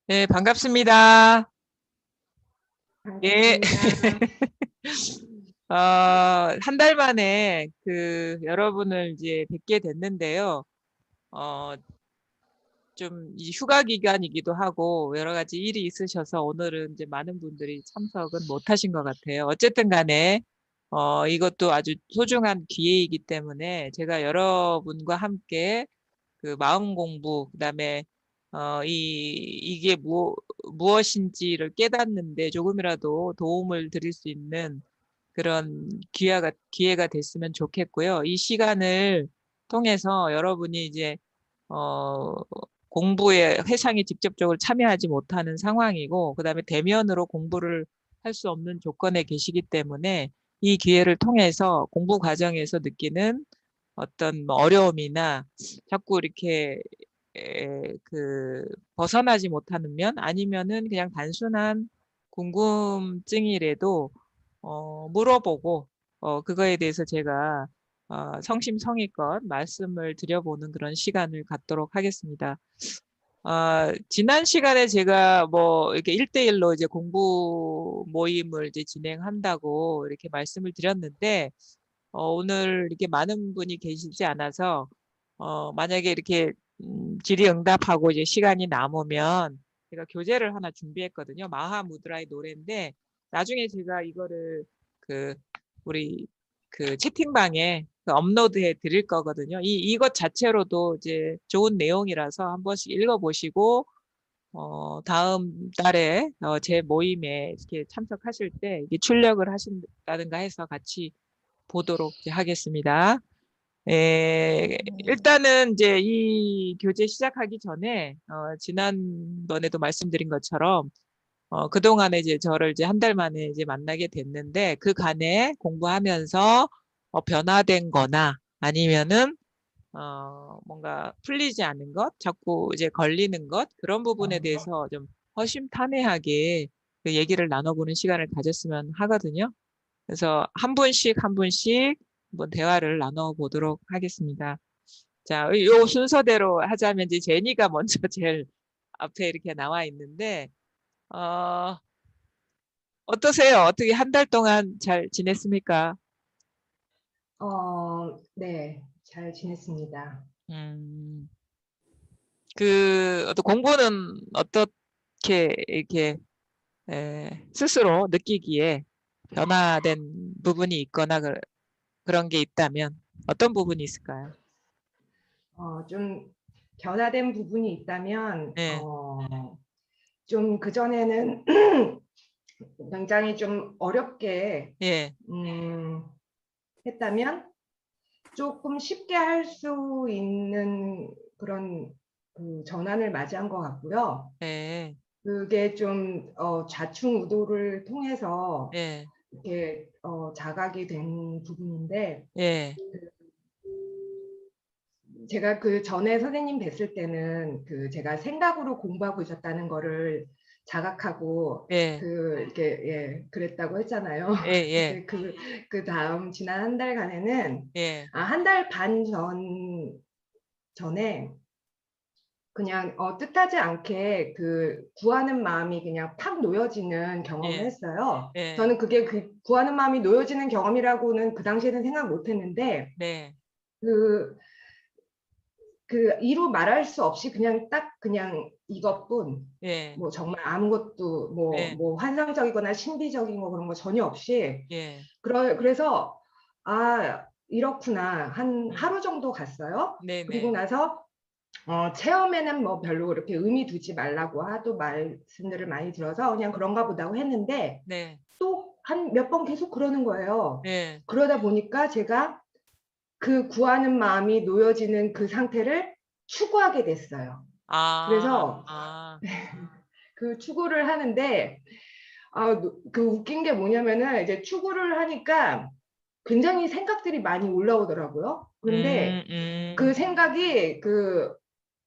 네, 반갑습니다. 예. 반갑습니다. 한 달 만에 여러분을 이제 뵙게 됐는데요. 어, 좀 이 휴가 기간이기도 하고 여러 가지 일이 있으셔서 오늘은 이제 많은 분들이 참석은 못 하신 것 같아요. 어쨌든 간에, 이것도 아주 소중한 기회이기 때문에 제가 여러분과 함께 그 마음 공부, 그다음에 이게 무엇인지를 깨닫는데 조금이라도 도움을 드릴 수 있는 그런 기회가 됐으면 좋겠고요. 이 시간을 통해서 여러분이 이제 어, 공부에 회상에 직접적으로 참여하지 못하는 상황이고, 그다음에 대면으로 공부를 할 수 없는 조건에 계시기 때문에 이 기회를 통해서 공부 과정에서 느끼는 어떤 뭐 어려움이나 자꾸 이렇게 벗어나지 못하는 면 아니면은 그냥 단순한 궁금증이라도 물어보고 그거에 대해서 제가 성심성의껏 말씀을 드려보는 그런 시간을 갖도록 하겠습니다. 지난 시간에 제가 뭐 이렇게 1대1로 이제 공부 모임을 이제 진행한다고 이렇게 말씀을 드렸는데 오늘 이렇게 많은 분이 계시지 않아서 만약에 이렇게 질의응답하고 이제 시간이 남으면 제가 교재를 하나 준비했거든요. 마하무드라의 노래인데 나중에 제가 이거를 그 우리 그 채팅방에 업로드해 드릴 거거든요. 이것 자체로도 이제 좋은 내용이라서 한 번씩 읽어보시고 다음 달에 제 모임에 이렇게 참석하실 때 이게 출력을 하신다든가 해서 같이 보도록 이제 하겠습니다. 일단은 이제 이 교재 시작하기 전에 지난번에도 말씀드린 것처럼 그동안에 이제 저를 이제 한 달 만에 이제 만나게 됐는데 그간에 공부하면서 변화된 거나 아니면은 뭔가 풀리지 않은 것, 자꾸 이제 걸리는 것, 그런 부분에 대해서 좀 허심탄회하게 그 얘기를 나눠보는 시간을 가졌으면 하거든요. 그래서 한 분씩 한 분씩 한번 대화를 나눠보도록 하겠습니다. 자, 요 순서대로 하자면 이제 제니가 먼저 제일 앞에 이렇게 나와 있는데, 어, 어떠세요? 어떻게 한 달 동안 잘 지냈습니까? 네, 잘 지냈습니다. 음, 어떤 공부는 어떻게 이렇게 스스로 느끼기에 변화된 부분이 있거나 그런 게 있다면 어떤 부분이 있을까요? 좀 변화된 부분이 있다면, 네, 좀 그전에는 굉장히 좀 어렵게 예, 음, 했다면 조금 쉽게 할 수 있는 그런 그 전환을 맞이한 것 같고요. 예, 그게 좀 좌충우돌을 통해서 예, 이렇게 자각이 된 부분인데, 예, 제가 그 전에 선생님 뵀을 때는 그 제가 생각으로 공부하고 있었다는 거를 자각하고 예, 그 이렇게 예 그랬다고 했잖아요. 예, 예, 근데 그 다음 지난 한 달간에는 예, 한 달 반 전에 그냥 뜻하지 않게 그 구하는 마음이 그냥 팍 놓여지는 경험을 예, 했어요. 예, 저는 그게 그 구하는 마음이 놓여지는 경험이라고는 그 당시에는 생각 못 했는데 네, 그 이루 말할 수 없이 그냥 딱 그냥 이것뿐 예, 뭐 정말 아무것도 예, 뭐 환상적이거나 신비적인 거 그런 거 전혀 없이 예, 그래서 아 이렇구나 한 음, 하루 정도 갔어요. 네, 그리고 네, 나서 체험에는 뭐 별로 그렇게 의미 두지 말라고 하도 말씀들을 많이 들어서 그냥 그런가 보다고 했는데 네, 또 한 몇 번 계속 그러는 거예요. 네, 그러다 보니까 제가 그 구하는 마음이 놓여지는 그 상태를 추구하게 됐어요. 아, 그래서 아, 그 추구를 하는데 그 웃긴 게 뭐냐면은 이제 추구를 하니까 굉장히 생각들이 많이 올라오더라고요. 그런데 그 음, 생각이 그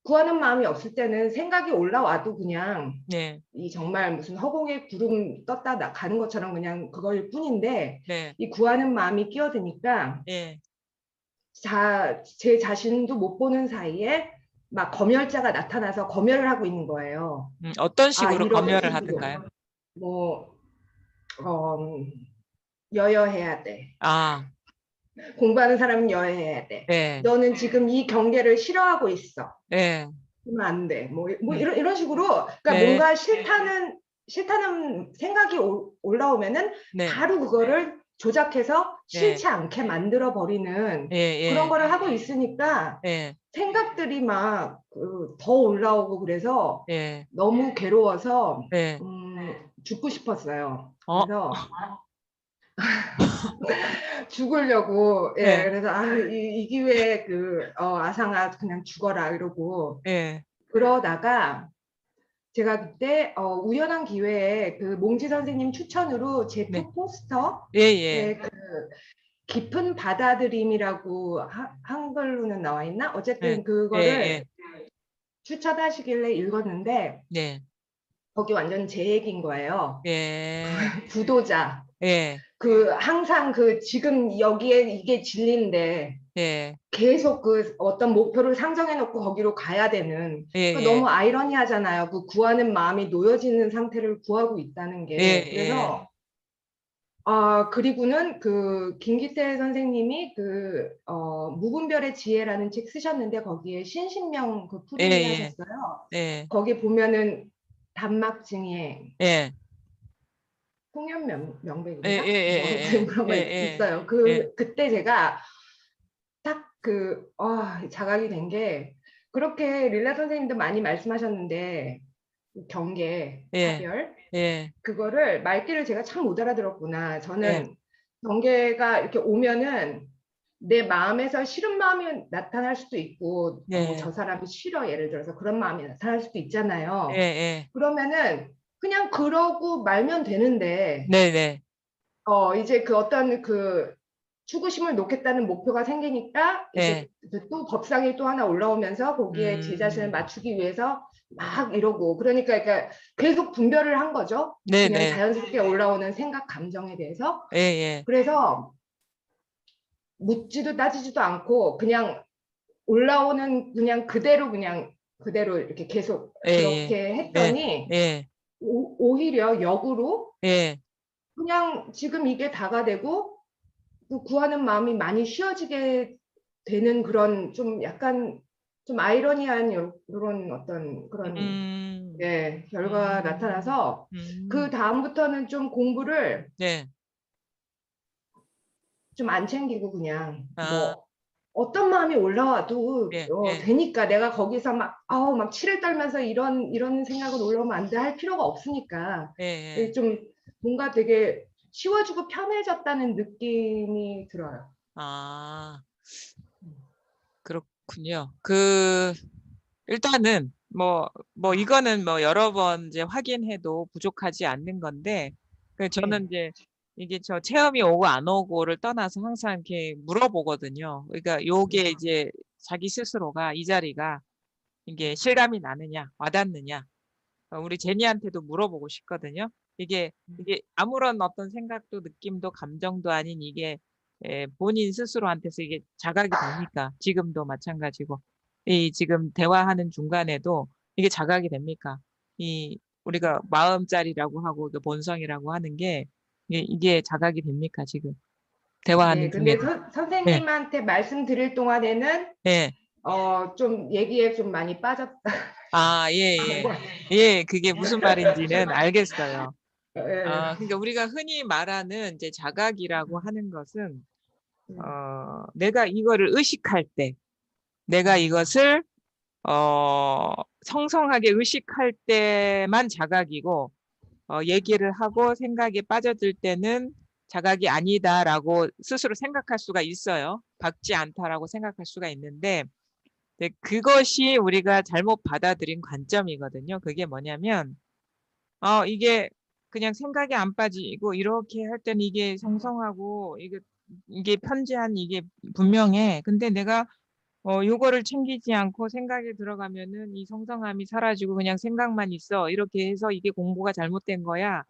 구하는 마음이 없을 때는 생각이 올라와도 그냥 네, 이 정말 무슨 허공에 구름 떴다 가는 것처럼 그냥 그걸 뿐인데 네, 이 구하는 마음이 끼어드니까 예, 제 자신도 못 보는 사이에 막 검열자가 나타나서 검열을 하고 있는 거예요. 어떤 아, 식으로 이런 검열을 식으로. 하던가요? 뭐, 어, 여여해야 돼. 아, 공부하는 사람은 여여해야 돼. 네, 너는 지금 이 경계를 싫어하고 있어. 네, 그러면 안 돼. 뭐 네, 이런 식으로. 그러니까 네, 뭔가 싫다는 생각이 올라오면은 네, 바로 그거를 조작해서 네, 싫지 않게 만들어 버리는 예, 그런 예, 거를 하고 있으니까 예, 생각들이 막 더 올라오고 그래서 예, 너무 괴로워서 예, 죽고 싶었어요. 어, 그래서 죽으려고. 예, 예, 그래서 이 기회에 아상아 그냥 죽어라 이러고 예, 그러다가 제가 그때 우연한 기회에 그 몽지 선생님 추천으로 네, 제프 예, 예, 포스터의 그 깊은 받아들임이라고 한글로는 나와 있나? 예, 어쨌든 예, 그거를 예, 추천하시길래 읽었는데 네, 거기 완전 제 얘기인 거예요. 예, 구도자. 예, 항상 지금 여기에 이게 진리인데 예, 계속 어떤 목표를 상정해 놓고 거기로 가야 되는. 예, 그러니까 예, 너무 아이러니하잖아요. 구하는 마음이 놓여지는 상태를 구하고 있다는 예, 게. 예, 그래서 그리고는 김기태 선생님이 묵은별의 지혜라는 책 쓰셨는데 거기에 신신명 예, 풀이 예, 하셨어요. 예, 거기 보면은 단막증에 예, 홍연 예, 예, 명백인가? 뭐 하여튼 예, 그런 예, 거 예, 있어요. 예, 그때 제가 딱 자각이 된 게 그렇게 릴라 선생님도 많이 말씀하셨는데 경계, 예, 차별 예, 그거를 말귀를 제가 참 못 알아들었구나. 예, 저는 경계가 이렇게 오면은 내 마음에서 싫은 마음이 나타날 수도 있고 예, 저 사람이 싫어 예를 들어서 그런 마음이 나타날 수도 예, 있잖아요. 예, 그러면은 그냥 그러고 말면 되는데 네, 네, 이제 어떤 추구심을 놓겠다는 목표가 생기니까 예, 이제 또 법상이 또 하나 올라오면서 거기에 제 자신을 음, 맞추기 위해서 막 이러고 그러니까 계속 분별을 한 거죠. 네, 그냥 네, 자연스럽게 올라오는 생각 감정에 대해서. 예, 예, 그래서 묻지도 따지지도 않고 그냥 올라오는 그냥 그대로 이렇게 계속 예, 예, 그렇게 예, 했더니 예, 오히려 역으로 예, 그냥 지금 이게 다가 되고 구하는 마음이 많이 쉬어지게 되는 그런 좀 약간 좀 아이러니한 이런 어떤 그런 음, 결과가 음, 나타나서 그 음, 다음부터는 좀 공부를 네, 좀 안 챙기고 그냥 아, 뭐 어떤 마음이 올라와도 예, 예, 되니까 내가 거기서 막 치를 떨면서 이런 생각은 올라오면 안 돼 할 필요가 없으니까 예, 예, 좀 뭔가 되게 쉬워지고 편해졌다는 느낌이 들어요. 아, 그렇군요. 일단은, 이거는 여러 번 이제 확인해도 부족하지 않는 건데, 저는 네. 이제 이게 저 체험이 오고 안 오고를 떠나서 항상 이렇게 물어보거든요. 그러니까 요게 이제 자기 스스로가 이 자리가 이게 실감이 나느냐, 와닿느냐, 우리 제니한테도 물어보고 싶거든요. 이게 아무런 어떤 생각도 느낌도 감정도 아닌 이게 본인 스스로한테서 이게 자각이 됩니까? 지금도 마찬가지고. 이 지금 대화하는 중간에도 이게 자각이 됩니까? 우리가 마음자리라고 하고 그 본성이라고 하는 게 이게 자각이 됩니까? 지금 네, 대화하는 근데 중에도. 예, 선생님한테 말씀드릴 동안에는 예. 좀 얘기에 좀 많이 빠졌다. 아, 예, 예. 예, 그게 무슨 말인지는 알겠어요. 예, 그러니까 우리가 흔히 말하는 이제 자각이라고 하는 것은, 내가 이거를 의식할 때, 내가 이것을, 성성하게 의식할 때만 자각이고, 얘기를 하고 생각에 빠져들 때는 자각이 아니다라고 스스로 생각할 수가 있어요. 박지 않다라고 생각할 수가 있는데, 그것이 우리가 잘못 받아들인 관점이거든요. 그게 뭐냐면, 이게 그냥 생각이 안 빠지고 이렇게 할 때는 이게 성성하고 이게 편지한 이게 분명해. 근데 내가 요거를 챙기지 않고 생각에 들어가면은 이 성성함이 사라지고 그냥 생각만 있어. 이렇게 해서 이게 공부가 잘못된 거야.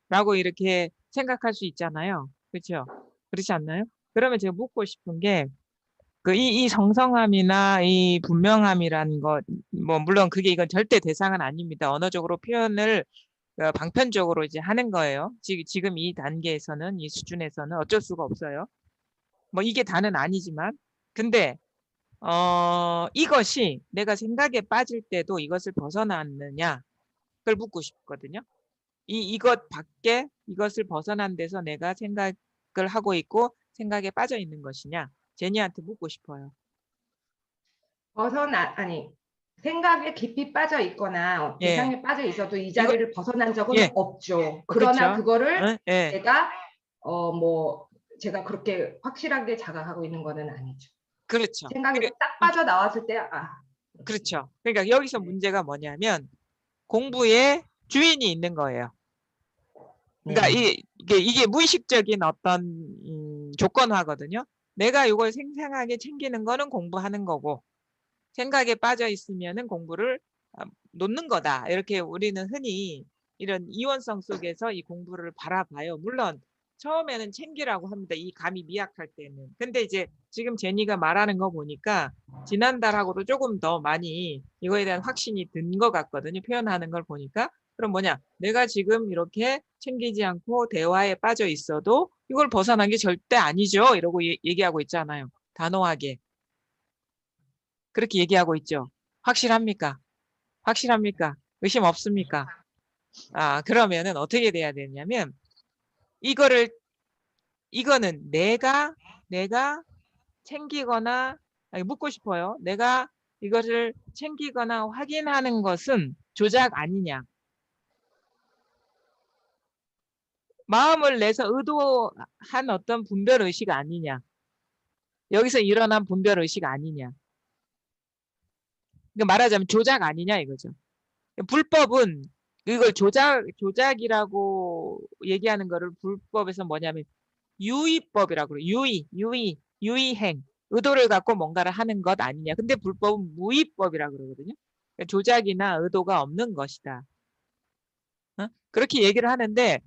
라고 이렇게 생각할 수 있잖아요. 그렇죠? 그렇지 않나요? 그러면 제가 묻고 싶은 게 이 성성함이나 이 분명함이라는 것, 뭐, 물론 그게 이건 절대 대상은 아닙니다. 언어적으로 표현을 방편적으로 이제 하는 거예요. 지금 이 단계에서는, 이 수준에서는 어쩔 수가 없어요. 뭐, 이게 다는 아니지만. 근데, 이것이 내가 생각에 빠질 때도 이것을 벗어났느냐, 그걸 묻고 싶거든요. 이것 밖에 이것을 벗어난 데서 내가 생각을 하고 있고 생각에 빠져 있는 것이냐, 제니한테 묻고 싶어요. 아니, 생각에 깊이 빠져 있거나 예, 대상에 빠져 있어도 이 이거, 자리를 벗어난 적은 예, 없죠. 그러나 그렇죠. 그거를 응? 예, 제가 뭐 제가 그렇게 확실하게 자각하고 있는 거는 아니죠. 그렇죠. 생각에서 딱 빠져나왔을 때 그렇죠. 그러니까 여기서 네. 문제가 뭐냐면 공부에 주인이 있는 거예요. 그러니까 네. 이게 무의식적인 어떤 조건화거든요. 내가 이걸 생생하게 챙기는 거는 공부하는 거고, 생각에 빠져 있으면은 공부를 놓는 거다. 이렇게 우리는 흔히 이런 이원성 속에서 이 공부를 바라봐요. 물론 처음에는 챙기라고 합니다. 이 감이 미약할 때는. 근데 이제 지금 제니가 말하는 거 보니까 지난달하고도 조금 더 많이 이거에 대한 확신이 든 것 같거든요. 표현하는 걸 보니까. 그럼 뭐냐? 내가 지금 이렇게 챙기지 않고 대화에 빠져 있어도 이걸 벗어난 게 절대 아니죠. 이러고 얘기하고 있잖아요. 단호하게. 그렇게 얘기하고 있죠. 확실합니까? 확실합니까? 의심 없습니까? 그러면은 어떻게 돼야 되냐면, 이거는 내가 챙기거나, 아니, 묻고 싶어요. 내가 이것을 챙기거나 확인하는 것은 조작 아니냐. 마음을 내서 의도한 어떤 분별의식 아니냐. 여기서 일어난 분별의식 아니냐. 그러니까 말하자면 조작 아니냐 이거죠. 불법은 이걸 조작이라고 얘기하는 거를 불법에서 뭐냐면 유의법이라고 그래요. 유의행. 의도를 갖고 뭔가를 하는 것 아니냐. 근데 불법은 무의법이라고 그러거든요. 그러니까 조작이나 의도가 없는 것이다. 그렇게 얘기를 하는데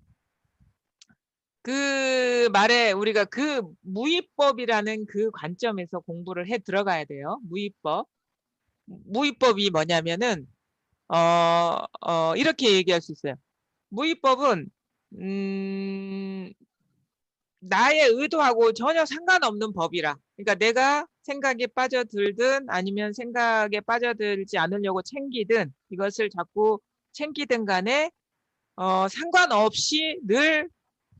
그 말에 우리가 그 무의법이라는 그 관점에서 공부를 해 들어가야 돼요. 무의법. 무의법이 뭐냐면은 이렇게 얘기할 수 있어요. 무위법은 나의 의도하고 전혀 상관없는 법이라. 그러니까 내가 생각에 빠져들든 아니면 생각에 빠져들지 않으려고 챙기든 이것을 자꾸 챙기든 간에 상관없이 늘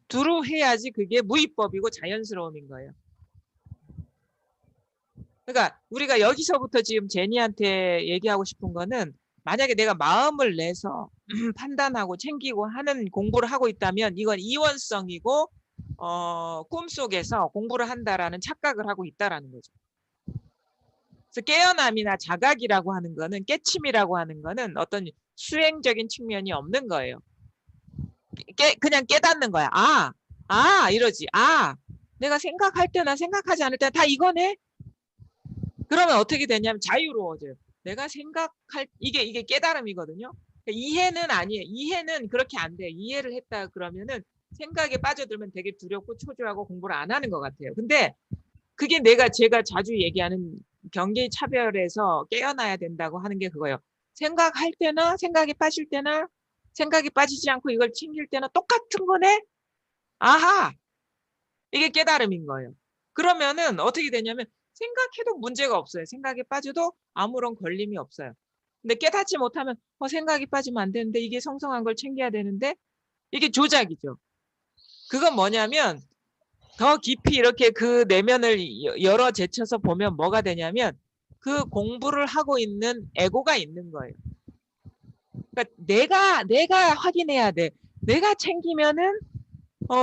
두루 해야지 그게 무위법이고 자연스러움인 거예요. 그러니까 우리가 여기서부터 지금 제니한테 얘기하고 싶은 거는 만약에 내가 마음을 내서 판단하고 챙기고 하는 공부를 하고 있다면 이건 이원성이고 꿈속에서 공부를 한다라는 착각을 하고 있다라는 거죠. 그래서 깨어남이나 자각이라고 하는 거는 깨침이라고 하는 거는 어떤 수행적인 측면이 없는 거예요. 그냥 깨닫는 거야. 이러지. 내가 생각할 때나 생각하지 않을 때나 다 이거네. 그러면 어떻게 되냐면 자유로워져요. 내가 생각할 이게 깨달음이거든요. 그러니까 이해는 아니에요. 이해는 그렇게 안 돼요. 이해를 했다 그러면은 생각에 빠져들면 되게 두렵고 초조하고 공부를 안 하는 것 같아요. 근데 그게 제가 자주 얘기하는 경계의 차별에서 깨어나야 된다고 하는 게 그거예요. 생각할 때나 생각에 빠질 때나 생각에 빠지지 않고 이걸 챙길 때나 똑같은 거네. 아하, 이게 깨달음인 거예요. 그러면은 어떻게 되냐면 생각해도 문제가 없어요. 생각에 빠져도 아무런 걸림이 없어요. 근데 깨닫지 못하면 생각이 빠지면 안 되는데 이게 성성한 걸 챙겨야 되는데 이게 조작이죠. 그건 뭐냐면 더 깊이 이렇게 그 내면을 열어 제쳐서 보면 뭐가 되냐면 그 공부를 하고 있는 에고가 있는 거예요. 그러니까 내가 확인해야 돼. 내가 챙기면은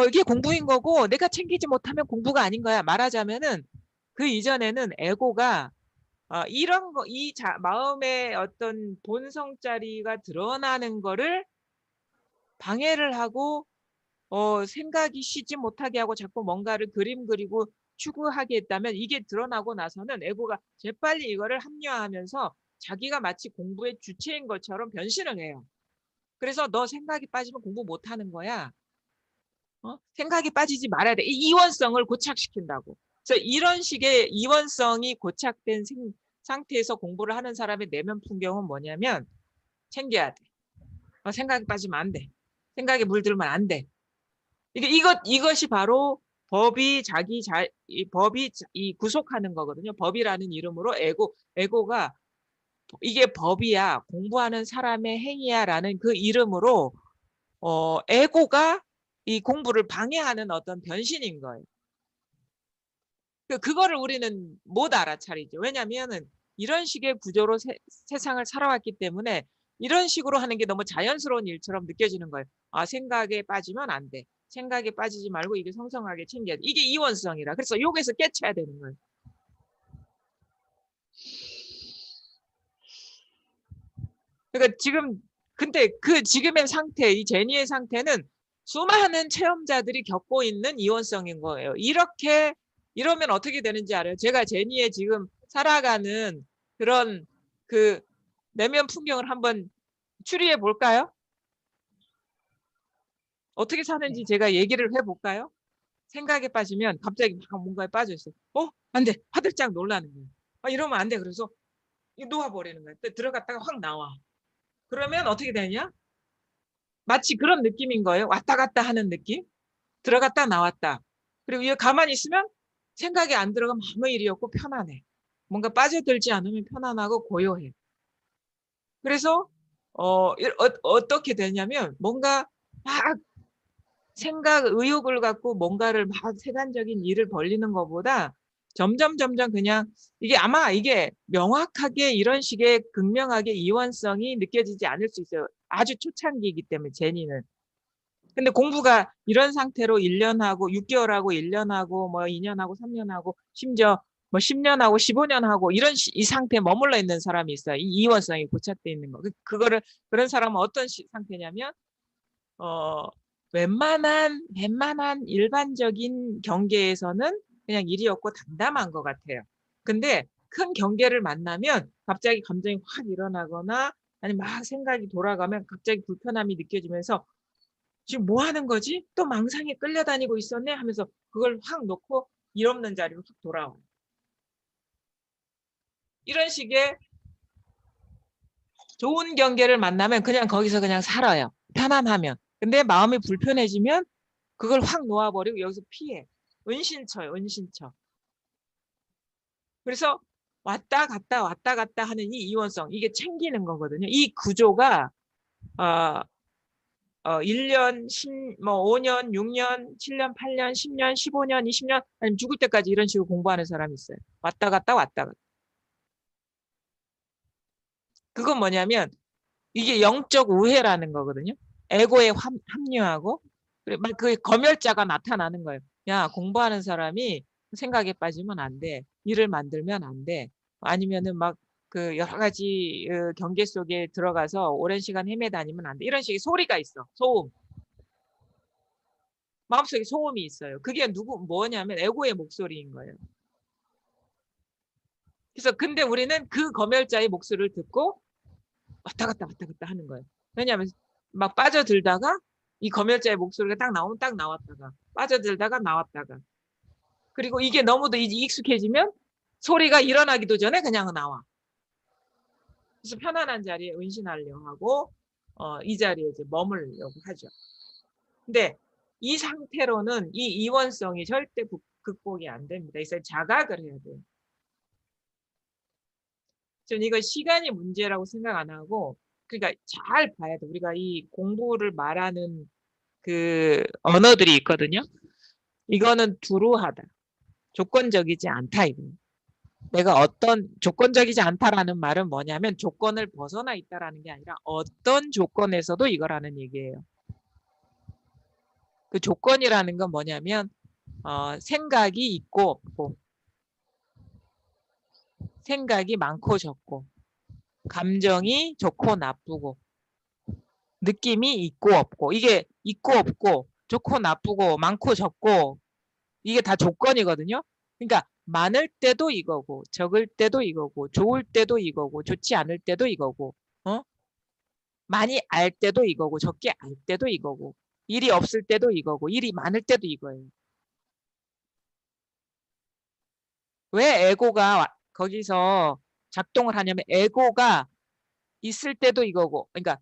이게 공부인 거고 내가 챙기지 못하면 공부가 아닌 거야. 말하자면은 그 이전에는 에고가 이런 거, 마음의 어떤 본성자리가 드러나는 거를 방해를 하고 생각이 쉬지 못하게 하고 자꾸 뭔가를 그림 그리고 추구하게 했다면 이게 드러나고 나서는 에고가 재빨리 이거를 합리화하면서 자기가 마치 공부의 주체인 것처럼 변신을 해요. 그래서 너 생각이 빠지면 공부 못하는 거야. 생각이 빠지지 말아야 돼. 이 이원성을 고착시킨다고. 그래서 이런 식의 이원성이 고착된 상태에서 공부를 하는 사람의 내면 풍경은 뭐냐면 챙겨야 돼. 생각에 빠지면 안 돼. 생각에 물들면 안 돼. 이것이 바로 법이 이 구속하는 거거든요. 법이라는 이름으로 에고가 이게 법이야, 공부하는 사람의 행위야라는 그 이름으로 에고가 이 공부를 방해하는 어떤 변신인 거예요. 그거를 우리는 못 알아차리죠. 왜냐하면은 이런 식의 구조로 세상을 살아왔기 때문에 이런 식으로 하는 게 너무 자연스러운 일처럼 느껴지는 거예요. 생각에 빠지면 안 돼. 생각에 빠지지 말고 이게 성성하게 챙겨야 돼. 이게 이원성이라. 그래서 여기서 깨쳐야 되는 거예요. 그러니까 근데 그 지금의 상태, 이 제니의 상태는 수많은 체험자들이 겪고 있는 이원성인 거예요. 이러면 어떻게 되는지 알아요? 제가 제니의 지금 살아가는 그런 그 내면 풍경을 한번 추리해 볼까요? 어떻게 사는지 제가 얘기를 해볼까요? 생각에 빠지면 갑자기 막 뭔가에 빠져 있어요. 안 돼. 화들짝 놀라는 거예요. 이러면 안 돼. 그래서 놓아버리는 거예요. 들어갔다가 확 나와. 그러면 어떻게 되냐? 마치 그런 느낌인 거예요. 왔다 갔다 하는 느낌? 들어갔다 나왔다. 그리고 이거 가만히 있으면 생각이 안 들어가면 아무 일이 없고 편안해. 뭔가 빠져들지 않으면 편안하고 고요해. 그래서 어떻게 되냐면 뭔가 막 의욕을 갖고 뭔가를 막 세간적인 일을 벌리는 것보다 점점 그냥 이게 명확하게 이런 식의 극명하게 이원성이 느껴지지 않을 수 있어요. 아주 초창기이기 때문에 제니는. 근데 공부가 이런 상태로 1년하고 6개월하고 1년하고 뭐 2년하고 3년하고 심지어 뭐 10년하고 15년하고 이 상태에 머물러 있는 사람이 있어요. 이 이원성이 고착돼 있는 거. 그런 사람은 어떤 상태냐면 웬만한 일반적인 경계에서는 그냥 일이 없고 담담한 것 같아요. 근데 큰 경계를 만나면 갑자기 감정이 확 일어나거나 아니면 막 생각이 돌아가면 갑자기 불편함이 느껴지면서 지금 뭐 하는 거지? 또 망상에 끌려다니고 있었네? 하면서 그걸 확 놓고 일 없는 자리로 확 돌아와요. 이런 식의 좋은 경계를 만나면 그냥 거기서 그냥 살아요. 편안하면. 근데 마음이 불편해지면 그걸 확 놓아버리고 여기서 피해. 은신처요, 은신처. 그래서 왔다 갔다 하는 이 이원성, 이게 챙기는 거거든요. 이 구조가, 1년, 5년, 6년, 7년, 8년, 10년, 15년, 20년, 아니면 죽을 때까지 이런 식으로 공부하는 사람이 있어요. 왔다 갔다. 그건 뭐냐면, 이게 영적 우회라는 거거든요. 에고에 합류하고, 막 그 검열자가 나타나는 거예요. 야, 공부하는 사람이 생각에 빠지면 안 돼. 일을 만들면 안 돼. 아니면은 막 그 여러 가지 경계 속에 들어가서 오랜 시간 헤매다니면 안 돼. 이런 식의 소리가 있어. 소음. 마음속에 소음이 있어요. 그게 뭐냐면 에고의 목소리인 거예요. 그래서 근데 우리는 그 검열자의 목소리를 듣고 왔다 갔다 하는 거예요. 왜냐하면 막 빠져들다가 이 검열자의 목소리가 딱 나오면 딱 나왔다가 빠져들다가 나왔다가 그리고 이게 너무도 익숙해지면 소리가 일어나기도 전에 그냥 나와. 그래서 편안한 자리에 은신하려고 하고 이 자리에 이제 머물려고 하죠. 근데 이 상태로는 이 이원성이 절대 극복이 안 됩니다. 그래서 자각을 해야 돼요. 저는 이거 시간이 문제라고 생각 안 하고 그러니까 잘 봐야 돼. 우리가 이 공부를 말하는 그 언어들이 있거든요. 이거는 두루하다. 조건적이지 않다. 이거. 내가 어떤 조건적이지 않다라는 말은 뭐냐면 조건을 벗어나 있다라는 게 아니라 어떤 조건에서도 이거라는 얘기예요. 그 조건이라는 건 뭐냐면 생각이 있고 없고 생각이 많고 적고 감정이 좋고 나쁘고 느낌이 있고 없고 이게 있고 없고 좋고 나쁘고 많고 적고 이게 다 조건이거든요. 그러니까 많을 때도 이거고 적을 때도 이거고 좋을 때도 이거고 좋지 않을 때도 이거고 많이 알 때도 이거고 적게 알 때도 이거고 일이 없을 때도 이거고 일이 많을 때도 이거예요. 왜 에고가 거기서 작동을 하냐면 에고가 있을 때도 이거고, 그러니까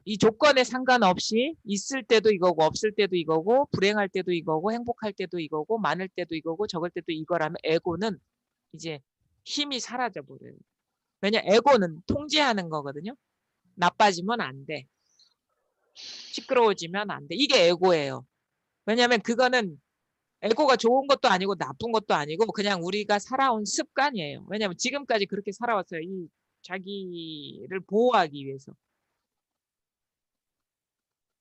이 조건에 상관없이 있을 때도 이거고 없을 때도 이거고 불행할 때도 이거고 행복할 때도 이거고 많을 때도 이거고 적을 때도 이거라면 에고는 이제 힘이 사라져 버려요. 왜냐 에고는 통제하는 거거든요. 나빠지면 안 돼. 시끄러워지면 안 돼. 이게 에고예요. 왜냐하면 그거는 에고가 좋은 것도 아니고 나쁜 것도 아니고 그냥 우리가 살아온 습관이에요. 왜냐하면 지금까지 그렇게 살아왔어요. 이 자기를 보호하기 위해서.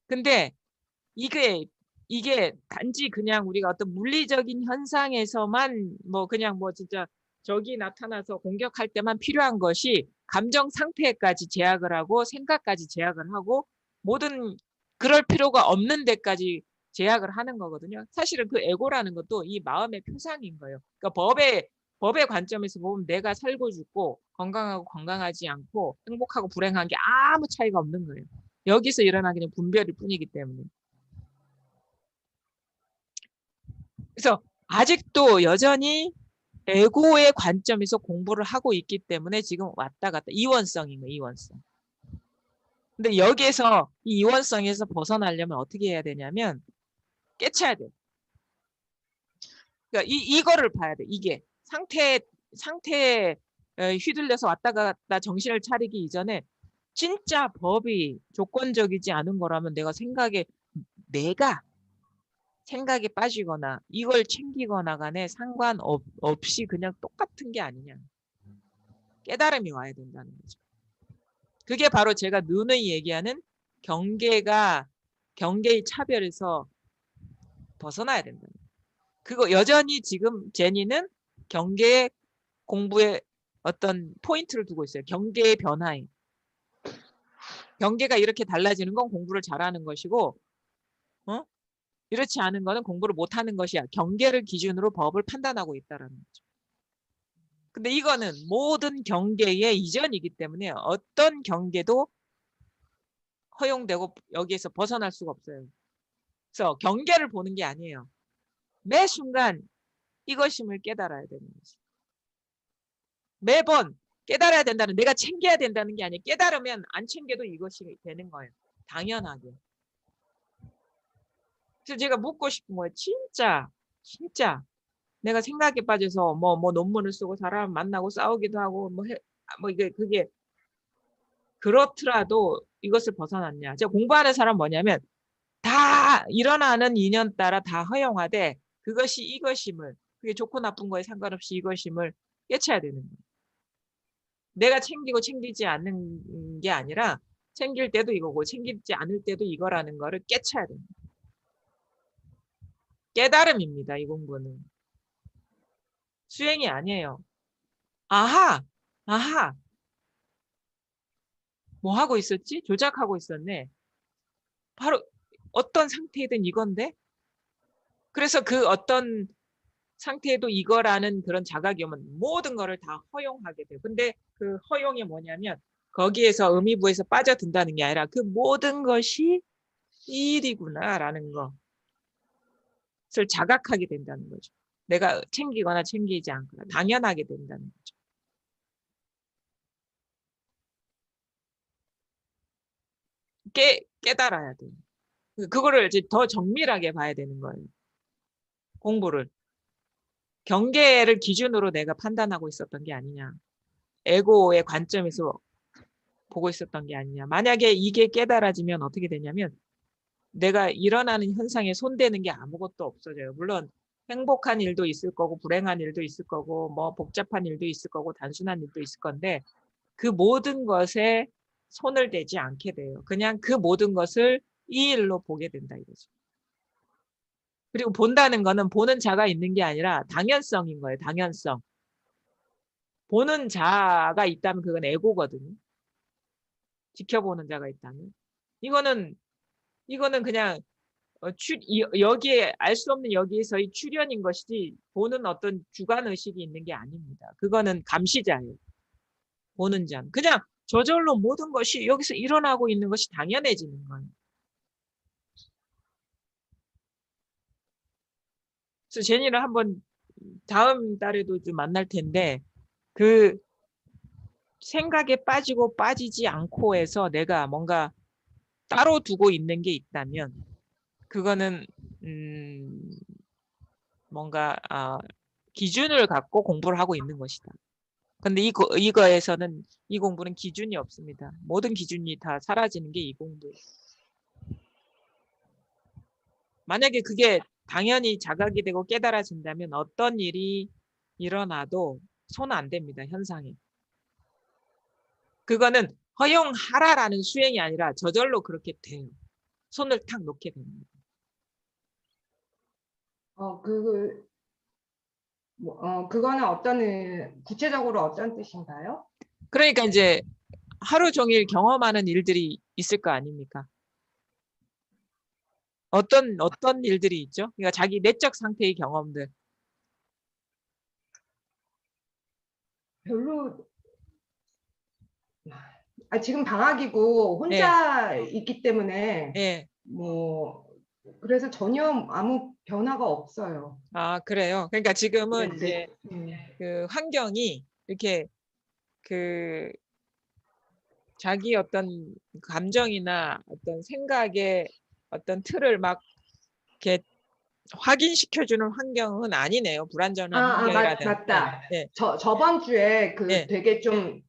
근데 이게 단지 그냥 우리가 어떤 물리적인 현상에서만 뭐 그냥 뭐 진짜 적이 나타나서 공격할 때만 필요한 것이 감정 상태까지 제약을 하고 생각까지 제약을 하고 모든 그럴 필요가 없는 데까지 제약을 하는 거거든요. 사실은 그 에고라는 것도 이 마음의 표상인 거예요. 그러니까 법의 관점에서 보면 내가 살고 죽고 건강하고 건강하지 않고 행복하고 불행한 게 아무 차이가 없는 거예요. 여기서 일어나기는 분별일 뿐이기 때문에. 그래서 아직도 여전히 에고의 관점에서 공부를 하고 있기 때문에 지금 왔다 갔다 이원성인 거예요. 이원성. 근데 여기에서 이 이원성에서 벗어나려면 어떻게 해야 되냐면 깨쳐야 돼. 그러니까 이거를 봐야 돼. 이게 상태에 휘둘려서 왔다 갔다 정신을 차리기 이전에 진짜 법이 조건적이지 않은 거라면 내가 생각에 빠지거나 이걸 챙기거나 간에 상관없이 그냥 똑같은 게 아니냐. 깨달음이 와야 된다는 거죠. 그게 바로 제가 누누이 얘기하는 경계의 차별에서 벗어나야 된다. 그거 여전히 지금 제니는 경계 공부에 어떤 포인트를 두고 있어요. 경계의 변화에. 경계가 이렇게 달라지는 건 공부를 잘하는 것이고 어? 이렇지 않은 거는 공부를 못하는 것이야. 경계를 기준으로 법을 판단하고 있다는 거죠. 근데 이거는 모든 경계의 이전이기 때문에 어떤 경계도 허용되고 여기에서 벗어날 수가 없어요. 그래서 경계를 보는 게 아니에요. 매 순간 이것임을 깨달아야 되는 거지. 매번 깨달아야 된다는 내가 챙겨야 된다는 게 아니에요. 깨달으면 안 챙겨도 이것이 되는 거예요. 당연하게. 그래서 제가 묻고 싶은 거예요. 진짜 내가 생각에 빠져서 뭐 논문을 쓰고 사람 만나고 싸우기도 하고 이게 그게 그렇더라도 이것을 벗어났냐. 제가 공부하는 사람 뭐냐면 다 일어나는 인연 따라 다 허용하되 그것이 이것임을 그게 좋고 나쁜 거에 상관없이 이것임을 깨쳐야 되는 거예요. 내가 챙기고 챙기지 않는 게 아니라 챙길 때도 이거고 챙기지 않을 때도 이거라는 거를 깨쳐야 됩니다. 깨달음입니다. 이 공부는. 수행이 아니에요. 아하! 아하! 뭐 하고 있었지? 조작하고 있었네. 바로 어떤 상태이든 이건데? 그래서 그 어떤 상태에도 이거라는 그런 자각이 오면 모든 거를 다 허용하게 돼요. 근데 그 허용이 뭐냐면 거기에서 의미부에서 빠져든다는 게 아니라 그 모든 것이 이 일이구나라는 것을 자각하게 된다는 거죠. 내가 챙기거나 챙기지 않거나 당연하게 된다는 거죠. 깨달아야 돼요. 그거를 이제 더 정밀하게 봐야 되는 거예요. 공부를. 경계를 기준으로 내가 판단하고 있었던 게 아니냐. 에고의 관점에서 보고 있었던 게 아니냐. 만약에 이게 깨달아지면 어떻게 되냐면 내가 일어나는 현상에 손대는 게 아무것도 없어져요. 물론 행복한 일도 있을 거고 불행한 일도 있을 거고 뭐 복잡한 일도 있을 거고 단순한 일도 있을 건데 그 모든 것에 손을 대지 않게 돼요. 그냥 그 모든 것을 이 일로 보게 된다 이거죠. 그리고 본다는 거는 보는 자가 있는 게 아니라 당연성인 거예요. 당연성. 보는 자가 있다면 그건 에고거든요. 지켜보는 자가 있다면. 이거는 그냥 여기에 알 수 없는 여기에서의 출현인 것이지 보는 어떤 주관의식이 있는 게 아닙니다. 그거는 감시자예요. 보는 자는. 그냥 저절로 모든 것이 여기서 일어나고 있는 것이 당연해지는 거예요. 그래서 제니를 한번 다음 달에도 좀 만날 텐데 그 생각에 빠지고 빠지지 않고 해서 내가 뭔가 따로 두고 있는 게 있다면 그거는 뭔가 기준을 갖고 공부를 하고 있는 것이다. 근데 이거에서는 이 공부는 기준이 없습니다. 모든 기준이 다 사라지는 게 이 공부. 만약에 그게 당연히 자각이 되고 깨달아진다면 어떤 일이 일어나도 손 안 댑니다. 현상에. 그거는 허용하라라는 수행이 아니라 저절로 그렇게 돼요. 손을 탁 놓게 됩니다. 그거는 구체적으로 어떤 뜻인가요? 그러니까 이제 하루 종일 경험하는 일들이 있을 거 아닙니까? 어떤 일들이 있죠? 그러니까 자기 내적 상태의 경험들. 별로 지금 방학이고 예, 혼자 있기 때문에 예. 뭐 그래서 전혀 아무 변화가 없어요. 그래요. 그러니까 네, 지금은 네, 이제 그 환경이 이렇게 그 자기 어떤 감정이나 어떤 생각의 어떤 틀을 막 이렇게 확인시켜주는 환경은 아니네요. 불완전한 환경이라든. 예, 맞다. 예, 저번 주에 그 예, 되게 좀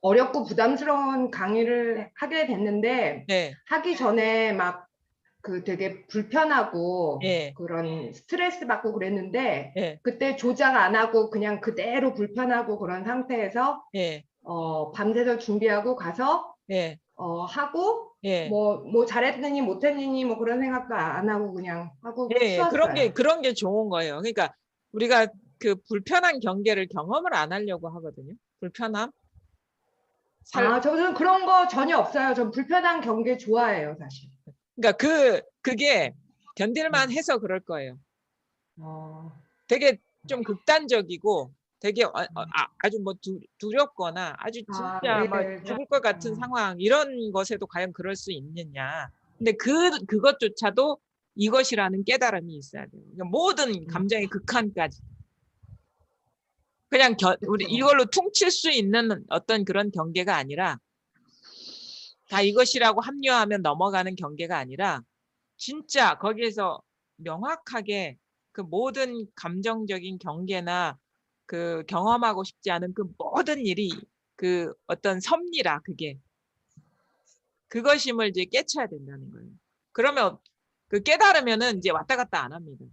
어렵고 부담스러운 강의를 하게 됐는데 예, 하기 전에 막 그 되게 불편하고 예, 그런 스트레스 받고 그랬는데 예, 그때 조작 안 하고 그냥 그대로 불편하고 그런 상태에서 예, 밤새서 준비하고 가서 예, 하고 예. 뭐 잘했느니 못했느니 뭐 그런 생각도 안 하고 그냥 하고 예, 쉬었어요. 그런 게 좋은 거예요. 그러니까 우리가 그 불편한 경계를 경험을 안 하려고 하거든요. 불편함? 저는 그런 거 전혀 없어요. 전 불편한 경계 좋아해요, 사실. 그러니까 그게 견딜만 해서 그럴 거예요. 어, 되게 좀 극단적이고 되게 아주 뭐 두렵거나 아주 진짜 막 예, 죽을 것 같은 상황 이런 것에도 과연 그럴 수 있느냐. 근데 그것조차도 이것이라는 깨달음이 있어야 돼요. 그러니까 모든 감정의 극한까지. 그냥 우리 그쵸. 이걸로 퉁칠 수 있는 어떤 그런 경계가 아니라 다 이것이라고 합리화하면 넘어가는 경계가 아니라 진짜 거기에서 명확하게 그 모든 감정적인 경계나 그 경험하고 싶지 않은 그 모든 일이 그 어떤 섭리라 그것임을 이제 깨쳐야 된다는 거예요. 그러면 그 깨달으면은 이제 왔다 갔다 안 합니다.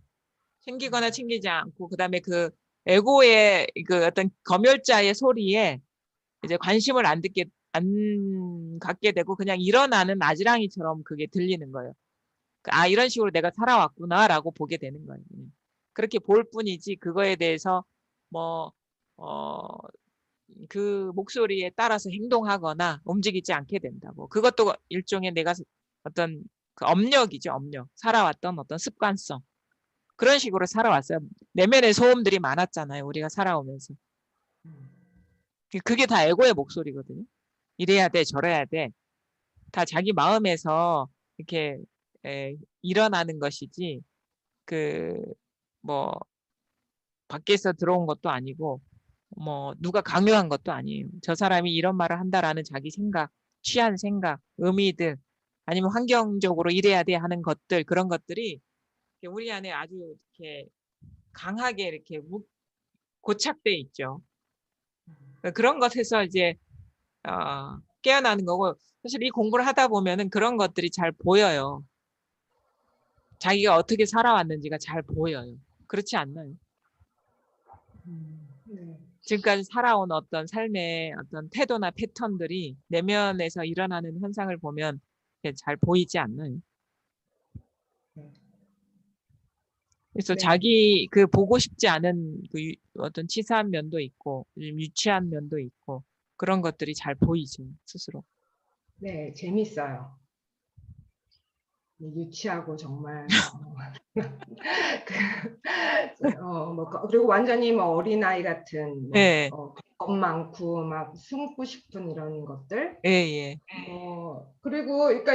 챙기거나 챙기지 않고 그다음에 그 에고의 그 어떤 검열자의 소리에 이제 관심을 안 갖게 되고 그냥 일어나는 아지랑이처럼 그게 들리는 거예요. 이런 식으로 내가 살아왔구나라고 보게 되는 거예요. 그렇게 볼 뿐이지 그거에 대해서 뭐, 그 목소리에 따라서 행동하거나 움직이지 않게 된다고. 그것도 일종의 내가 어떤 그 업력이죠, 업력. 살아왔던 어떤 습관성. 그런 식으로 살아왔어요. 내면의 소음들이 많았잖아요, 우리가 살아오면서. 그게 다 에고의 목소리거든요. 이래야 돼, 저래야 돼. 다 자기 마음에서 이렇게 일어나는 것이지, 뭐, 밖에서 들어온 것도 아니고, 뭐, 누가 강요한 것도 아니에요. 저 사람이 이런 말을 한다라는 자기 생각, 취한 생각, 의미들, 아니면 환경적으로 이래야 돼 하는 것들, 그런 것들이 우리 안에 아주 이렇게 강하게 이렇게 고착돼 있죠. 그런 것에서 이제, 깨어나는 거고, 사실 이 공부를 하다 보면은 그런 것들이 잘 보여요. 자기가 어떻게 살아왔는지가 잘 보여요. 그렇지 않나요? 네. 지금까지 살아온 어떤 삶의 어떤 태도나 패턴들이 내면에서 일어나는 현상을 보면 잘 보이지 않나요? 그래서 네. 자기 그 보고 싶지 않은 그 어떤 치사한 면도 있고 좀 유치한 면도 있고 그런 것들이 잘 보이죠, 스스로. 네, 재밌어요. 유치하고 정말 그리고 완전히 뭐 어린아이 같은 예, 겁 많고 막 숨고 싶은 이런 것들. 예, 예, 그리고 그러니까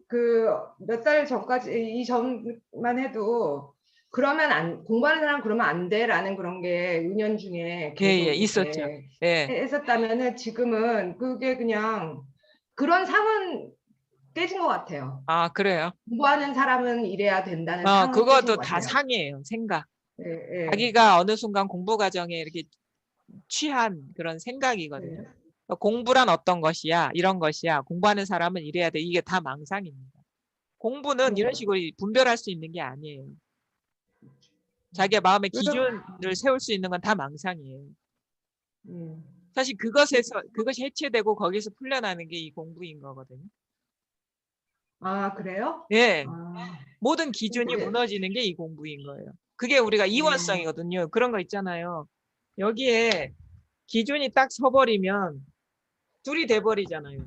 그 몇 달 전까지 이 전만 해도 그러면 공부하는 사람 그러면 안 돼라는 그런 게 은연중에 예, 예, 계속 있었죠. 이렇게 예. 했었다면은 지금은 그게 그냥 그런 상은 깨진 것 같아요. 아, 그래요? 공부하는 사람은 이래야 된다는 상은 깨진 그것도 것 다 같아요. 상이에요. 생각. 예, 예, 자기가 어느 순간 공부 과정에 이렇게 취한 그런 생각이거든요. 예. 공부란 어떤 것이야? 이런 것이야. 공부하는 사람은 이래야 돼. 이게 다 망상입니다. 공부는 이런 그러니까. 식으로 분별할 수 있는 게 아니에요. 자기의 마음의 그래서 기준을 세울 수 있는 건 다 망상이에요. 음. 사실 그것이 해체되고 거기서 풀려나는 게 이 공부인 거거든요. 아, 그래요? 예. 아, 모든 기준이 그게 무너지는 게 이 공부인 거예요. 그게 우리가 음, 이원성이거든요. 그런 거 있잖아요. 여기에 기준이 딱 서버리면 둘이 돼버리잖아요.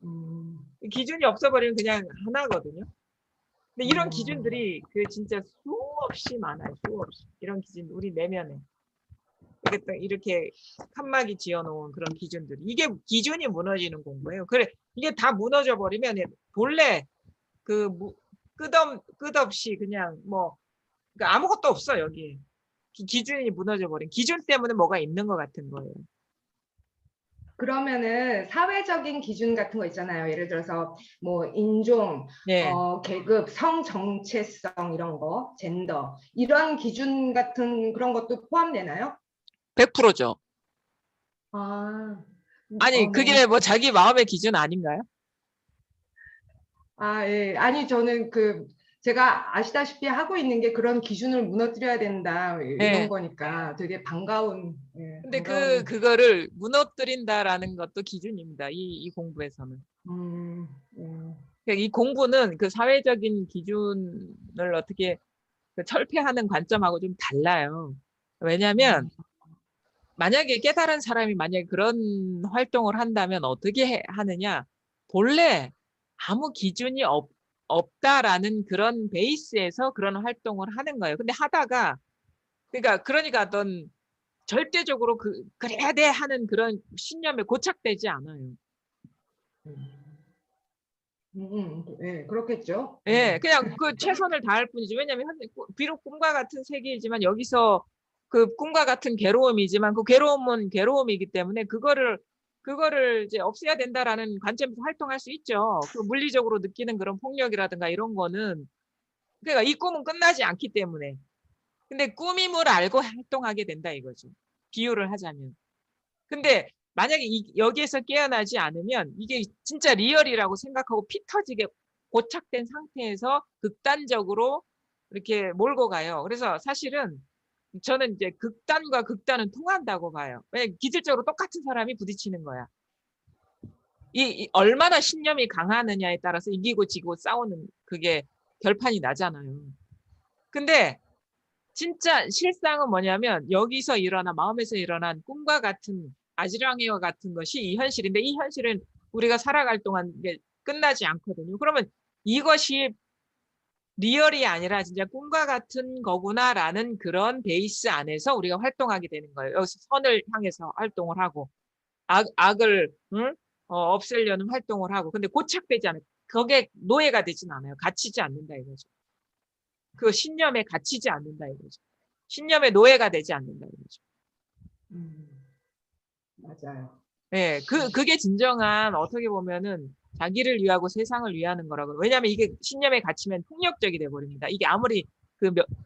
음, 기준이 없어버리면 그냥 하나거든요. 근데 이런 음. 기준들이 그 진짜 수없이 많아요. 수없이. 이런 기준, 우리 내면에. 이렇게 칸막이 지어놓은 그런 기준들. 이게 기준이 무너지는 공부예요. 그래, 이게 다 무너져 버리면 본래 그 끝없이 그냥 뭐 그러니까 아무것도 없어 여기. 기준이 무너져 버린. 기준 때문에 뭐가 있는 것 같은 거예요. 그러면은 사회적인 기준 같은 거 있잖아요. 예를 들어서 뭐 인종, 네, 계급, 성 정체성 이런 거, 젠더 이런 기준 같은 그런 것도 포함되나요? 100%죠. 아, 아니 네. 그게 뭐 자기 마음의 기준 아닌가요? 아, 예. 아니 저는 제가 아시다시피 하고 있는 게 그런 기준을 무너뜨려야 된다 이런 네. 거니까 되게 반가운, 예, 근데 반가운. 그거를 무너뜨린다라는 것도 기준입니다. 이 공부에서는. 음, 음, 그러니까 이 공부는 그 사회적인 기준을 어떻게 그 철폐하는 관점하고 좀 달라요. 왜냐하면 음, 만약에 깨달은 사람이 만약에 그런 활동을 한다면 어떻게 하느냐? 본래 아무 기준이 없다라는 그런 베이스에서 그런 활동을 하는 거예요. 근데 하다가 그러니까 어떤 절대적으로 그래야 돼 하는 그런 신념에 고착되지 않아요. 예, 그렇겠죠. 예, 그냥 그 최선을 다할 뿐이지. 왜냐면 비록 꿈과 같은 세계이지만 여기서 그 꿈과 같은 괴로움이지만 그 괴로움은 괴로움이기 때문에 그거를 이제 없애야 된다라는 관점에서 활동할 수 있죠. 그 물리적으로 느끼는 그런 폭력이라든가 이런 거는 그러니까 이 꿈은 끝나지 않기 때문에. 근데 꿈임을 알고 활동하게 된다 이거죠. 비유를 하자면. 근데 만약에 여기에서 깨어나지 않으면 이게 진짜 리얼이라고 생각하고 피 터지게 고착된 상태에서 극단적으로 이렇게 몰고 가요. 그래서 사실은 저는 이제 극단과 극단은 통한다고 봐요. 왜냐면 기질적으로 똑같은 사람이 부딪히는 거야. 이 얼마나 신념이 강하느냐에 따라서 이기고 지고 싸우는 그게 결판이 나잖아요. 근데 진짜 실상은 뭐냐면 여기서 일어난 마음에서 일어난 꿈과 같은 아지랑이와 같은 것이 이 현실인데 이 현실은 우리가 살아갈 동안 이게 끝나지 않거든요. 그러면 이것이 리얼이 아니라 진짜 꿈과 같은 거구나라는 그런 베이스 안에서 우리가 활동하게 되는 거예요. 여기서 선을 향해서 활동을 하고 악을 응? 없애려는 활동을 하고 근데 고착되지 않아요. 거기에 노예가 되진 않아요. 갇히지 않는다 이거죠. 그 신념에 갇히지 않는다 이거죠. 신념의 노예가 되지 않는다 이거죠. 음, 맞아요. 예, 그게 진정한 어떻게 보면은 자기를 위하고 세상을 위하는 거라고. 왜냐하면 이게 신념에 갇히면 폭력적이 돼 버립니다. 이게 아무리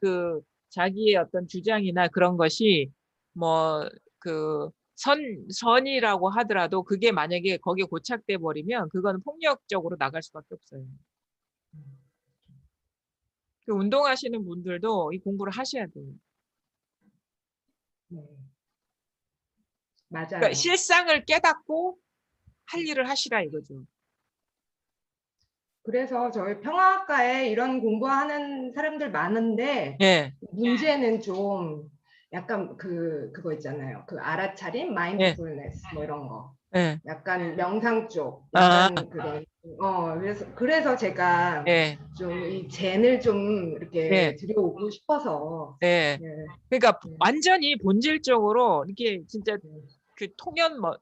그 자기의 어떤 주장이나 그런 것이 뭐 선이라고 하더라도 그게 만약에 거기에 고착돼 버리면 그거는 폭력적으로 나갈 수밖에 없어요. 그 운동하시는 분들도 이 공부를 하셔야 돼요. 네, 그러니까 맞아요. 실상을 깨닫고 할 일을 하시라 이거죠. 그래서 저희 평화학과에 이런 공부하는 사람들 많은데 예, 문제는 좀 약간 그거 있잖아요. 그 알아차림, 예, 마인드풀네스 뭐 이런 거. 예. 약간 명상 쪽, 아, 약간 그런 그래서 제가 예, 좀 이 젠을 좀 예, 이렇게 들여오고 싶어서 예. 네, 그러니까 네, 완전히 본질적으로 이렇게 진짜 네, 그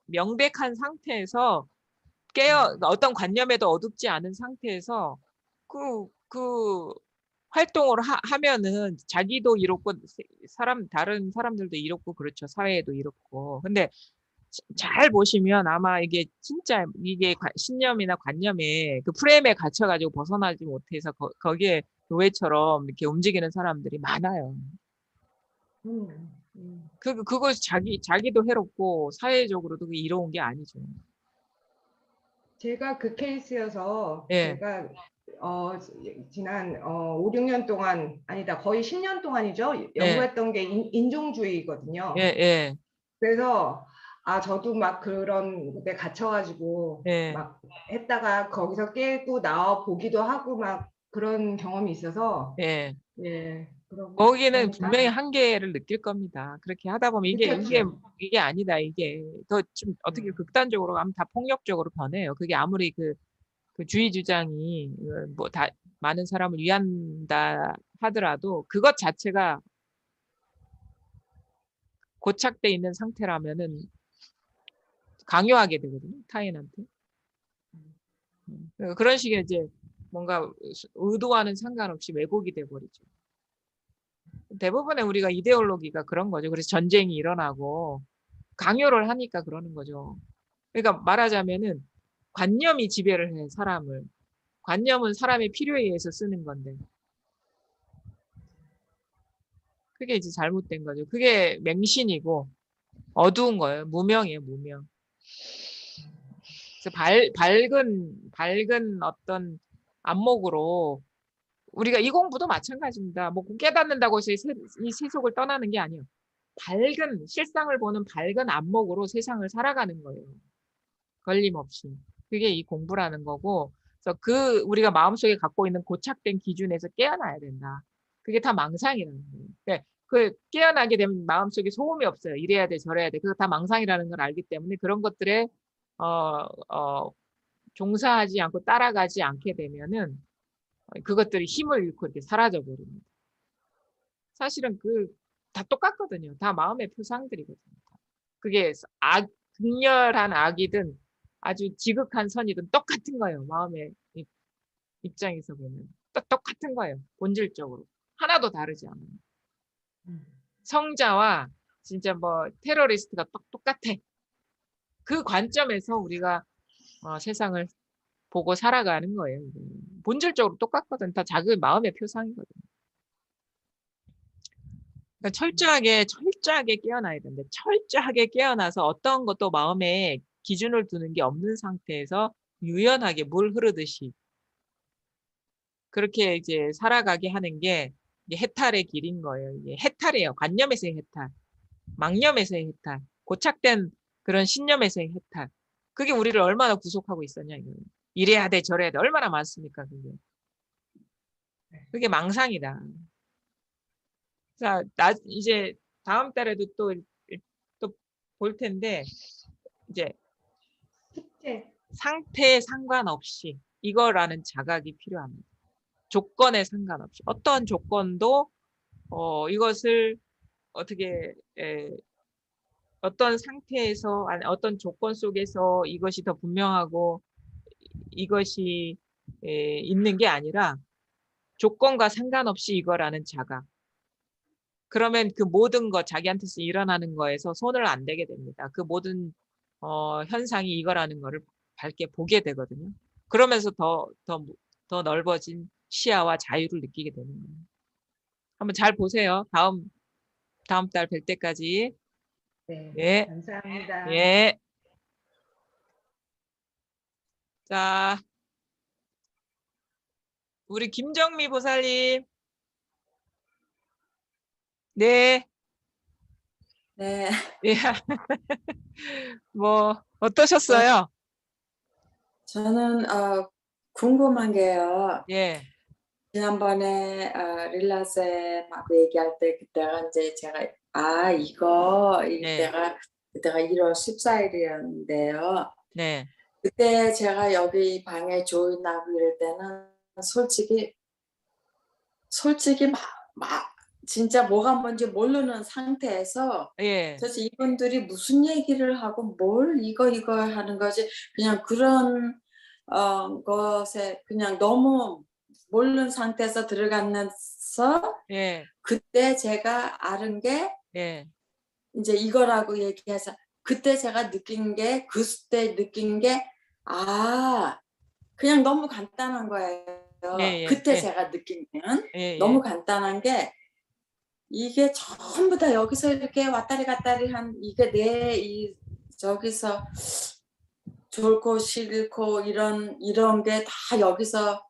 명백한 상태에서 네, 어떤 관념에도 어둡지 않은 상태에서 그 활동을 하면은 자기도 이롭고 다른 사람들도 이롭고 그렇죠. 사회에도 이롭고. 근데 잘 보시면 아마 이게 진짜 이게 신념이나 관념에 그 프레임에 갇혀가지고 벗어나지 못해서 거기에 교회처럼 이렇게 움직이는 사람들이 많아요. 그거 자기도 해롭고 사회적으로도 그게 이로운 게 아니죠. 제가 그 케이스여서 예, 제가 지난 5, 6년 동안 아니다 거의 10년 동안이죠. 예, 연구했던 게 예, 인종주의거든요. 예, 그래서 저도 막 그런 데 갇혀가지고 예. 막 했다가 거기서 깨고 나와 보기도 하고 막 그런 경험이 있어서 예. 예 거기는 분명히 그러니까 한계를 느낄 겁니다. 그렇게 하다 보면 느꼈죠. 이게 아니다. 이게 더 좀 어떻게 음, 극단적으로 가면 다 폭력적으로 변해요. 그게 아무리 그 주의 주장이 뭐 다 많은 사람을 위한다 하더라도 그것 자체가 고착돼 있는 상태라면은 강요하게 되거든요. 타인한테. 그런 식의 이제 뭔가 의도와는 상관없이 왜곡이 돼 버리죠. 대부분의 우리가 이데올로기가 그런 거죠. 그래서 전쟁이 일어나고 강요를 하니까 그러는 거죠. 그러니까 말하자면은 관념이 지배를 해, 사람을. 관념은 사람의 필요에 의해서 쓰는 건데. 그게 이제 잘못된 거죠. 그게 맹신이고 어두운 거예요. 무명이에요, 무명. 그래서 밝은 어떤 안목으로 우리가 이 공부도 마찬가지입니다. 뭐 깨닫는다고 해서 이 세속을 떠나는 게 아니에요. 실상을 보는 밝은 안목으로 세상을 살아가는 거예요. 걸림없이. 그게 이 공부라는 거고, 그래서 우리가 마음속에 갖고 있는 고착된 기준에서 깨어나야 된다. 그게 다 망상이라는 거예요. 깨어나게 되면 마음속에 소음이 없어요. 이래야 돼, 저래야 돼. 그거 다 망상이라는 걸 알기 때문에 그런 것들에, 어, 종사하지 않고 따라가지 않게 되면은 그것들이 힘을 잃고 이렇게 사라져 버립니다. 사실은 다 똑같거든요. 다 마음의 표상들이거든요. 그게 극렬한 악이든 아주 지극한 선이든 똑같은 거예요. 마음의 입장에서 보면. 똑같은 거예요. 본질적으로. 하나도 다르지 않아요. 성자와 진짜 뭐 테러리스트가 똑같아. 그 관점에서 우리가 세상을 보고 살아가는 거예요. 본질적으로 똑같거든. 다 작은 마음의 표상이거든. 그러니까 철저하게 깨어나야 되는데, 철저하게 깨어나서 어떤 것도 마음에 기준을 두는 게 없는 상태에서 유연하게 물 흐르듯이 그렇게 이제 살아가게 하는 게 이게 해탈의 길인 거예요. 이게 해탈이에요. 관념에서의 해탈, 망념에서의 해탈, 고착된 그런 신념에서의 해탈. 그게 우리를 얼마나 구속하고 있었냐, 이거. 이래야 돼, 저래야 돼. 얼마나 많습니까, 그게. 그게 망상이다. 자, 이제 다음 달에도 또 볼 텐데, 이제 숙제. 상태에 상관없이 이거라는 자각이 필요합니다. 조건에 상관없이. 어떤 조건도, 이것을 어떻게, 어떤 상태에서, 아니, 어떤 조건 속에서 이것이 더 분명하고 이것이 있는 게 아니라 조건과 상관없이 이거라는 자각. 그러면 그 모든 것, 자기한테서 일어나는 거에서 손을 안 대게 됩니다. 그 모든 현상이 이거라는 거를 밝게 보게 되거든요. 그러면서 더 넓어진 시야와 자유를 느끼게 되는 거예요. 한번 잘 보세요. 다음 달 뵐 때까지. 네, 예, 감사합니다. 예. 자, 우리 김정미 보살님. 네, 네, 예. 뭐, 저, 어떠셨어요? 저는 궁금한 게요. 예, 지난번에 릴라쌤하고 얘기할 때 그때가 이제 제가 네, 그때가 1월 14일이었는데요. 네, 그때 제가 여기 방에 조인하고 이럴 때는 솔직히 진짜 뭐가 뭔지 모르는 상태에서 예, 도대체 이분들이 무슨 얘기를 하고 뭘 이거 하는 거지 그냥 그런 것에 그냥 너무 모르는 상태에서 들어가면서 예, 그때 제가 아는 게 예, 이제 이거라고 얘기해서 그때 제가 느낀 게 그때 느낀 게 그냥 너무 간단한 거예요. 예, 그때 예, 제가 느낀 건 예, 너무 예, 간단한 게 이게 전부 다 여기서 이렇게 왔다리 갔다리 한 이게 내 이 저기서 좋고 싫고 이런 게 다 여기서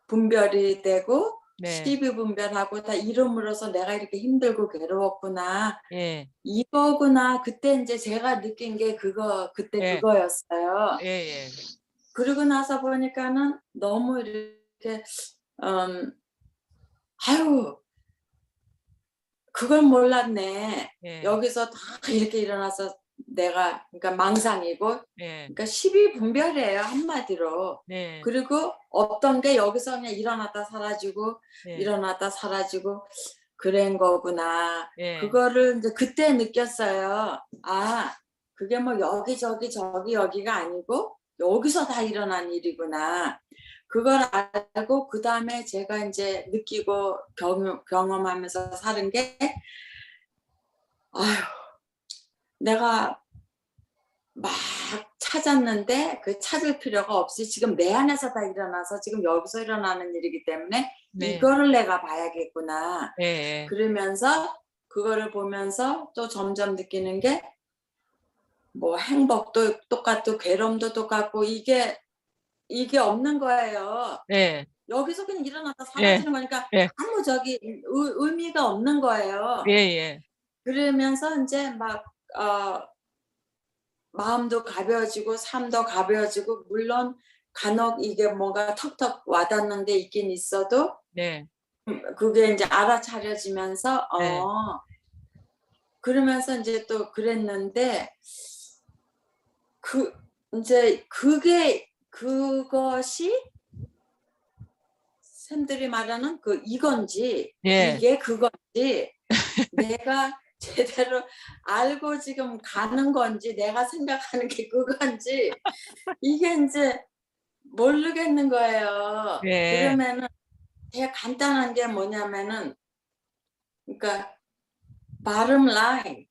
분별이 되고 네, 12분별하고 다 이름으로써 내가 이렇게 힘들고 괴로웠구나 예, 이거구나 그때 이제 제가 느낀 게 그때 예, 그거였어요. 예, 예, 그러고 나서 보니까는 너무 이렇게 아유 그걸 몰랐네. 예, 여기서 다 이렇게 일어나서 내가 그러니까 망상이고 예, 그러니까 12분별이에요 한마디로. 네, 그리고 어떤 게 여기서 그냥 일어났다 사라지고 예, 일어났다 사라지고 그런 거구나. 예, 그거를 이제 그때 느꼈어요. 그게 뭐 여기저기 저기 여기가 아니고 여기서 다 일어난 일이구나. 그걸 알고 그 다음에 제가 이제 느끼고 경험하면서 사는 게 내가 막 찾았는데 그 찾을 필요가 없이 지금 내 안에서 다 일어나서 지금 여기서 일어나는 일이기 때문에 네, 이거를 내가 봐야겠구나. 예, 예, 그러면서 그거를 보면서 또 점점 느끼는 게 뭐 행복도 똑같고 괴로움도 똑같고 이게 없는 거예요. 예, 여기서 그냥 일어났다 예, 사라지는 거니까 예, 아무 저기 의미가 없는 예, 거예요. 예, 그러면서 이제 막 마음도 가벼워지고 삶도 가벼워지고 물론 간혹 이게 뭔가 턱턱 와닿는 게 있긴 있어도 네, 그게 이제 알아차려지면서 네, 그러면서 이제 또 그랬는데 이제 그것이 쌤들이 말하는 이건지 예, 이게 그건지 내가 제대로 알고 지금 가는 건지 내가 생각하는 게 그건지 이게 이제 모르겠는 거예요. 예, 그러면은 되게 간단한 게 뭐냐면은 그러니까 bottom line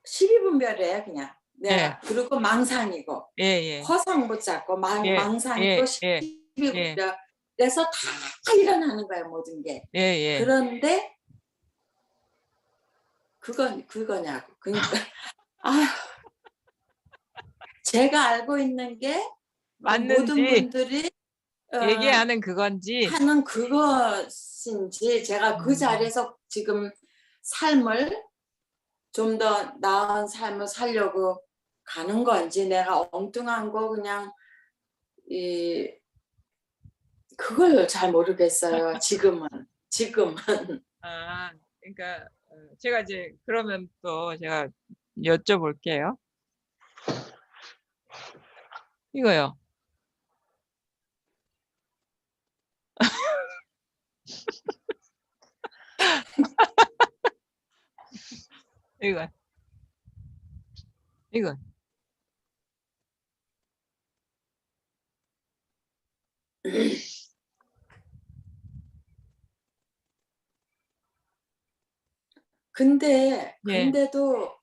12분별이에요 그냥 예, 내가. 그리고 망상이고 예, 예, 허상 붙잡고 예, 망상이고 예, 예, 예, 12분별 그래서 다 일어나는 거예요 모든 게. 예, 예, 그런데 그거냐고. 그러니까 제가 알고 있는 게 모든 맞는지 분들이 얘기하는 그건지, 하는 그것인지 제가 그 음, 자리에서 지금 삶을 좀 더 나은 삶을 살려고 가는 건지 내가 엉뚱한 거 그냥 그걸 잘 모르겠어요. 지금은. 그러니까 제가 이제 그러면 또 제가 여쭤볼게요. 이거요. 이거, 이거. 예, 근데도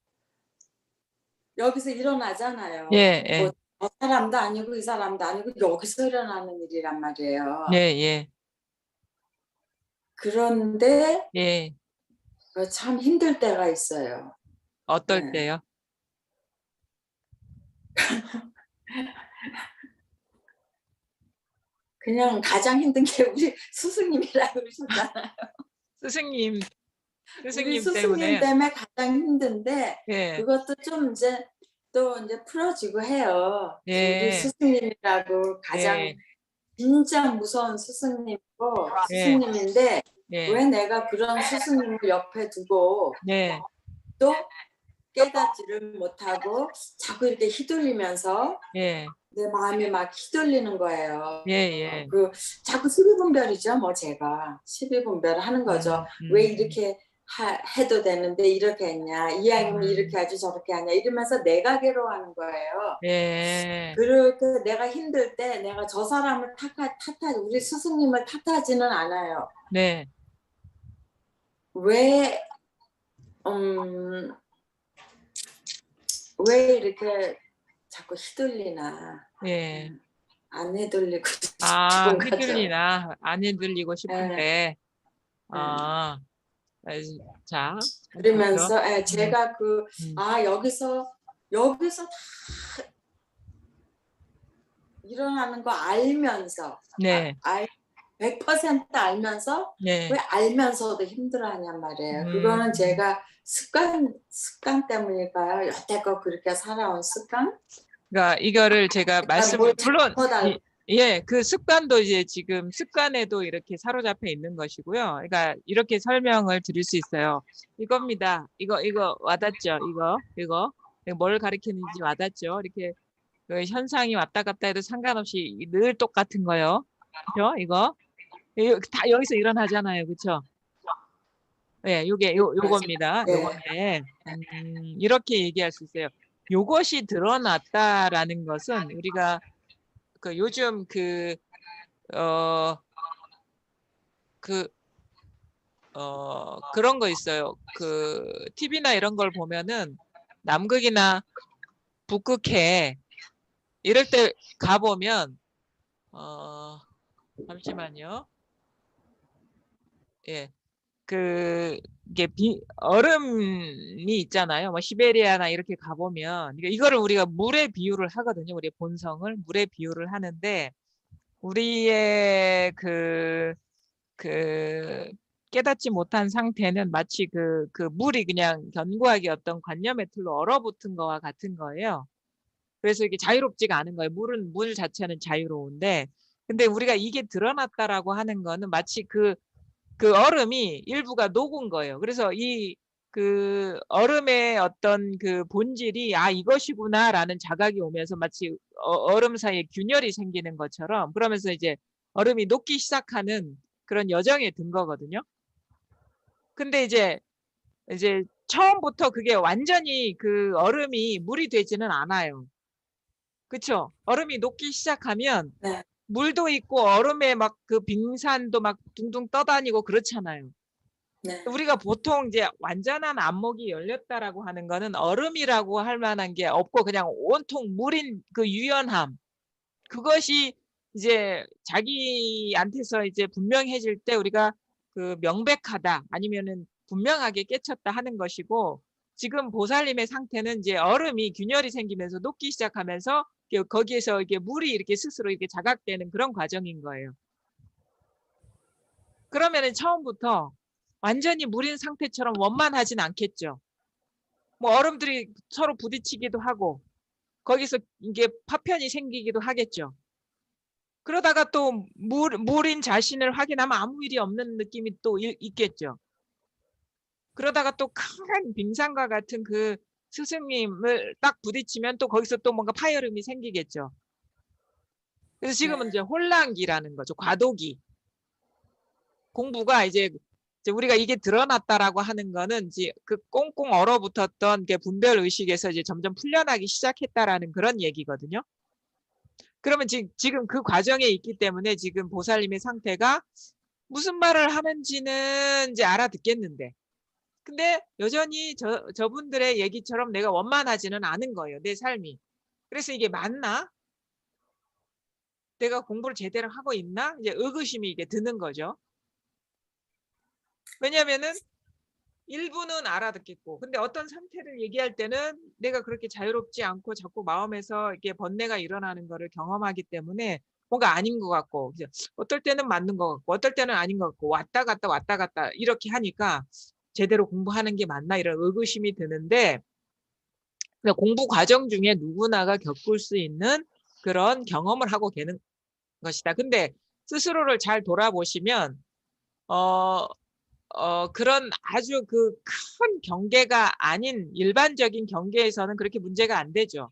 여기서 일어나잖아요. 예, 뭐 예, 저 사람도 아니고 이 사람도 아니고 여기서 일어나는 일이란 예, 말이에요. 예, 그런데 예. 참 힘들 때가 있어요. 어떨 네. 때요? 그냥 가장 힘든 게 우리 스승님이라고 그러셨잖아요. 스승님, 우리 스승님 스승님 때문에. 때문에 가장 힘든데 예, 그것도 좀 이제 또 이제 풀어지고 해요. 우리 예, 스승님이라고 가장 예, 진짜 무서운 스승님이고 예, 스승님인데 예, 왜 내가 그런 스승님을 옆에 두고 예, 또 깨닫지를 못하고 자꾸 이렇게 휘둘리면서 예, 내 마음이 막 휘둘리는 예, 거예요. 예. 자꾸 12분별이죠, 뭐 제가 12분별 하는 거죠. 왜 음, 이렇게 해도 되는데 이렇게 했냐, 이왕이면 이렇게 하지 저렇게 하냐 이러면서 내가 괴로워하는 거예요. 예. 그렇게 내가 힘들 때 내가 저 사람을 우리 스승님을 탓하지는 않아요. 네. 왜 왜 이렇게 자꾸 휘둘리나. 예. 안 휘둘리고 아, 싶은 거죠. 휘둘리나 안 휘둘리고 예. 싶은데. 아. 자, 그러면서 그렇죠. 제가 음. 여기서 다 일어나는 거 알면서 네. 100% 알면서 네. 왜 알면서도 힘들어하냔 말이에요. 그거는 제가 습관 때문일까요? 여태껏 그렇게 살아온 습관? 그러니까 이거를 제가 뭘 물론 짚어달라고. 예, 그 습관도 이제 지금 습관에도 이렇게 사로잡혀 있는 것이고요. 그러니까 이렇게 설명을 드릴 수 있어요. 이겁니다. 이거 와닿죠? 이거 뭘 가리키는지 와닿죠? 이렇게 그 현상이 왔다 갔다 해도 상관없이 늘 똑같은 거요. 그렇죠? 이거 다 여기서 일어나잖아요. 그렇죠? 네, 요겁니다. 네. 요건데 이렇게 얘기할 수 있어요. 요것이 드러났다라는 것은 우리가 그 요즘 그런 거 있어요. 그 TV나 이런 걸 보면은 남극이나 북극해 이럴 때 가보면 잠시만요. 예. 이게 얼음이 있잖아요. 뭐 시베리아나 이렇게 가보면 이거를 우리가 물에 비유를 하거든요. 우리의 본성을 물에 비유를 하는데 우리의 깨닫지 못한 상태는 마치 그 물이 그냥 견고하게 어떤 관념의 틀로 얼어붙은 거와 같은 거예요. 그래서 이게 자유롭지가 않은 거예요. 물 자체는 자유로운데 근데 우리가 이게 드러났다라고 하는 거는 마치 그 얼음이 일부가 녹은 거예요. 그래서 그 얼음의 어떤 그 본질이 이것이구나라는 자각이 오면서 마치 얼음 사이에 균열이 생기는 것처럼 그러면서 이제 얼음이 녹기 시작하는 그런 여정에 든 거거든요. 근데 이제 처음부터 그게 완전히 그 얼음이 물이 되지는 않아요. 그쵸? 얼음이 녹기 시작하면 네. 물도 있고 얼음에 막 그 빙산도 막 둥둥 떠다니고 그렇잖아요. 네. 우리가 보통 이제 완전한 안목이 열렸다라고 하는 거는 얼음이라고 할 만한 게 없고 그냥 온통 물인 그 유연함. 그것이 이제 자기한테서 이제 분명해질 때 우리가 그 명백하다 아니면은 분명하게 깨쳤다 하는 것이고 지금 보살님의 상태는 이제 얼음이 균열이 생기면서 녹기 시작하면서 거기에서 이게 물이 이렇게 스스로 이렇게 자각되는 그런 과정인 거예요. 그러면은 처음부터 완전히 물인 상태처럼 원만하진 않겠죠. 뭐 얼음들이 서로 부딪히기도 하고 거기서 이게 파편이 생기기도 하겠죠. 그러다가 또 물인 자신을 확인하면 아무 일이 없는 느낌이 또 있겠죠. 그러다가 또 큰 빙산과 같은 그 스승님을 딱 부딪히면 또 거기서 또 뭔가 파열음이 생기겠죠. 그래서 지금은 이제 혼란기라는 거죠. 과도기. 공부가 이제 우리가 이게 드러났다라고 하는 거는 이제 그 꽁꽁 얼어붙었던 게 분별 의식에서 이제 점점 풀려나기 시작했다라는 그런 얘기거든요. 그러면 지금 그 과정에 있기 때문에 지금 보살님의 상태가 무슨 말을 하는지는 이제 알아듣겠는데 근데 여전히 저분들의 얘기처럼 내가 원만하지는 않은 거예요. 내 삶이. 그래서 이게 맞나? 내가 공부를 제대로 하고 있나? 이제 의구심이 이게 드는 거죠. 왜냐면은 일부는 알아듣겠고 근데 어떤 상태를 얘기할 때는 내가 그렇게 자유롭지 않고 자꾸 마음에서 이렇게 번뇌가 일어나는 거를 경험하기 때문에 뭔가 아닌 것 같고 어떨 때는 맞는 것 같고 어떨 때는 아닌 것 같고 왔다 갔다 이렇게 하니까 제대로 공부하는 게 맞나 이런 의구심이 드는데 공부 과정 중에 누구나가 겪을 수 있는 그런 경험을 하고 계는 것이다. 근데 스스로를 잘 돌아보시면 그런 아주 그 큰 경계가 아닌 일반적인 경계에서는 그렇게 문제가 안 되죠.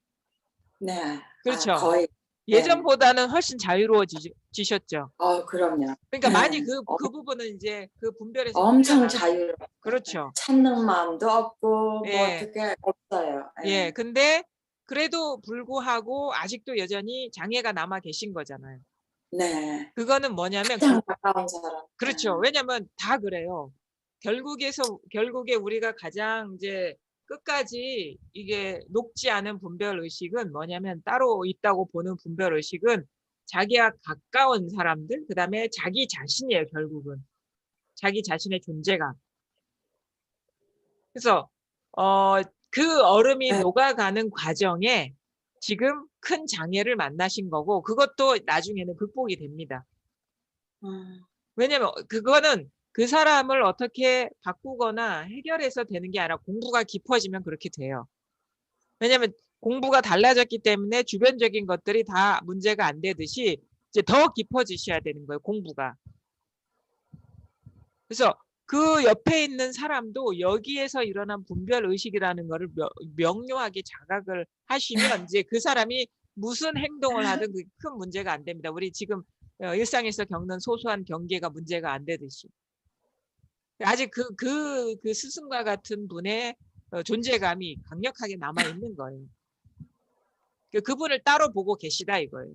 네. 그렇죠. 거의. 예전보다는 훨씬 자유로워지셨죠. 그럼요. 그러니까 네. 많이 그 부분은 이제 그 분별에서 엄청 풀려나는- 자유로워. 그렇죠. 찾는 마음도 없고 뭐 예. 어떻게 없어요. 예. 근데 그래도 불구하고 아직도 여전히 장애가 남아 계신 거잖아요. 네. 그거는 뭐냐면 가장 가까운 사람. 그렇죠. 왜냐면 다 그래요. 결국에 우리가 가장 이제 끝까지 이게 녹지 않은 분별 의식은 뭐냐면 따로 있다고 보는 분별 의식은 자기와 가까운 사람들, 그다음에 자기 자신이에요, 결국은. 자기 자신의 존재감. 그래서 그 얼음이 네. 녹아가는 과정에 지금 큰 장애를 만나신 거고 그것도 나중에는 극복이 됩니다. 음. 왜냐면 그거는 그 사람을 어떻게 바꾸거나 해결해서 되는 게 아니라 공부가 깊어지면 그렇게 돼요. 왜냐면 공부가 달라졌기 때문에 주변적인 것들이 다 문제가 안 되듯이 이제 더 깊어지셔야 되는 거예요, 공부가. 그래서 그 옆에 있는 사람도 여기에서 일어난 분별 의식이라는 거를 명료하게 자각을 하시면 이제 그 사람이 무슨 행동을 하든 그게 큰 문제가 안 됩니다. 우리 지금 일상에서 겪는 소소한 경계가 문제가 안 되듯이. 아직 그 스승과 같은 분의 존재감이 강력하게 남아 있는 거예요. 그분을 따로 보고 계시다 이거예요.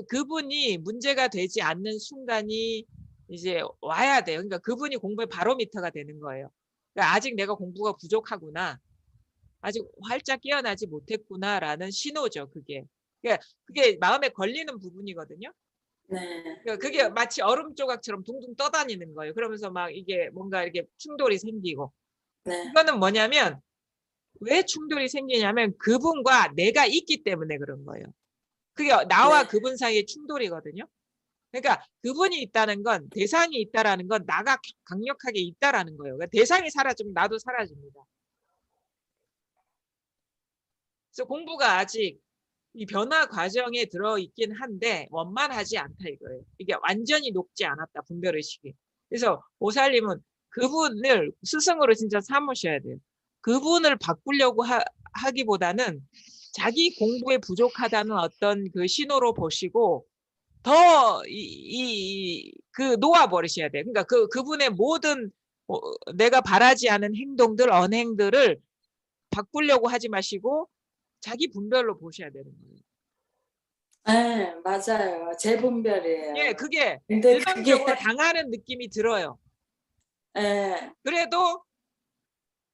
그분이 문제가 되지 않는 순간이 이제 와야 돼요. 그러니까 그분이 공부의 바로미터가 되는 거예요. 그러니까 아직 내가 공부가 부족하구나. 아직 활짝 깨어나지 못했구나라는 신호죠, 그게. 그러니까 그게 마음에 걸리는 부분이거든요. 네. 그러니까 그게 마치 얼음 조각처럼 둥둥 떠다니는 거예요. 그러면서 막 이게 뭔가 이렇게 충돌이 생기고. 네. 이거는 뭐냐면 왜 충돌이 생기냐면 그분과 내가 있기 때문에 그런 거예요. 그게 나와 네. 그분 사이의 충돌이거든요. 그러니까 그분이 있다는 건 대상이 있다라는 건 나가 강력하게 있다라는 거예요. 그러니까 대상이 사라지면 나도 사라집니다. 그래서 공부가 아직 이 변화 과정에 들어 있긴 한데 원만하지 않다 이거예요. 이게 완전히 녹지 않았다 분별 의식이. 그래서 오살님은 그분을 스승으로 진짜 삼으셔야 돼요. 그분을 바꾸려고 하기보다는 자기 공부에 부족하다는 어떤 그 신호로 보시고 더 그 놓아 버리셔야 돼요. 그러니까 그분의 모든 내가 바라지 않은 행동들, 언행들을 바꾸려고 하지 마시고 자기 분별로 보셔야 되는 거예요. 네, 맞아요. 제 분별이에요. 예, 그게 근데 일방적으로 당하는 느낌이 들어요. 예. 그래도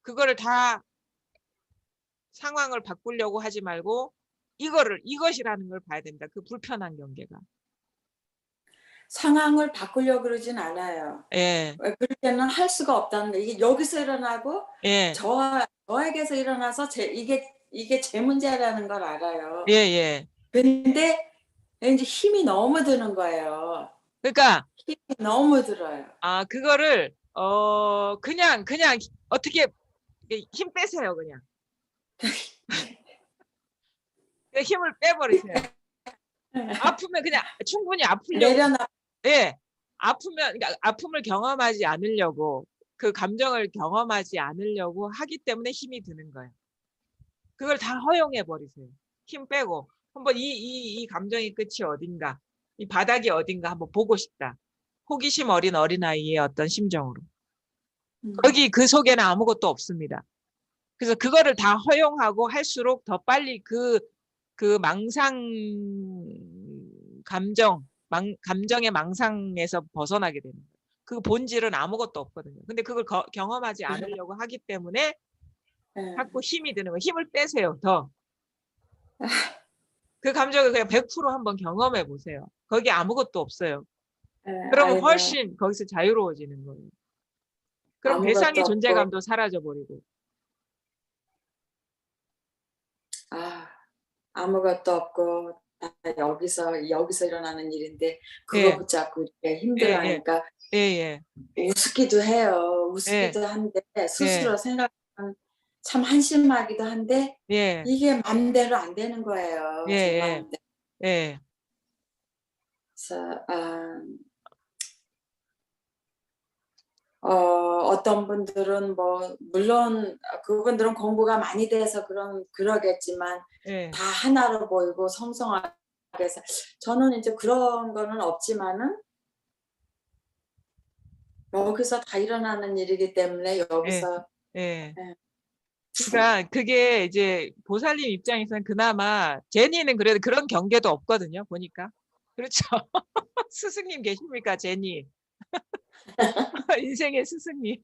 그거를 다 상황을 바꾸려고 하지 말고 이것이라는 걸 봐야 된다. 그 불편한 경계가. 상황을 바꾸려고 그러진 않아요. 예, 그렇게는 할 수가 없다는 거예요. 이게 여기서 일어나고 예, 저에게서 일어나서 이게 제 문제라는 걸 알아요. 예, 예. 근데 이제 힘이 너무 드는 거예요. 그러니까 힘이 너무 들어요. 그거를 그냥 어떻게 힘 빼세요, 그냥. 힘을 빼버리세요. 아프면 그냥 충분히 아프려고. 내려놔. 예. 그러니까 아픔을 경험하지 않으려고 그 감정을 경험하지 않으려고 하기 때문에 힘이 드는 거예요. 그걸 다 허용해 버리세요. 힘 빼고 한번 이 감정의 끝이 어딘가, 이 바닥이 어딘가 한번 보고 싶다. 호기심 어린 어린아이의 어떤 심정으로. 거기 그 속에는 아무것도 없습니다. 그래서 그거를 다 허용하고 할수록 더 빨리 그 망상 감정의 망상에서 벗어나게 되는 거예요. 그 본질은 아무것도 없거든요. 근데 그걸 경험하지 않으려고 하기 때문에 예. 자꾸 힘이 드는 거예요. 힘을 빼세요, 더. 그 감정을 그냥 100% 한번 경험해 보세요. 거기 아무것도 없어요. 예, 그러면 아이고, 훨씬 거기서 자유로워지는 거예요. 그럼 아무것도 대상의 없고. 존재감도 사라져버리고. 아무것도 없고 다 여기서 일어나는 일인데 그거 예, 붙잡고 이렇게 예, 예, 힘들어하니까 예, 예, 우습기도 해요. 예, 우습기도 한데 예, 스스로 생각하면 참 한심하기도 한데 예, 이게 맘대로 안 되는 거예요. 예, 제 예, 마음대로. 예. 그래서 어떤 분들은 뭐 물론 그분들은 공부가 많이 돼서 그러겠지만 예. 다 하나로 보이고 성성하게 해서 저는 이제 그런 거는 없지만은 여기서 다 일어나는 일이기 때문에 예. 여기서 예. 예. 그러니까 그게 이제 보살님 입장에서는 그나마 제니는 그래도 그런 경계도 없거든요. 보니까. 그렇죠. 스승님 계십니까, 제니? 인생의 스승님.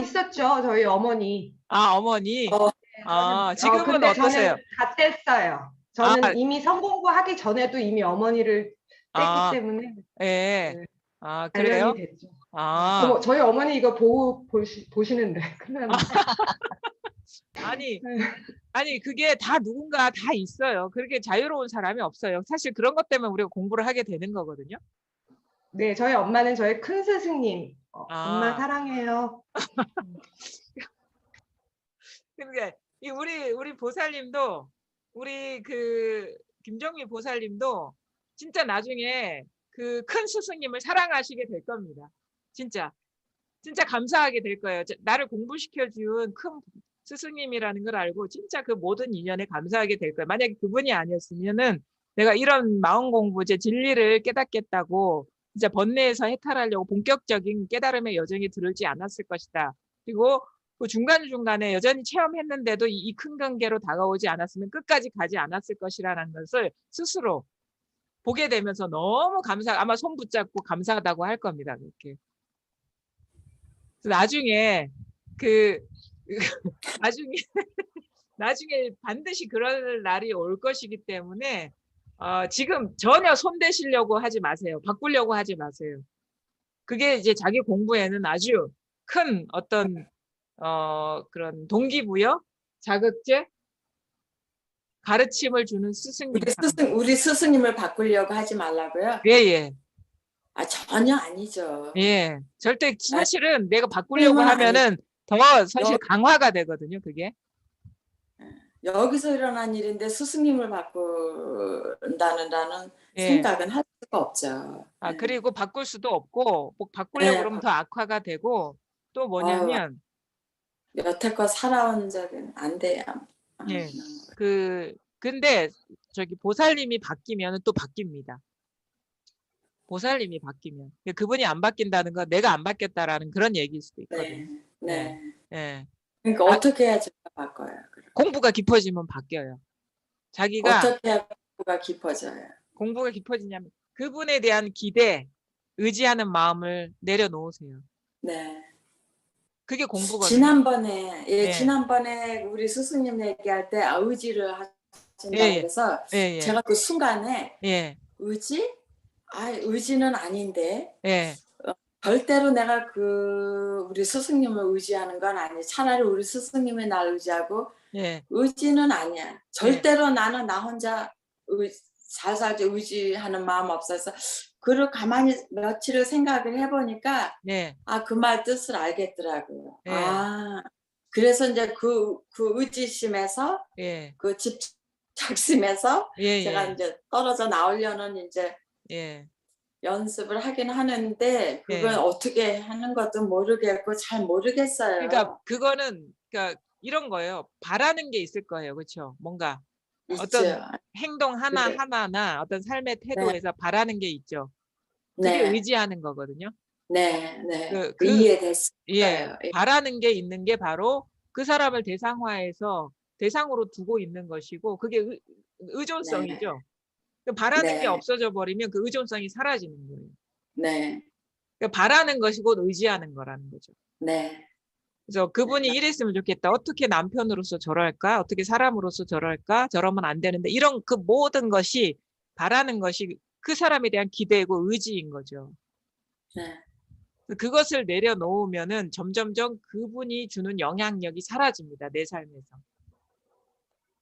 있었죠, 저희 어머니. 아, 어머니. 어, 아, 지금은 근데 어떠세요? 저는 다 뗐어요. 아, 저는 이미 성공부하기 전에도 이미 어머니를 뗐기 아, 때문에 예. 네, 아, 단련이 그래요? 됐죠. 아, 어머, 저희 어머니 이거 보시는데 큰일 났네. 아니, 아니, 그게 다 누군가 다 있어요. 그렇게 자유로운 사람이 없어요. 사실 그런 것 때문에 우리가 공부를 하게 되는 거거든요. 네, 저희 엄마는 저희 큰 스승님. 엄마 아, 사랑해요. 그러니까 우리 보살님도 우리 그 김정미 보살님도 진짜 나중에 그 큰 스승님을 사랑하시게 될 겁니다. 진짜 감사하게 될 거예요. 나를 공부시켜 준 큰 스승님이라는 걸 알고 진짜 그 모든 인연에 감사하게 될 거예요. 만약에 그분이 아니었으면은 내가 이런 마음 공부, 제 진리를 깨닫겠다고 진짜 번뇌에서 해탈하려고 본격적인 깨달음의 여정에 들지 않았을 것이다. 그리고 그 중간중간에 여전히 체험했는데도 이 큰 관계로 다가오지 않았으면 끝까지 가지 않았을 것이라는 것을 스스로 보게 되면서 너무 아마 손 붙잡고 감사하다고 할 겁니다. 그렇게. 나중에 그 나중에 나중에 반드시 그럴 날이 올 것이기 때문에 지금 전혀 손대시려고 하지 마세요. 바꾸려고 하지 마세요. 그게 이제 자기 공부에는 아주 큰 어떤 그런 동기부여, 자극제, 가르침을 주는 스승님. 우리 스승님을 바꾸려고 하지 말라고요? 예, 예. 아, 전혀 아니죠. 예. 절대 사실은 내가 바꾸려고 스승님은 하면은 더 사실 여- 강화가 되거든요, 그게. 여기서 일어난 일인데 스승님을 바꾼다는 예. 생각은 할 수가 없죠. 아, 그리고 바꿀 수도 없고, 뭐 바꾸려고 네. 그러면 더 악화가 되고, 또 뭐냐면, 여태껏 살아온 적은 안 돼요. 예. 근데 저기 보살님이 바뀌면 또 바뀝니다. 보살님이 바뀌면. 그분이 안 바뀐다는 건 내가 안 바뀌었다라는 그런 얘기일 수도 있거든요. 네. 예. 그러니까 어떻게 해야 제가 바꿔요? 공부가 깊어지면 바뀌어요. 자기가 어떻게 해야 공부가 깊어져요? 공부가 깊어지냐면 그분에 대한 기대, 의지하는 마음을 내려놓으세요. 네. 그게 공부거든요. 지난번에 우리 스승님 얘기할 때 의지를 하신다고 그래서 제가 그 순간에 의지? 의지는 아닌데 절대로 내가 우리 스승님을 의지하는 건 아니야. 차라리 우리 스승님이 날 의지하고 의지는 아니야. 절대로 나는 나 혼자 잘 살지 의지하는 마음 없어서 그걸 가만히 며칠을 생각을 해보니까 그 말 뜻을 알겠더라고요. 그래서 이제 그 의지심에서 그 집착심에서 제가 이제 떨어져 나오려는 이제 연습을 하긴 하는데 그건 어떻게 하는 것도 모르겠고 잘 모르겠어요. 그러니까 그거는 그러니까 이런 거예요. 바라는 게 있을 거예요. 그렇죠? 뭔가 있죠. 어떤 행동 하나하나나 어떤 삶의 태도에서 바라는 게 있죠. 그게 의지하는 거거든요. 이해됐어요. 바라는 게 있는 게 바로 그 사람을 대상으로 두고 있는 것이고 그게 의존성이죠. 바라는 게 없어져 버리면 그 의존성이 사라지는 거예요. 그러니까 바라는 것이 곧 의지하는 거라는 거죠. 그래서 그분이 이랬으면 좋겠다. 어떻게 남편으로서 저럴까? 어떻게 사람으로서 저럴까? 저러면 안 되는데 이런 그 모든 것이 바라는 것이 그 사람에 대한 기대고 의지인 거죠. 그것을 내려놓으면은 점점점 그분이 주는 영향력이 사라집니다. 내 삶에서.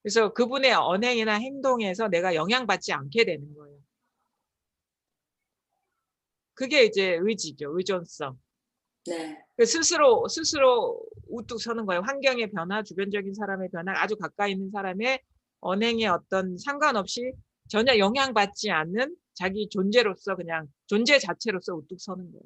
그래서 그분의 언행이나 행동에서 내가 영향받지 않게 되는 거예요. 그게 이제 의지죠. 의존성. 스스로 우뚝 서는 거예요. 환경의 변화, 주변적인 사람의 변화, 아주 가까이 있는 사람의 언행에 어떤 상관없이 전혀 영향받지 않는 자기 존재로서 그냥 존재 자체로서 우뚝 서는 거예요.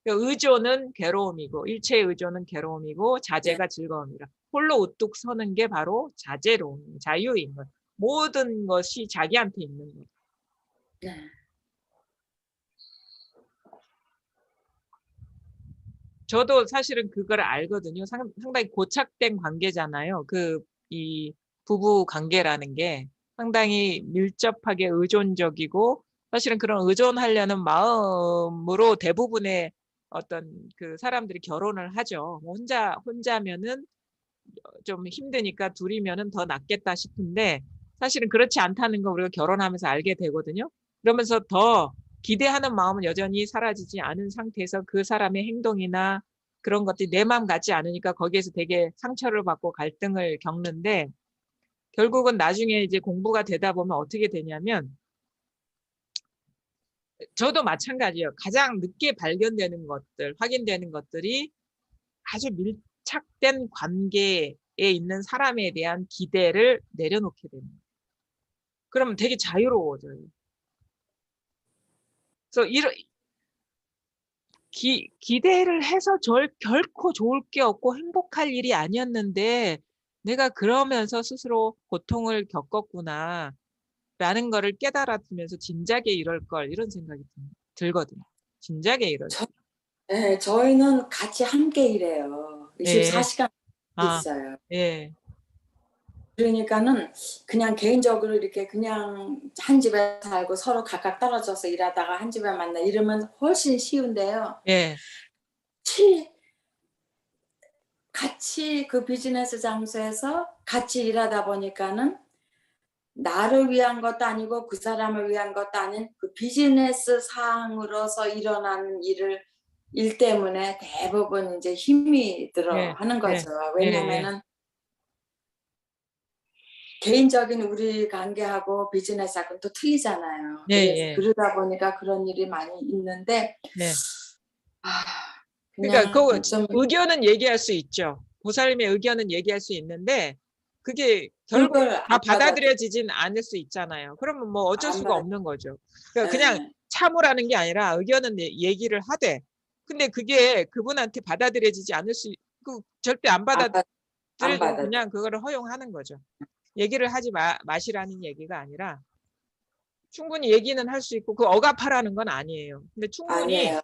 그러니까 의존은 괴로움이고 일체의 의존은 괴로움이고 자제가 즐거움이라. 홀로 우뚝 서는 게 바로 자제로움, 자유인 것. 모든 것이 자기한테 있는 것. 네. 저도 사실은 그걸 알거든요. 상당히 고착된 관계잖아요. 이 부부 관계라는 게 상당히 밀접하게 의존적이고 사실은 그런 의존하려는 마음으로 대부분의 어떤 그 사람들이 결혼을 하죠. 뭐 혼자면은 좀 힘드니까 둘이면은 더 낫겠다 싶은데 사실은 그렇지 않다는 거 우리가 결혼하면서 알게 되거든요. 그러면서 더 기대하는 마음은 여전히 사라지지 않은 상태에서 그 사람의 행동이나 그런 것들이 내 마음 같지 않으니까 거기에서 되게 상처를 받고 갈등을 겪는데 결국은 나중에 이제 공부가 되다 보면 어떻게 되냐면 저도 마찬가지예요. 가장 늦게 발견되는 것들, 확인되는 것들이 아주 밀착된 관계에 있는 사람에 대한 기대를 내려놓게 됩니다. 그러면 되게 자유로워져요. 그래서 기대를 해서 결코 좋을 게 없고 행복할 일이 아니었는데 내가 그러면서 스스로 고통을 겪었구나 라는 거를 깨달았으면서 진작에 이럴 걸 이런 생각이 들거든요. 진작에 이럴 걸. 네, 저희는 같이 함께 일해요. 예. 24시간 아, 있어요. 예. 그러니까는 그냥 개인적으로 이렇게 그냥 한 집에 살고 서로 각각 떨어져서 일하다가 한 집에 만나 이러면 훨씬 쉬운데요. 예. 같이 그 비즈니스 장소에서 같이 일하다 보니까는 나를 위한 것도 아니고 그 사람을 위한 것도 아닌 그 비즈니스 상으로서 일어나는 일 때문에 대부분 이제 힘이 들어 예. 하는 예. 거죠. 예. 예. 왜냐면은 개인적인 우리 관계하고 비즈니스하고는 또 틀리잖아요. 예. 예. 그러다 보니까 그런 일이 많이 있는데, 네. 그러니까 그냥 좀, 의견은 얘기할 수 있죠. 보살님의 의견은 얘기할 수 있는데 그게 결국 그걸 다 안 받아들여지진 않을 수 있잖아요. 그러면 뭐 어쩔 수가 없는 거죠. 그러니까 그냥 예, 참으라는 게 아니라 의견은 얘기를 하되 근데 그게 그분한테 받아들여지지 않을 절대 안 안 받아들여지고 받아들여. 그냥 그거를 허용하는 거죠. 얘기를 하지 마시라는 얘기가 아니라 충분히 얘기는 할 수 있고 그 억압하라는 건 아니에요. 근데 아니에요.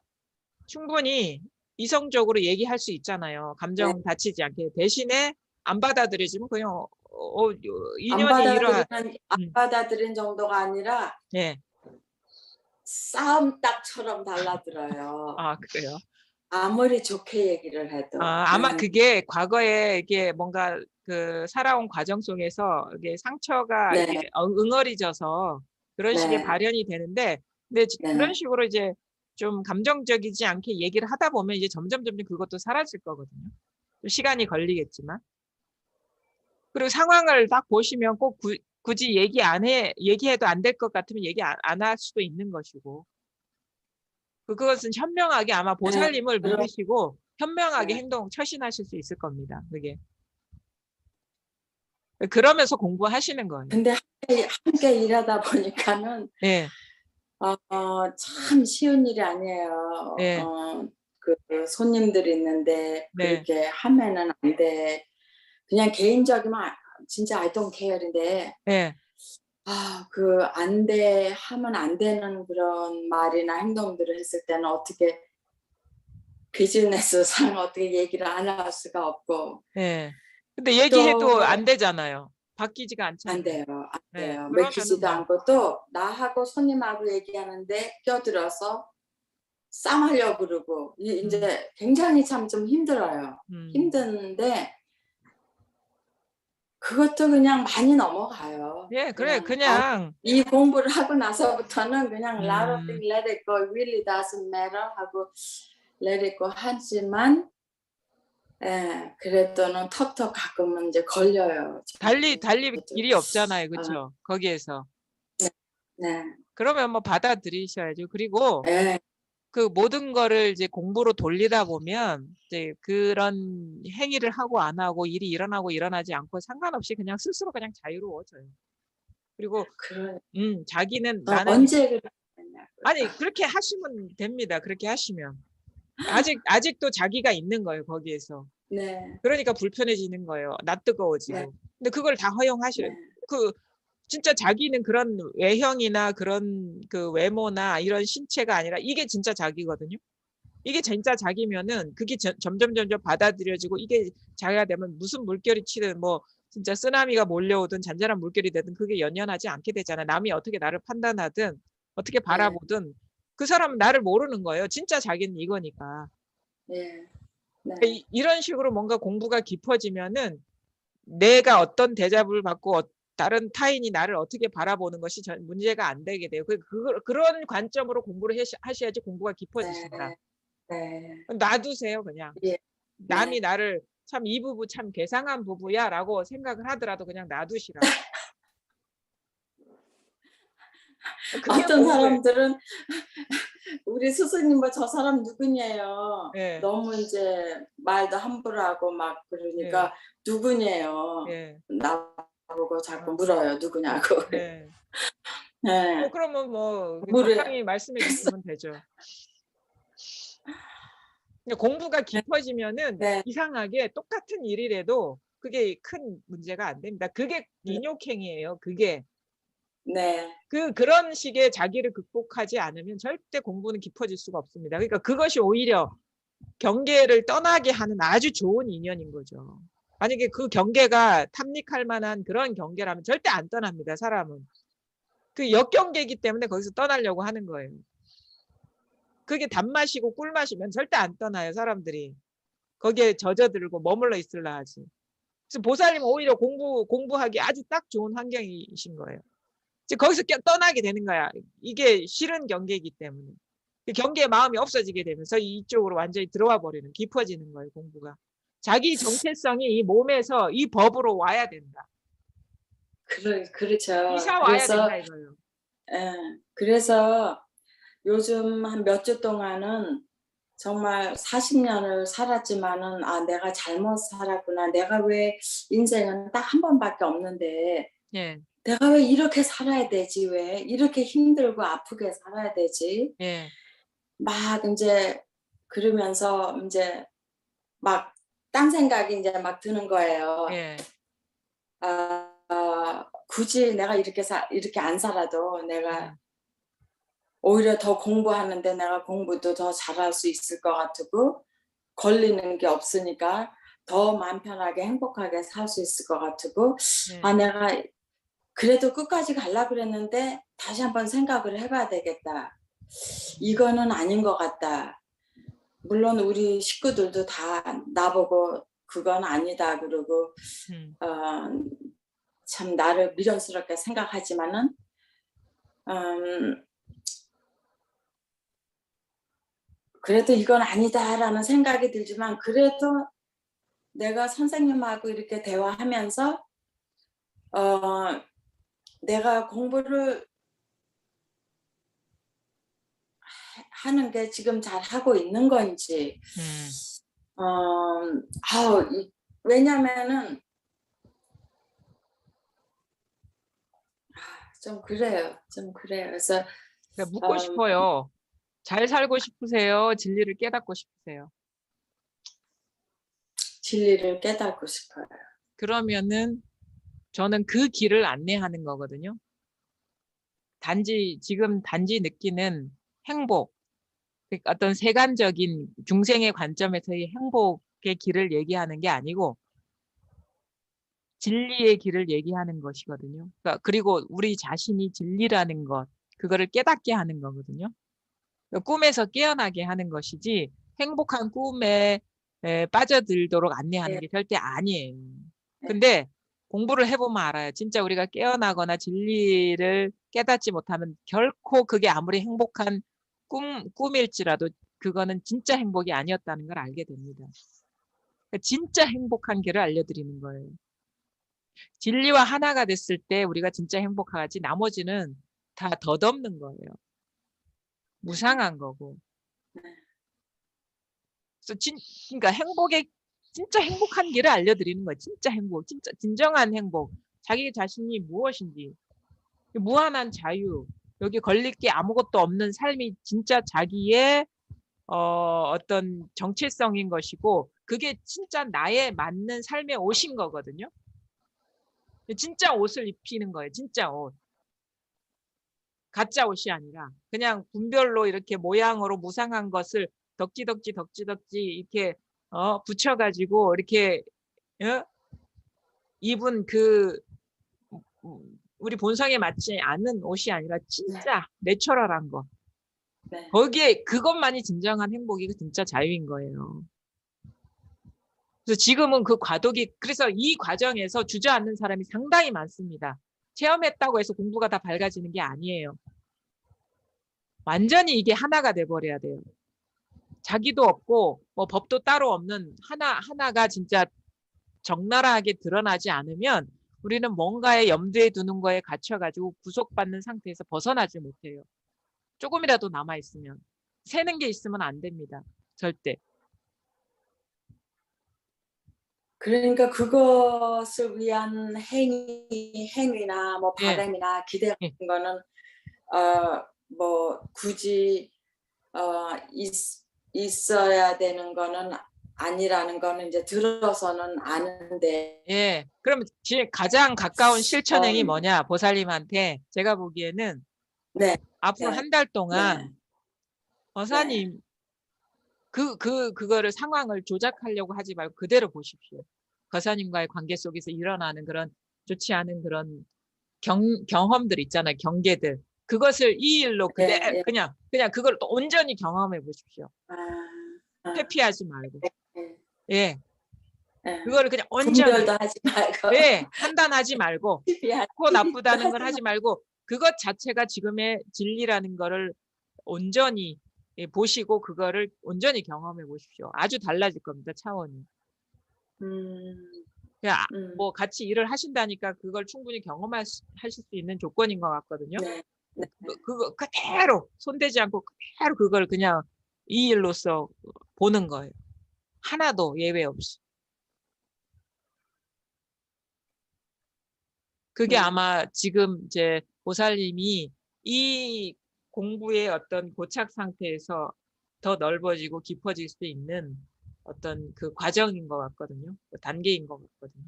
충분히 이성적으로 얘기할 수 있잖아요. 네. 감정 다치지 않게. 대신에 안 받아들여지면 그냥 안 인연이 안 받아들인 정도가 아니라 예. 싸움 딱처럼 달라들어요. 아, 그래요. 아무리 좋게 얘기를 해도. 아마 그게 과거에 이게 뭔가 그 살아온 과정 속에서 이게 상처가 네, 이게 응어리져서 그런 식의 네, 발현이 되는데 근데 그런 네. 식으로 이제 좀 감정적이지 않게 얘기를 하다 보면 이제 점점 그것도 사라질 거거든요. 좀 시간이 걸리겠지만. 그리고 상황을 딱 보시면 꼭 굳이 얘기해도 안 될 것 같으면 얘기 안 할 수도 있는 것이고. 그것은 현명하게 아마 네, 보살님을 믿으시고 현명하게 네. 처신하실 수 있을 겁니다. 그게. 그러면서 공부하시는 거예요. 근데 함께 일하다 보니까는 예, 참 쉬운 일이 아니에요. 예, 그 손님들이 있는데 네, 그렇게 하면은 안 돼. 그냥 개인적이면 진짜 I don't care인데 예. 안 돼 하면 안 되는 그런 말이나 행동들을 했을 때는 어떻게 비즈니스상 어떻게 얘기를 안 할 수가 없고 예. 근데 얘기해도 또 안 되잖아요. 바뀌지가 안 않잖아요. 돼요. 안 예, 돼요. 그러면은 맥히지도 뭐, 않고 또 나하고 손님하고 얘기하는데 껴들어서 싸움하려고 그러고 음, 이제 굉장히 참 좀 힘들어요. 음. 힘든데 그것도 그냥 많이 넘어가요. 예, 그래, 그냥 그냥, 이 공부를 하고 나서부터는 그냥 lot of 음, things let it go, it really doesn't matter 하고 let it go 하지만 그래도는 턱턱 가끔은 이제 걸려요. 달리 저도. 길이 없잖아요. 아, 그쵸? 거기에서. 네. 그러면 뭐 받아들이셔야죠. 그리고 네. 그 모든 거를 이제 공부로 돌리다 보면 이제 그런 행위를 하고 안 하고 일이 일어나고 일어나지 않고 상관없이 그냥 스스로 그냥 자유로워져요. 그리고 그러 자기는 너 나는 언제 그랬냐고. 아니 그렇게 하시면 됩니다. 그렇게 하시면 아직도 자기가 있는 거예요 거기에서. 네, 그러니까 불편해지는 거예요. 나 뜨거워지고. 네, 근데 그걸 다 허용하시는 네, 그 진짜 자기는 그런 외형이나 그런 그 외모나 이런 신체가 아니라 이게 진짜 자기거든요. 이게 진짜 자기면은 그게 점점 받아들여지고 이게 자기가 되면 무슨 물결이 치든 뭐 진짜 쓰나미가 몰려오든 잔잔한 물결이 되든 그게 연연하지 않게 되잖아. 남이 어떻게 나를 판단하든 어떻게 네, 바라보든 그 사람은 나를 모르는 거예요. 진짜 자기는 이거니까. 네, 네, 이런 식으로 뭔가 공부가 깊어지면은 내가 어떤 대접을 받고 다른 타인이 나를 어떻게 바라보는 것이 문제가 안 되게 돼요. 그런 관점으로 공부를 하셔야지 공부가 깊어지신다. 네, 네, 놔두세요, 그냥. 예, 남이 네. 나를 참 이 부부 참 괴상한 부부야 라고 생각을 하더라도 그냥 놔두시라고. 그게 어떤 공부예요. 사람들은 우리 스승님 뭐 저 사람 누구냐요. 예, 너무 이제 말도 함부로 하고 막 예, 그러니까 누구냐요. 예. 나보고 자꾸 어, 물어요. 누구냐고. 예. 네, 그러면 뭐 물어요. 적당히 말씀해 그래서 주시면 되죠. 근데 공부가 깊어지면은 네, 이상하게 똑같은 일이라도 그게 큰 문제가 안 됩니다. 그게 네, 인욕행위예요. 그게. 네, 그런 식의 자기를 극복하지 않으면 절대 공부는 깊어질 수가 없습니다. 그러니까 그것이 오히려 경계를 떠나게 하는 아주 좋은 인연인 거죠. 만약에 그 경계가 탐닉할 만한 그런 경계라면 절대 안 떠납니다. 사람은. 그 역경계이기 때문에 거기서 떠나려고 하는 거예요. 그게 단맛이고 꿀맛이면 절대 안 떠나요. 사람들이. 거기에 젖어들고 머물러 있으려 하지. 그래서 보살님은 오히려 공부하기 아주 딱 좋은 환경이신 거예요. 이제 거기서 떠나게 되는 거야. 이게 싫은 경계이기 때문에. 그 경계의 마음이 없어지게 되면서 이쪽으로 완전히 들어와 버리는, 깊어지는 거예요, 공부가. 자기 정체성이 이 몸에서 이 법으로 와야 된다. 그렇죠. 이사 와야 그래서 된다 이거예요. 예, 그래서 요즘 한 몇 주 동안은 정말 40년을 살았지만은 아 내가 잘못 살았구나. 내가 왜 인생은 딱 한 번밖에 없는데 예, 내가 왜 이렇게 살아야 되지? 왜 이렇게 힘들고 아프게 살아야 되지? 예, 막 이제 그러면서 이제 막 딴 생각이 이제 막 드는 거예요. 예, 굳이 내가 이렇게 안 살아도 내가 예, 오히려 더 공부하는데 내가 공부도 더 잘할 수 있을 것 같고 걸리는 게 없으니까 더 마음 편하게 행복하게 살 수 있을 것 같고 예. 아 내가 그래도 끝까지 가려고 그랬는데 다시 한번 생각을 해봐야 되겠다. 이거는 아닌 것 같다. 물론 우리 식구들도 다 나보고 그건 아니다 그러고 음, 참 나를 미련스럽게 생각하지만은 음, 그래도 이건 아니다라는 생각이 들지만 그래도 내가 선생님하고 이렇게 대화하면서 내가 공부를 하는 게 지금 잘 하고 있는 건지 음. 왜냐면은 좀 그래요. 그래서 그러니까 묻고 음, 싶어요. 잘 살고 싶으세요? 진리를 깨닫고 싶으세요? 진리를 깨닫고 싶어요. 그러면은 저는 그 길을 안내하는 거거든요. 지금 단지 느끼는 행복, 그러니까 어떤 세간적인 중생의 관점에서의 행복의 길을 얘기하는 게 아니고 진리의 길을 얘기하는 것이거든요. 그러니까 그리고 우리 자신이 진리라는 것, 그거를 깨닫게 하는 거거든요. 그러니까 꿈에서 깨어나게 하는 것이지 행복한 꿈에 빠져들도록 안내하는 네, 게 절대 아니에요. 네, 근데 공부를 해보면 알아요. 진짜 우리가 깨어나거나 진리를 깨닫지 못하면 결코 그게 아무리 행복한 꿈일지라도 그거는 진짜 행복이 아니었다는 걸 알게 됩니다. 그러니까 진짜 행복한 길을 알려드리는 거예요. 진리와 하나가 됐을 때 우리가 진짜 행복하지 나머지는 다 덧없는 거예요. 무상한 거고. 네, 그래서 그러니까 진짜 행복한 길을 알려드리는 거예요. 진짜 행복, 진짜 진정한 행복. 자기 자신이 무엇인지. 무한한 자유, 여기 걸릴 게 아무것도 없는 삶이 진짜 자기의 어떤 정체성인 것이고, 그게 진짜 나에 맞는 삶의 옷인 거거든요. 진짜 옷을 입히는 거예요. 진짜 옷. 가짜 옷이 아니라 그냥 분별로 이렇게 모양으로 무상한 것을 덕지덕지 이렇게 붙여가지고 이렇게 입은 그 우리 본성에 맞지 않는 옷이 아니라 진짜 내추럴한 거. 네. 거기에 그것만이 진정한 행복이 진짜 자유인 거예요. 그래서 지금은 그 과도기, 그래서 이 과정에서 주저앉는 사람이 상당히 많습니다. 체험했다고 해서 공부가 다 밝아지는 게 아니에요. 완전히 이게 하나가 돼버려야 돼요. 자기도 없고 뭐 법도 따로 없는 하나가 진짜 적나라하게 드러나지 않으면 우리는 뭔가에 염두에 두는 거에 갇혀가지고 구속받는 상태에서 벗어나지 못해요. 조금이라도 남아있으면. 새는 게 있으면 안 됩니다. 절대. 그러니까 그것을 위한 행위나 뭐 예. 바람이나 기대 예. 같은 거는 뭐 굳이 있어야 되는 거는 아니라는 거는 이제 들어서는 아는데. 예. 그럼 가장 가까운 실천행이 뭐냐? 보살님한테 제가 보기에는 네. 앞으로 네. 한 달 동안 네. 보살님 그거를 상황을 조작하려고 하지 말고 그대로 보십시오. 거사님과의 관계 속에서 일어나는 그런 좋지 않은 그런 경험들 있잖아요. 경계들. 그것을 이 일로 네, 그대로 네. 그냥 그걸 또 온전히 경험해 보십시오. 회피하지 말고. 네. 예. 네. 그거를 그냥 온전히. 분별도 하지 말고. 예. 판단하지 말고. 좋고 나쁘다는 걸 하지 말고 그것 자체가 지금의 진리라는 거를 온전히 보시고 그거를 온전히 경험해 보십시오. 아주 달라질 겁니다. 차원이. 그냥 뭐 같이 일을 하신다니까 그걸 충분히 경험하실 수 있는 조건인 것 같거든요. 네. 네. 그거 그대로 손대지 않고 그대로 그걸 그냥 이 일로서 보는 거예요. 하나도 예외 없이. 그게 아마 지금 이제 보살님이 이 공부의 어떤 고착 상태에서 더 넓어지고 깊어질 수 있는 어떤 그 과정인 것 같거든요. 그 단계인 것 같거든요.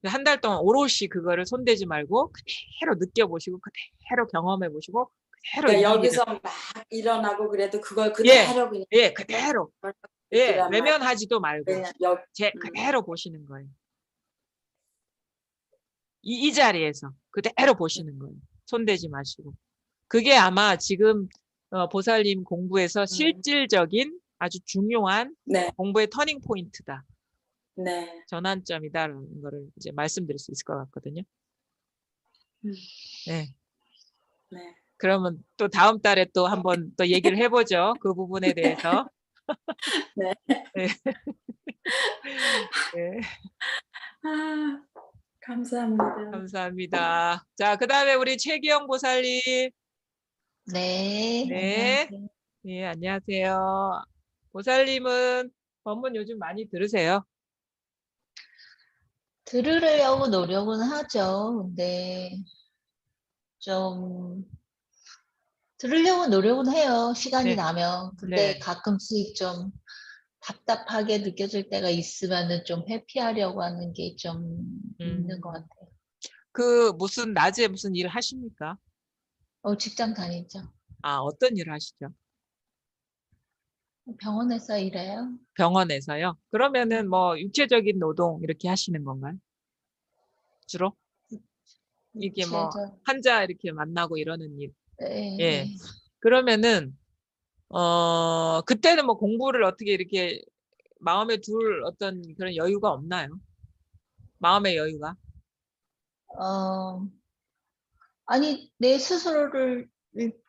한 달 동안 오롯이 그거를 손대지 말고 그대로 느껴보시고 그대로 경험해 보시고 그대로 그러니까 여기서 막 일어나고 그래도 그걸 예, 그대로 그냥 예, 그대로 예, 외면하지도 말고 그대로 보시는 거예요. 이 자리에서 그대로 보시는 거예요. 손대지 마시고. 그게 아마 지금 보살님 공부에서 실질적인 아주 중요한 네. 공부의 터닝 포인트다. 네. 전환점이다라는 거를 이제 말씀드릴 수 있을 것 같거든요. 네. 네. 그러면 또 다음 달에 또 한번 또 얘기를 해보죠. 그 부분에 대해서. 네. 네. 네. 아, 감사합니다. 감사합니다. 자, 그 다음에 우리 최기영 보살님. 네. 네. 안녕하세요. 네, 안녕하세요. 보살님은 법문 요즘 많이 들으세요? 들으려고 노력은 하죠. 근데 좀 들으려고 노력은 해요. 시간이 네. 나면. 근데 네. 가끔씩 좀 답답하게 느껴질 때가 있으면은 좀 회피하려고 하는 게 좀 있는 것 같아요. 그 무슨 낮에 무슨 일 하십니까? 직장 다니죠. 아, 어떤 일 하시죠? 병원에서 일해요. 병원에서요? 그러면은 뭐 육체적인 노동 이렇게 하시는 건가요? 주로? 이게 뭐 육체적. 환자 이렇게 만나고 이러는 일. 네. 예. 그러면은 그때는 뭐 공부를 어떻게 이렇게 마음에 둘 어떤 그런 여유가 없나요? 마음의 여유가? 아니, 내 스스로를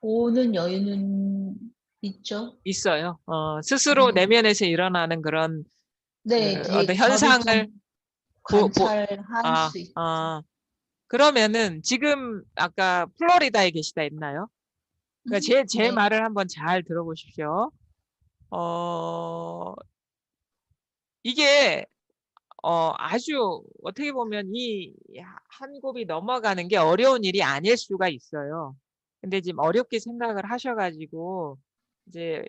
보는 여유는 있죠. 있어요. 스스로 네. 내면에서 일어나는 그런 네, 어떤 저를 현상을 좀 관찰할 수 있죠. 그러면은 지금 아까 플로리다에 계시다 했나요? 그러니까 제 네. 말을 한번 잘 들어보십시오. 이게 아주 어떻게 보면 이 한 곱이 넘어가는 게 어려운 일이 아닐 수가 있어요. 근데 지금 어렵게 생각을 하셔가지고 이제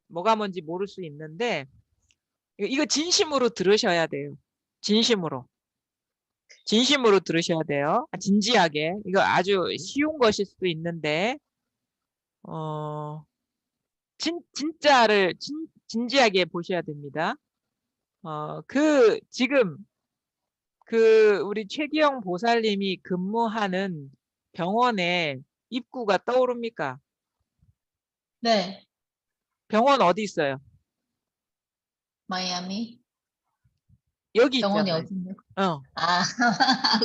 뭐가 뭔지 모를 수 있는데 이거 진심으로 들으셔야 돼요. 진심으로. 진심으로 들으셔야 돼요. 진지하게. 이거 아주 쉬운 것일 수도 있는데 진짜를 진지하게 보셔야 됩니다. 지금 우리 최기영 보살님이 근무하는 병원에 입구가 떠오릅니까? 네, 병원 어디 있어요? 마이애미. 여기 병원이 있잖아요. 어딘데? 어. 아,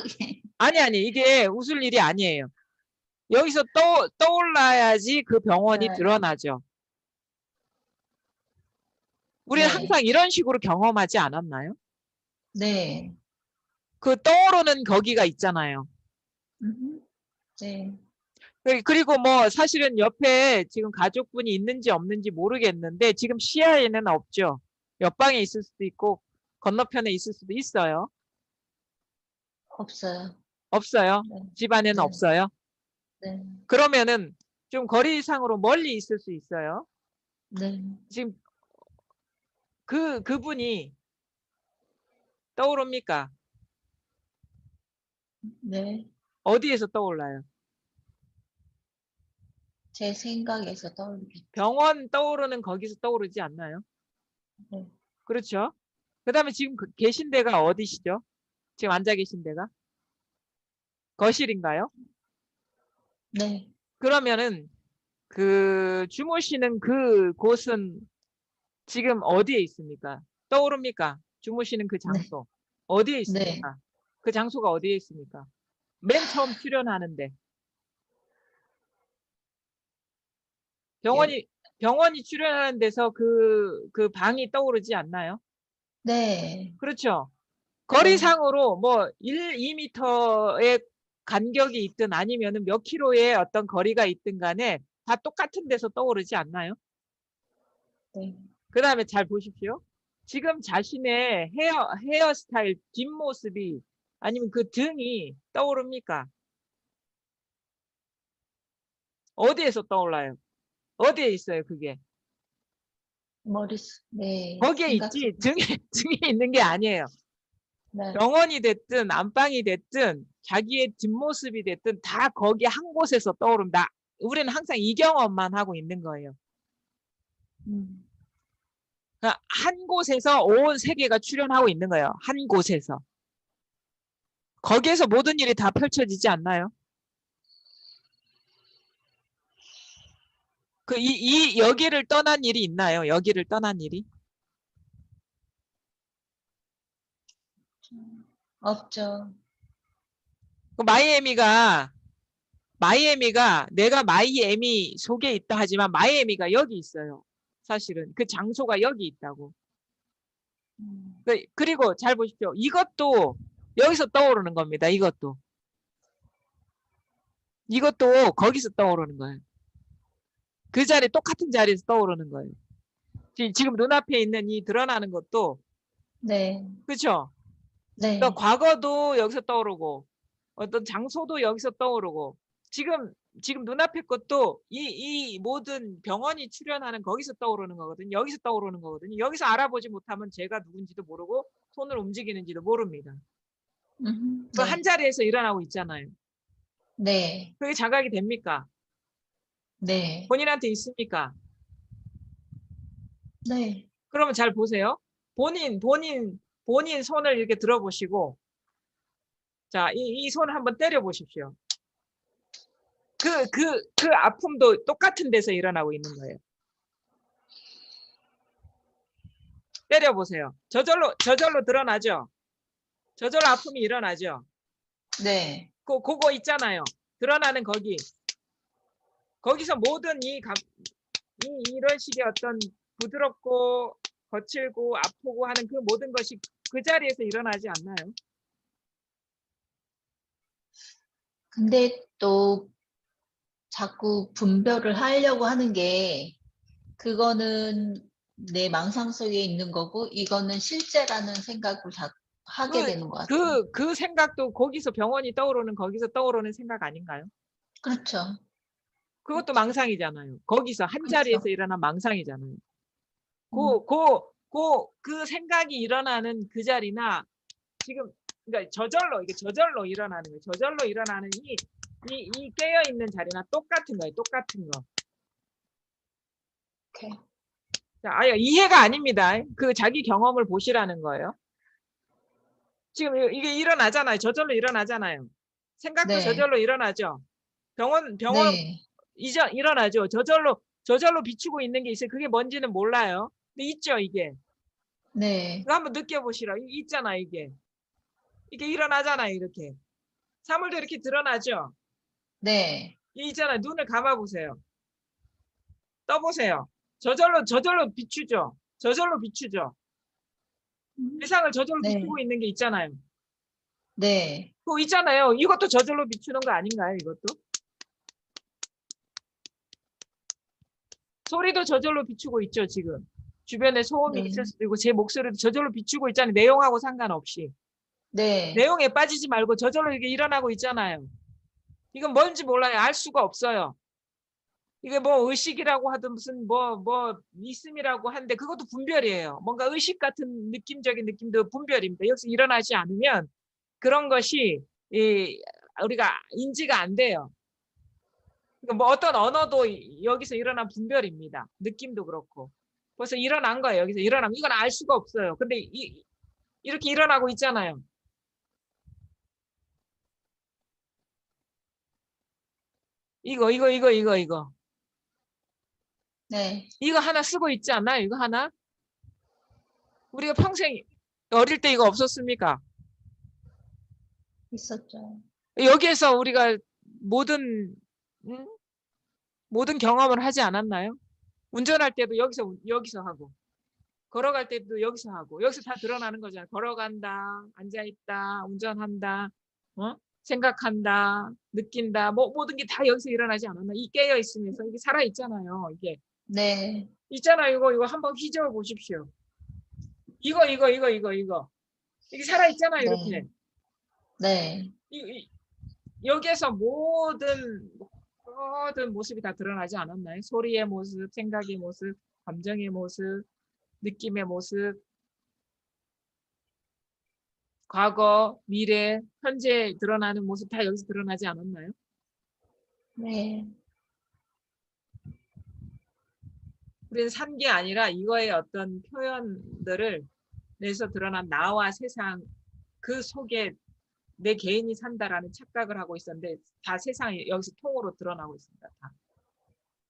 오케이. 아니, 이게 웃을 일이 아니에요. 여기서 떠올라야지 그 병원이 네, 드러나죠. 우리는 네, 항상 이런 식으로 경험하지 않았나요? 네. 그 떠오르는 거기가 있잖아요. 네, 그리고 뭐 사실은 옆에 지금 가족분이 있는지 없는지 모르겠는데 지금 시야에는 없죠. 옆방에 있을 수도 있고 건너편에 있을 수도 있어요. 없어요. 없어요. 네, 집안에는 네, 없어요. 네, 그러면은 좀 거리상으로 멀리 있을 수 있어요. 네, 지금 그분이 떠오릅니까? 네. 어디에서 떠올라요? 제 생각에서 떠오르겠죠. 병원 떠오르는 거기서 떠오르지 않나요? 네, 그렇죠. 그다음에 지금 계신 데가 어디시죠? 지금 앉아 계신 데가 거실인가요? 네, 그러면은 그 주무시는 그 곳은 지금 어디에 있습니까? 떠오릅니까? 주무시는 그 네, 장소 어디에 네, 있습니까? 그 장소가 어디에 있습니까? 맨 처음 출연하는데 예, 병원이 출연하는 데서 그 방이 떠오르지 않나요? 네, 그렇죠. 네, 거리상으로 뭐 1, 2m의 간격이 있든 아니면은 몇 킬로의 어떤 거리가 있든 간에 다 똑같은 데서 떠오르지 않나요? 네. 그 다음에 잘 보십시오. 지금 자신의 헤어스타일 뒷모습이 아니면 그 등이 떠오릅니까? 어디에서 떠올라요? 어디에 있어요, 그게? 네, 거기에 생각 속, 있지, 등에 있는 게 아니에요. 네, 병원이 됐든, 안방이 됐든, 자기의 뒷모습이 됐든, 다 거기 한 곳에서 떠오른다. 우리는 항상 이 경험만 하고 있는 거예요. 음, 그러니까 한 곳에서 온 세계가 출현하고 있는 거예요. 한 곳에서. 거기에서 모든 일이 다 펼쳐지지 않나요? 여기를 떠난 일이 있나요? 여기를 떠난 일이? 없죠. 그 마이애미가 내가 마이애미 속에 있다 하지만 마이애미가 여기 있어요. 사실은 그 장소가 여기 있다고. 그리고 잘 보십시오. 이것도 여기서 떠오르는 겁니다. 이것도 거기서 떠오르는 거예요. 그 자리 똑같은 자리에서 떠오르는 거예요. 지금 눈앞에 있는 이 드러나는 것도 네, 그렇죠. 그러니까 네, 과거도 여기서 떠오르고 어떤 장소도 여기서 떠오르고 지금 눈앞에 것도 이 모든 병원이 출연하는 거기서 떠오르는 거거든요. 여기서 떠오르는 거거든요. 여기서 알아보지 못하면 제가 누군지도 모르고 손을 움직이는지도 모릅니다. 그 한 네, 자리에서 일어나고 있잖아요. 네, 그게 자각이 됩니까? 네, 본인한테 있습니까? 네, 그러면 잘 보세요. 본인 손을 이렇게 들어보시고 자, 이 손을 한번 때려 보십시오. 그 아픔도 똑같은 데서 일어나고 있는 거예요. 때려보세요. 저절로 드러나죠? 저절로 아픔이 일어나죠? 네, 그거 있잖아요. 드러나는 거기서 모든 이런 식의 어떤 부드럽고 거칠고 아프고 하는 그 모든 것이 그 자리에서 일어나지 않나요? 근데 또 자꾸 분별을 하려고 하는 게 그거는 내 망상 속에 있는 거고 이거는 실제라는 생각을 하게 되는 것 같아요. 그 생각도 거기서 병원이 떠오르는 거기서 떠오르는 생각 아닌가요? 그렇죠. 그것도 망상이잖아요. 거기서 한 그렇죠. 자리에서 일어난 망상이잖아요. 그 생각이 일어나는 그 자리나 지금 그러니까 저절로 일어나는 거예요. 저절로 일어나는 이 깨어 있는 자리나 똑같은 거예요. 똑같은 거. 오케이. 자, 이해가 아닙니다. 그 자기 경험을 보시라는 거예요. 지금 이게 일어나잖아요. 저절로 일어나잖아요. 생각도 네. 저절로 일어나죠. 병원 네. 일어나죠. 저절로 비추고 있는 게 있어요. 그게 뭔지는 몰라요. 근데 있죠, 이게. 네. 그거 한번 느껴보시라. 있잖아, 이게. 이게 일어나잖아요, 이렇게. 사물도 이렇게 드러나죠. 네. 있잖아요. 눈을 감아보세요. 떠보세요. 저절로 비추죠. 저절로 비추죠. 세상을 저절로 네. 비추고 있는 게 있잖아요. 네. 그거 있잖아요. 이것도 저절로 비추는 거 아닌가요, 이것도? 소리도 저절로 비추고 있죠, 지금. 주변에 소음이 네. 있을 수도 있고 제 목소리도 저절로 비추고 있잖아요. 내용하고 상관없이. 네. 내용에 빠지지 말고 저절로 이게 일어나고 있잖아요. 이건 뭔지 몰라요. 알 수가 없어요. 이게 뭐 의식이라고 하든 무슨 뭐 믿음이라고 하는데 그것도 분별이에요. 뭔가 의식 같은 느낌적인 느낌도 분별입니다. 여기서 일어나지 않으면 그런 것이 우리가 인지가 안 돼요. 그러니까 뭐 어떤 언어도 여기서 일어난 분별입니다. 느낌도 그렇고. 벌써 일어난 거예요. 여기서 일어난 거. 이건 알 수가 없어요. 근데 이렇게 일어나고 있잖아요. 이거. 네. 이거 하나 쓰고 있지 않나요? 이거 하나? 우리가 평생 어릴 때 이거 없었습니까? 있었죠. 여기에서 우리가 모든 모든 경험을 하지 않았나요? 운전할 때도 여기서 하고 걸어갈 때도 여기서 하고 여기서 다 드러나는 거잖아요. 걸어간다, 앉아있다, 운전한다, 생각한다, 느낀다, 모든 게 다 여기서 일어나지 않았나? 이 깨어 있으면서 이게 살아 있잖아요. 이게 네. 있잖아요. 이거 한번 휘저어 보십시오. 이거 이게 살아 있잖아요. 이렇게 네. 여기에서 모든 모습이 다 드러나지 않았나요? 소리의 모습, 생각의 모습, 감정의 모습, 느낌의 모습, 과거, 미래, 현재 드러나는 모습 다 여기서 드러나지 않았나요? 네. 우리는 산 게 아니라 이거의 어떤 표현들을 내서 드러난 나와 세상 그 속에 내 개인이 산다라는 착각을 하고 있었는데 다 세상이 여기서 통으로 드러나고 있습니다. 다.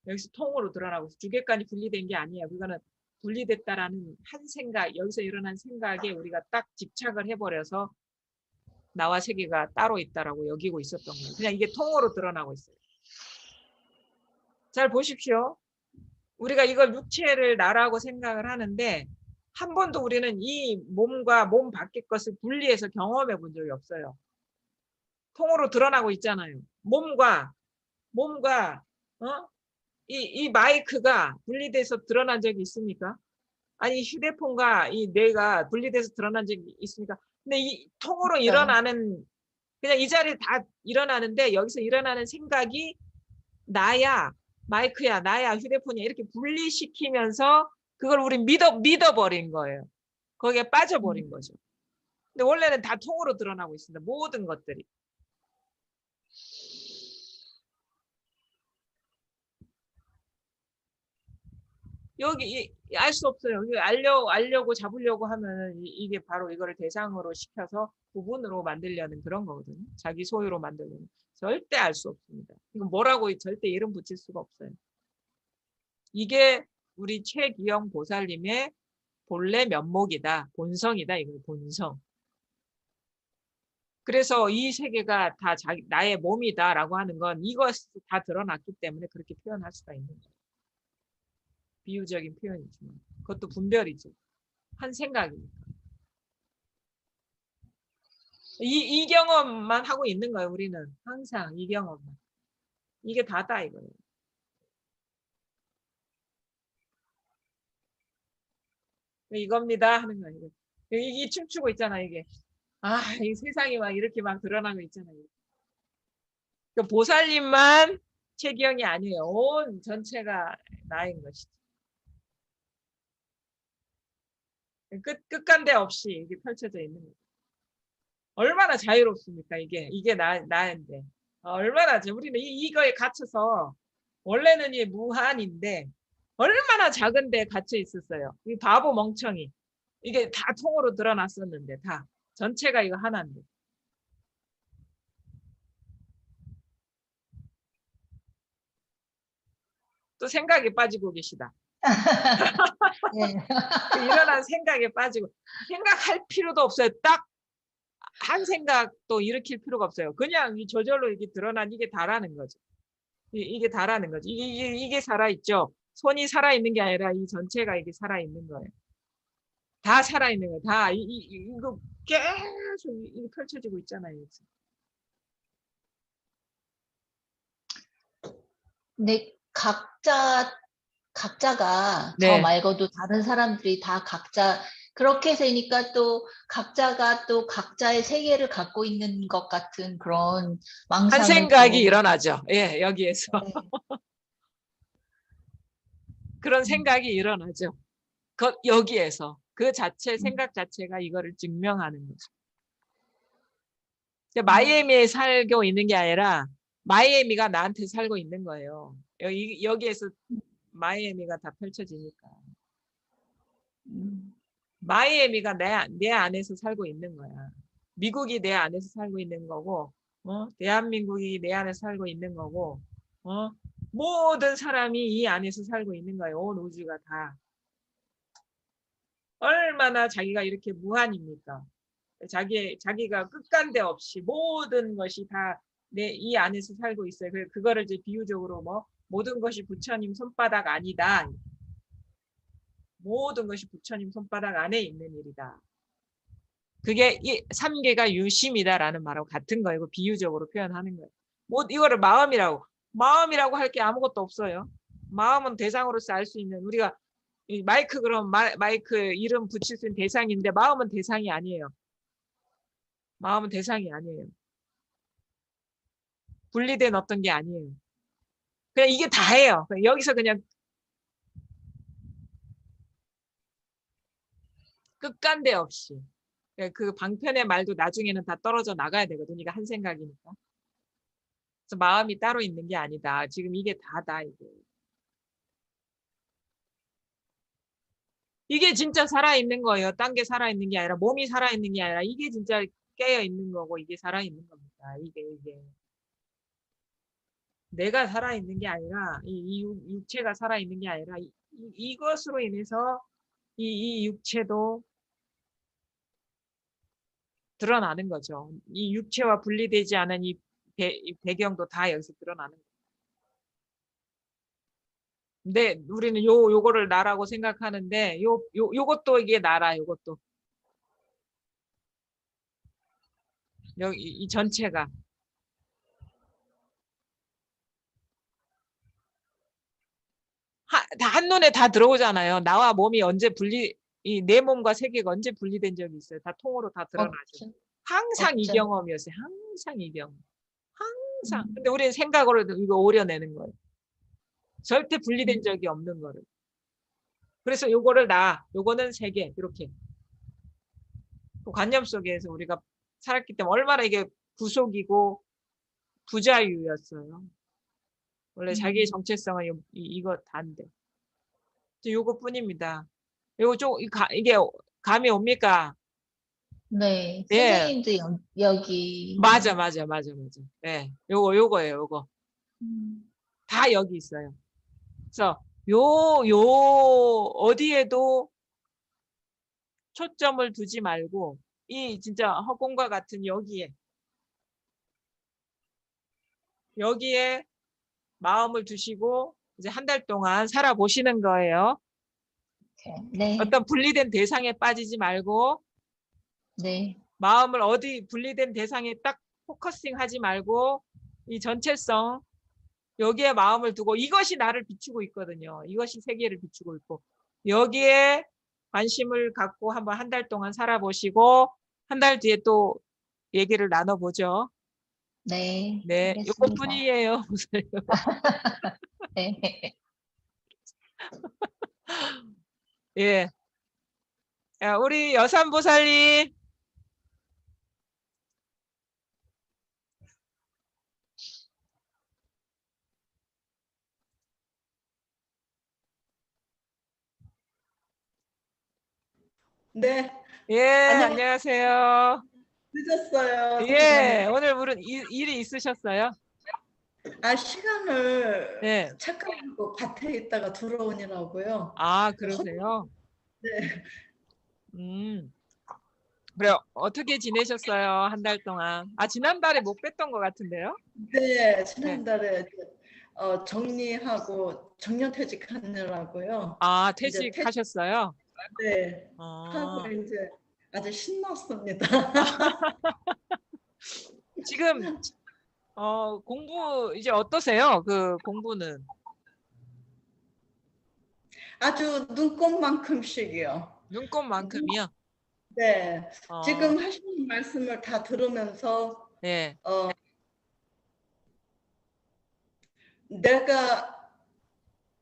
여기서 통으로 드러나고 있어요. 주객관이 분리된 게 아니에요. 그거는 분리됐다라는 한 생각, 여기서 일어난 생각에 우리가 딱 집착을 해버려서 나와 세계가 따로 있다라고 여기고 있었던 거예요. 그냥 이게 통으로 드러나고 있어요. 잘 보십시오. 우리가 이걸 육체를 나라고 생각을 하는데 한 번도 우리는 이 몸과 몸 밖의 것을 분리해서 경험해 본 적이 없어요. 통으로 드러나고 있잖아요. 몸과 이 마이크가 분리돼서 드러난 적이 있습니까? 아니 휴대폰과 이 뇌가 분리돼서 드러난 적이 있습니까? 근데 이 통으로 그렇죠. 일어나는 그냥 이 자리에 다 일어나는데 여기서 일어나는 생각이 나야 마이크야 나야 휴대폰이야 이렇게 분리시키면서 그걸 우리 믿어버린 거예요. 거기에 빠져버린 거죠. 근데 원래는 다 통으로 드러나고 있습니다. 모든 것들이. 여기 알 수 없어요. 알려고 잡으려고 하면 이게 바로 이거를 대상으로 시켜서 부분으로 만들려는 그런 거거든요. 자기 소유로 만들려는. 절대 알 수 없습니다. 이건 뭐라고 절대 이름 붙일 수가 없어요. 이게 우리 최기영 보살님의 본래 면목이다. 본성이다. 이거 본성. 그래서 이 세계가 다 나의 몸이다라고 하는 건 이것이 다 드러났기 때문에 그렇게 표현할 수가 있는 거예요. 비유적인 표현이지만 그것도 분별이죠. 한 생각이니까. 이 경험만 하고 있는 거예요. 우리는 항상 이 경험만. 이게 다다 이거예요. 이겁니다 하는 거예요. 이게 춤추고 있잖아 이게. 아, 이 세상이 막 이렇게 막 드러나고 있잖아요. 그 보살님만 체경이 아니에요. 온 전체가 나인 것이죠. 끝간데 없이 이게 펼쳐져 있는 거예요. 얼마나 자유롭습니까 이게 나인데 얼마나 우리는 이거에 갇혀서 원래는 이 무한인데 얼마나 작은데 갇혀 있었어요. 이 바보 멍청이 이게 다 통으로 드러났었는데 다 전체가 이거 하나인데. 또 생각에 빠지고 계시다. 네. 일어난 생각에 빠지고 생각할 필요도 없어요. 딱 한 생각도 일으킬 필요가 없어요. 그냥 저절로 이게 드러난 이게 다라는 거죠. 이게 다라는 거죠. 이게 살아있죠. 손이 살아있는 게 아니라 이 전체가 이게 살아있는 거예요. 다 살아있는 거예요. 다 이거 계속 펼쳐지고 있잖아요. 근데 각자가 저 네. 말고도 다른 사람들이 다 각자 그렇게 되니까 또 각자가 또 각자의 세계를 갖고 있는 것 같은 그런 한 망상을 생각이 또 일어나죠. 예, 여기에서. 네. 그런 생각이 일어나죠. 여기에서. 그 자체, 음. 생각 자체가 이거를 증명하는 거죠. 마이애미에 살고 있는 게 아니라 마이애미가 나한테 살고 있는 거예요. 여기에서 마이애미가 다 펼쳐지니까. 마이애미가 내 안에서 살고 있는 거야. 미국이 내 안에서 살고 있는 거고, 대한민국이 내 안에서 살고 있는 거고, 모든 사람이 이 안에서 살고 있는 거예요. 온 우주가 다. 얼마나 자기가 이렇게 무한입니까? 자기가 끝간데 없이 모든 것이 다 이 안에서 살고 있어요. 그거를 이제 비유적으로 모든 것이 부처님 손바닥 아니다. 모든 것이 부처님 손바닥 안에 있는 일이다. 그게 이 삼계가 유심이다라는 말하고 같은 거예요. 비유적으로 표현하는 거예요. 이거를 마음이라고 할 게 아무것도 없어요. 마음은 대상으로서 알 수 있는 우리가 마이크 그럼 마이크 이름 붙일 수 있는 대상인데 마음은 대상이 아니에요. 마음은 대상이 아니에요. 분리된 어떤 게 아니에요. 그냥 이게 다예요. 여기서 그냥 끝간데 없이. 그 방편의 말도 나중에는 다 떨어져 나가야 되거든요. 이거 한 생각이니까. 그래서 마음이 따로 있는 게 아니다. 지금 이게 다다 이게. 이게 진짜 살아있는 거예요. 딴 게 살아있는 게 아니라 몸이 살아있는 게 아니라 이게 진짜 깨어있는 거고 이게 살아있는 겁니다. 이게. 내가 살아있는 게 아니라 이 육체가 살아있는 게 아니라 이것으로 인해서 이 육체도 드러나는 거죠. 이 육체와 분리되지 않은 이 배경도 다 여기서 드러나는 거예요. 근데 우리는 요거를 나라고 생각하는데 요것도 이게 나라 요것도 여기 이 전체가 다 한눈에 다 들어오잖아요. 나와 몸이 언제 이 내 몸과 세계가 언제 분리된 적이 있어요. 다 통으로 다 드러나죠. 없죠. 항상 이 없죠. 경험이었어요. 항상 이 경험. 항상. 근데 우리는 생각으로 이거 오려내는 거예요. 절대 분리된 적이 없는 거를. 그래서 요거를 요거는 세계 이렇게. 그 관념 속에서 우리가 살았기 때문에 얼마나 이게 구속이고 부자유였어요. 원래 자기의 정체성은 이거 다인데. 요거뿐입니다. 요거 이게 감이 옵니까? 네, 네. 선생님도 여기. 맞아. 네. 요거예요, 요거. 다 여기 있어요. 그래서 어디에도 초점을 두지 말고 이 진짜 허공과 같은 여기에 마음을 두시고 이제 한 달 동안 살아보시는 거예요. 네. 어떤 분리된 대상에 빠지지 말고 네. 마음을 어디 분리된 대상에 딱 포커싱 하지 말고 이 전체성 여기에 마음을 두고 이것이 나를 비추고 있거든요. 이것이 세계를 비추고 있고 여기에 관심을 갖고 한번 한 달 동안 살아보시고 한 달 뒤에 또 얘기를 나눠보죠. 네, 네, 알겠습니다. 요것뿐이에요. 네. 예. 야, 우리 여산보살님. 네, 예, 안녕하세요. 늦었어요, 예, 선생님. 오늘 무슨 일이 있으셨어요? 시간을 네. 착각하고 밭에 있다가 들어오느라고요. 아, 그러세요? 네, 그래요. 어떻게 지내셨어요? 한 달 동안. 아, 지난달에 못 뵀던 것 같은데요? 네, 지난달에 정리하고 정년퇴직하느라고요. 아, 이제 퇴직하셨어요? 네, 어, 하고 이제 아주 신났습니다. 지금 공부 이제 어떠세요? 그 공부는? 아주 눈꽃만큼씩이요. 눈꽃만큼이요? 네, 어, 지금 하시는 말씀을 다 들으면서 네, 내가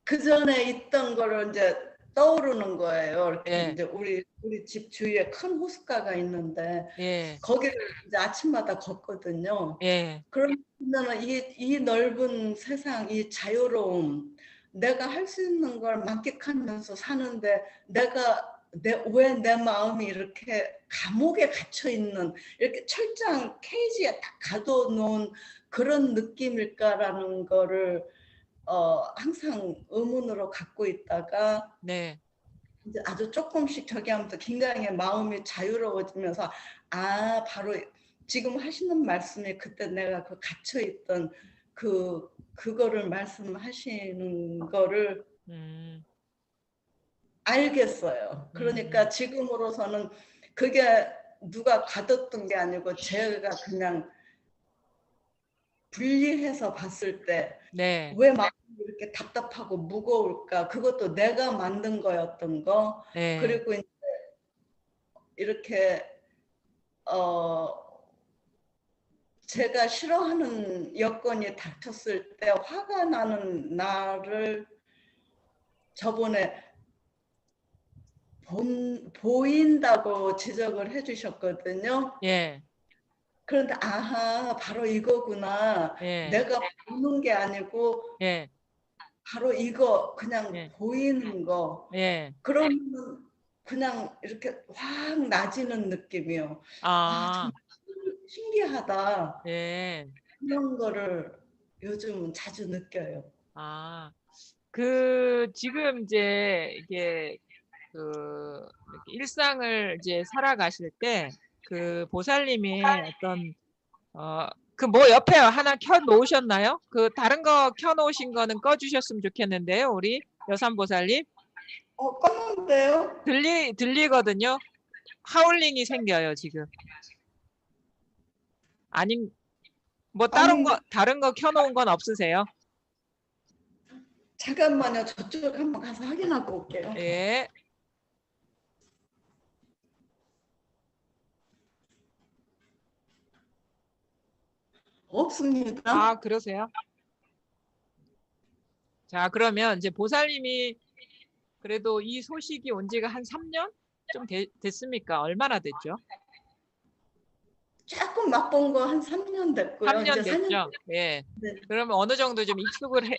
그 전에 있던 거를 이제 떠오르는 거예요. 이렇게 예, 이제 우리 집 주위에 큰 호숫가가 있는데 예, 거기를 이제 아침마다 걷거든요. 예, 그러면 이 넓은 세상, 이 자유로움, 내가 할 수 있는 걸 만끽하면서 사는데 왜 내 마음이 이렇게 감옥에 갇혀 있는 이렇게 철저한 케이지에 딱 가둬놓은 그런 느낌일까라는 거를 항상 의문으로 갖고 있다가 네, 이제 아주 조금씩 저기 하면서 굉장히 마음이 자유로워지면서 바로 지금 하시는 말씀이 그때 내가 그 갇혀있던 그거를 말씀하시는 거를 음, 알겠어요. 그러니까 지금으로서는 그게 누가 가뒀던 게 아니고 제가 그냥 분리해서 봤을 때 네, 왜 마음이 이렇게 답답하고 무거울까? 그것도 내가 만든 거였던 거. 네, 그리고 이제 이렇게 제가 싫어하는 여건이 닥쳤을 때 화가 나는 나를 저번에 보인다고 지적을 해주셨거든요. 예, 그런데 바로 이거구나. 예, 내가 보는 게 아니고 예, 바로 이거 그냥 예, 보이는 거. 예, 그러면 그냥 이렇게 확 나지는 느낌이요. 아, 정말 신기하다. 예, 그런 거를 요즘은 자주 느껴요. 아, 지금 이제 이게 이렇게 일상을 이제 살아가실 때 그 보살님이 어떤 그 뭐 옆에 하나 켜 놓으셨나요? 그 다른 거 켜 놓으신 거는 꺼 주셨으면 좋겠는데요. 우리 여산보살님. 껐는데요? 들리거든요. 하울링이 생겨요, 지금. 아닌 뭐 아닌데 다른 거 켜 놓은 건 없으세요? 잠깐만요. 저쪽 한번 가서 확인하고 올게요. 예. 없습니다. 아, 그러세요? 자, 그러면 이제 보살님이 그래도 이 소식이 온 지가 한 3년 좀 됐습니까? 얼마나 됐죠? 조금 맛본 거 한 3년 됐고요. 3년 이제 4년 됐죠? 예. 네. 그러면 어느 정도 좀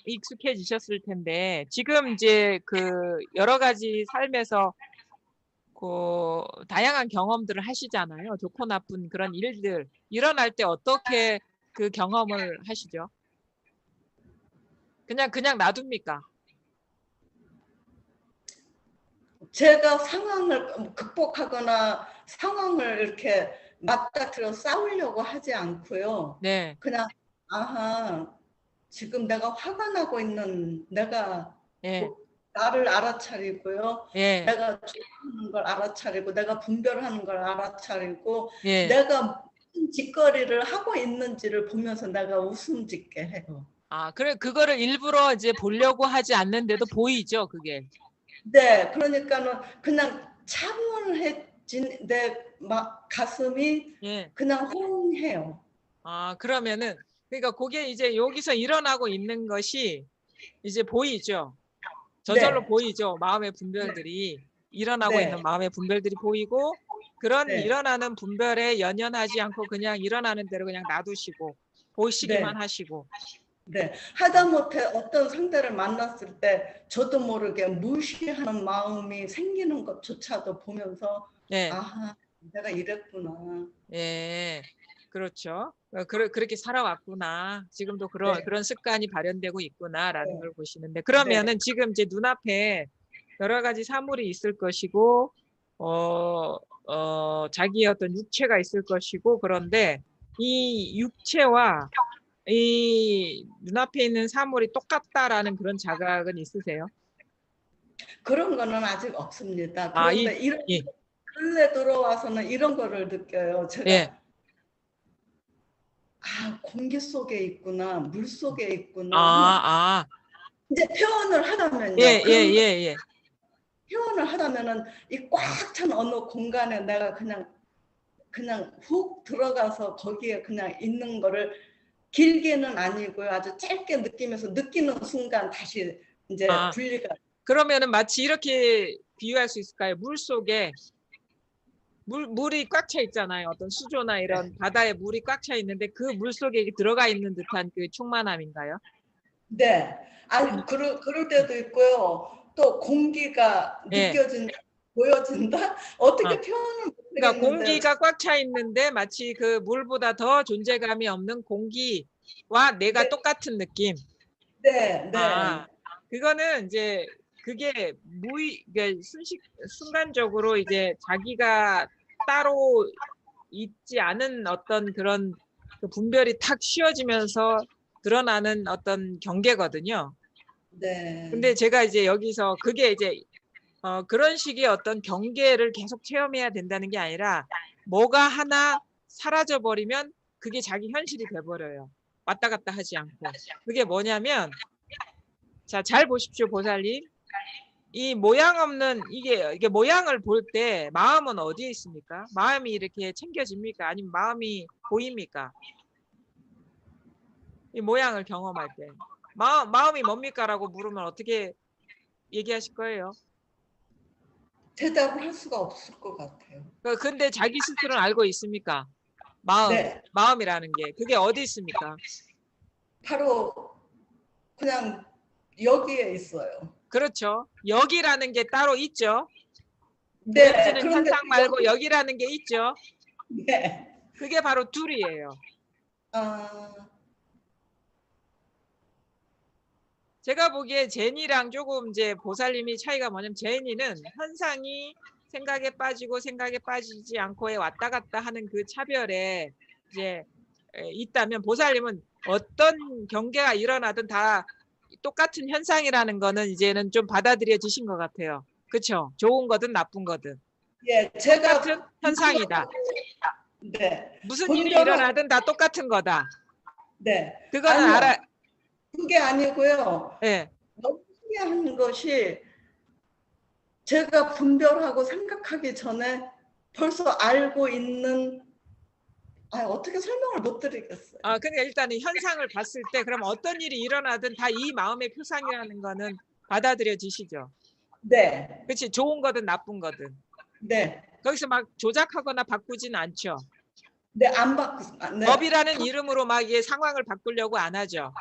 익숙해지셨을 텐데, 지금 이제 그 여러 가지 삶에서 그 다양한 경험들을 하시잖아요. 좋고 나쁜 그런 일들 일어날 때 어떻게 그 경험을 하시죠? 그냥 놔둡니까? 제가 상황을 극복하거나 상황을 이렇게 맞닥뜨려 싸우려고 하지 않고요. 네, 그냥 지금 내가 화가 나고 있는 내가 예, 나를 알아차리고요. 예, 내가 좋아하는 걸 알아차리고 내가 분별하는 걸 알아차리고 예. 내가 무슨 짓거리를 하고 있는지를 보면서 내가 웃음 짓게 해요. 아, 그래, 그거를 일부러 이제 보려고 하지 않는데도 보이죠, 그게. 네, 그러니까는 그냥 차분해진 내 가슴이 예. 그냥 호응해요. 아, 그러면은 그러니까 그게 이제 여기서 일어나고 있는 것이 이제 보이죠. 저절로 네. 보이죠. 마음의 분별들이 일어나고 네. 있는 마음의 분별들이 보이고 그런 네. 일어나는 분별에 연연하지 않고 그냥 일어나는 대로 그냥 놔두시고 보시기만 네. 하시고. 네. 하다못해 어떤 상대를 만났을 때 저도 모르게 무시하는 마음이 생기는 것조차도 보면서 네. 아하, 내가 이랬구나. 예. 그렇죠. 그렇게 살아왔구나. 지금도 네. 그런 습관이 발현되고 있구나라는 네. 걸 보시는데 그러면은 지금 이제 눈앞에 여러 가지 사물이 있을 것이고 자기의 어떤 육체가 있을 것이고 그런데 이 육체와 이 눈앞에 있는 사물이 똑같다라는 그런 자각은 있으세요? 그런 거는 아직 없습니다. 아, 그런데 이런 예. 근래 들어와서는 이런 거를 느껴요. 제가 예. 공기 속에 있구나, 물 속에 있구나 하는 아, 이제 표현을 예, 하다면요. 예, 그런 예, 예. 표현을 하다면은 이 꽉 찬 어느 공간에 내가 그냥 훅 들어가서 거기에 그냥 있는 거를 길게는 아니고요. 아주 짧게 느끼면서 느끼는 순간 다시 이제 아. 분리가. 그러면은 마치 이렇게 비유할 수 있을까요? 물 속에 물이 꽉 차 있잖아요. 어떤 수조나 이런 바다에 물이 꽉 차 있는데 그 물 속에 들어가 있는 듯한 그 충만함인가요? 네. 아니 그럴 때도 있고요. 또 공기가 예. 보여진다? 어떻게 아. 표현을 못 그러니까 하겠는데. 공기가 꽉 차 있는데 마치 그 물보다 더 존재감이 없는 공기와 내가 네. 똑같은 느낌. 네, 네. 아, 그거는 이제 그게 순간적으로 이제 자기가 따로 있지 않은 어떤 그런 그 분별이 탁 씌워지면서 드러나는 어떤 경계거든요. 네. 근데 제가 이제 여기서 그게 이제 그런 식의 어떤 경계를 계속 체험해야 된다는 게 아니라 뭐가 하나 사라져 버리면 그게 자기 현실이 돼 버려요. 왔다 갔다 하지 않고. 그게 뭐냐면 자, 잘 보십시오, 보살님. 이 모양 없는 이게 모양을 볼 때 마음은 어디에 있습니까? 마음이 이렇게 챙겨집니까? 아니면 마음이 보입니까? 이 모양을 경험할 때 마음이 뭡니까라고 물으면 어떻게 얘기하실 거예요? 대답을 할 수가 없을 것 같아요. 근데 자기 스스로는 알고 있습니까? 네. 마음이라는 게 그게 어디 있습니까? 바로 그냥 여기에 있어요. 그렇죠. 여기라는 게 따로 있죠. 네. 보여지는 그런데 현상 말고 여기라는 게 있죠. 네. 그게 바로 둘이에요. 제가 보기에 제니랑 조금 이제 보살님이 차이가 뭐냐면 제니는 현상이 생각에 빠지고 생각에 빠지지 않고에 왔다 갔다 하는 그 차별에 이제 있다면 보살님은 어떤 경계가 일어나든 다 똑같은 현상이라는 거는 이제는 좀 받아들여지신 것 같아요. 그렇죠? 좋은 거든 나쁜 거든. 예, 제가 똑같은 현상이다. 네. 무슨 일이 일어나든 다 똑같은 거다. 네. 그거는 아니요. 알아. 그게 아니고요. 예. 너무 신기한 것이 제가 분별하고 생각하기 전에 벌써 알고 있는 어떻게 설명을 못 드리겠어요. 그러니까 일단은 현상을 봤을 때 그럼 어떤 일이 일어나든 다 이 마음의 표상이라는 거는 받아들여지시죠. 네. 그렇지. 좋은 거든 나쁜 거든. 네. 거기서 막 조작하거나 바꾸진 않죠. 네, 안 바꾸. 네. 법이라는 이름으로 막 이게 상황을 바꾸려고 안 하죠.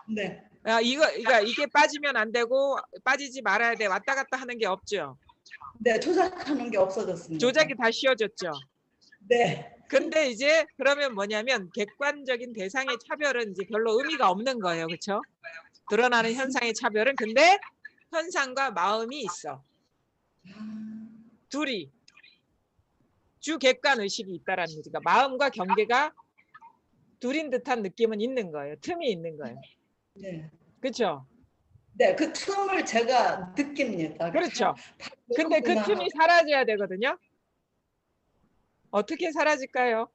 네. 이게 빠지면 안 되고 빠지지 말아야 돼. 왔다 갔다 하는 게 없죠. 네, 조작하는 게 없어졌습니다. 조작이 다 쉬워졌죠. 네. 근데 이제 그러면 뭐냐면 객관적인 대상의 차별은 이제 별로 의미가 없는 거예요. 그렇죠? 드러나는 현상의 차별은 근데 현상과 마음이 있어. 둘이 주객관 의식이 있다라는 거죠. 그러니까 마음과 경계가 둘인 듯한 느낌은 있는 거예요. 틈이 있는 거예요. 네. 그렇죠? 네, 그 틈을 제가 느낍니다. 그렇죠. 근데 그 틈이 사라져야 되거든요. 어떻게 사라질까요?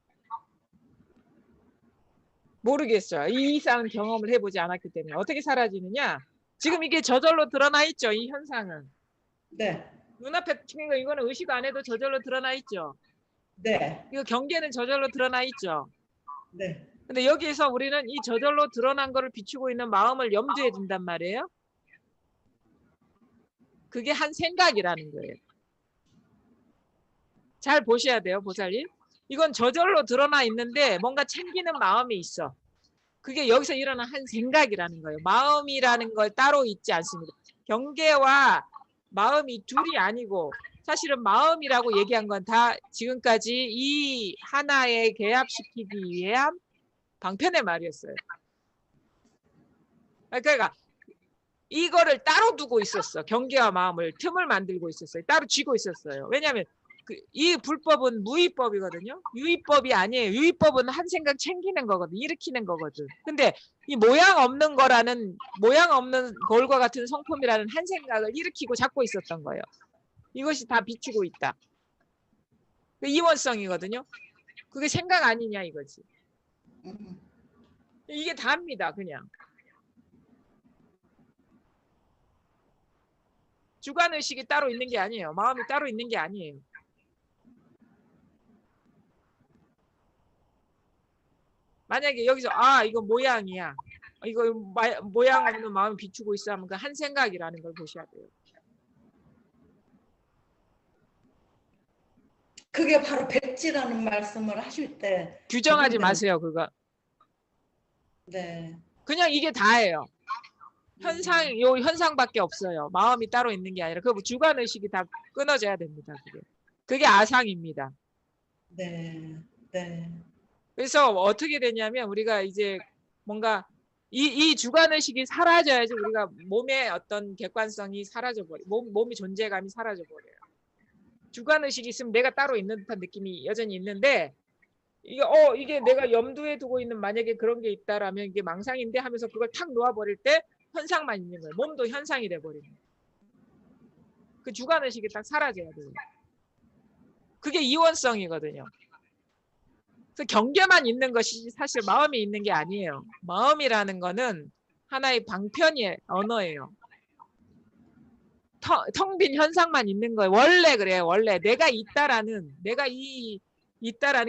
모르겠어요. 이 이상 경험을 해보지 않았기 때문에 어떻게 사라지느냐? 지금 이게 저절로 드러나 있죠. 이 현상은. 네. 눈앞에 그러니까 이거는 의식 안 해도 저절로 드러나 있죠. 네. 이거 경계는 저절로 드러나 있죠. 네. 근데 여기에서 우리는 이 저절로 드러난 거를 비추고 있는 마음을 염두에 둔단 말이에요. 그게 한 생각이라는 거예요. 잘 보셔야 돼요, 보살님. 이건 저절로 드러나 있는데 뭔가 챙기는 마음이 있어. 그게 여기서 일어난 한 생각이라는 거예요. 마음이라는 걸 따로 있지 않습니다. 경계와 마음이 둘이 아니고 사실은 마음이라고 얘기한 건 다 지금까지 이 하나에 개합시키기 위한 방편의 말이었어요. 그러니까 이거를 따로 두고 있었어. 경계와 마음을 틈을 만들고 있었어요. 따로 쥐고 있었어요. 왜냐하면 이 불법은 무위법이거든요. 유위법이 아니에요. 유위법은 한 생각 챙기는 거거든. 일으키는 거거든. 근데 이 모양 없는 거라는 모양 없는 거울과 같은 성품이라는 한 생각을 일으키고 잡고 있었던 거예요. 이것이 다 비추고 있다. 그 이원성이거든요. 그게 생각 아니냐 이거지. 이게 다입니다. 그냥. 주관의식이 따로 있는 게 아니에요. 마음이 따로 있는 게 아니에요. 만약에 여기서 이거 모양이야. 이거 모양 없는 마음이 비추고 있어 하면 그 한 생각이라는 걸 보셔야 돼요. 그게 바로 백지라는 말씀을 하실 때 규정하지 그분들은- 마세요. 그거. 네. 그냥 이게 다예요. 현상밖에 없어요. 마음이 따로 있는 게 아니라 그 주관의식이 다 끊어져야 됩니다. 그게 아상입니다. 네. 네. 그래서 어떻게 되냐면 우리가 이제 뭔가 이 주관의식이 사라져야지 우리가 몸의 어떤 객관성이 사라져버려요. 몸의 존재감이 사라져버려요. 주관의식이 있으면 내가 따로 있는 듯한 느낌이 여전히 있는데 이게 내가 염두에 두고 있는 만약에 그런 게 있다라면 이게 망상인데 하면서 그걸 탁 놓아버릴 때 현상만 있는 거예요. 몸도 현상이 돼버리는 거예요. 그 주관의식이 딱 사라져야 돼요. 그게 이원성이거든요. 그래서 경계만 있는 것이 사실 마음이 있는 게 아니에요. 마음이라는 거는 하나의 방편의 언어예요. 텅 빈 현상만 있는 거예요. 원래 그래요. 원래 내가 있다라는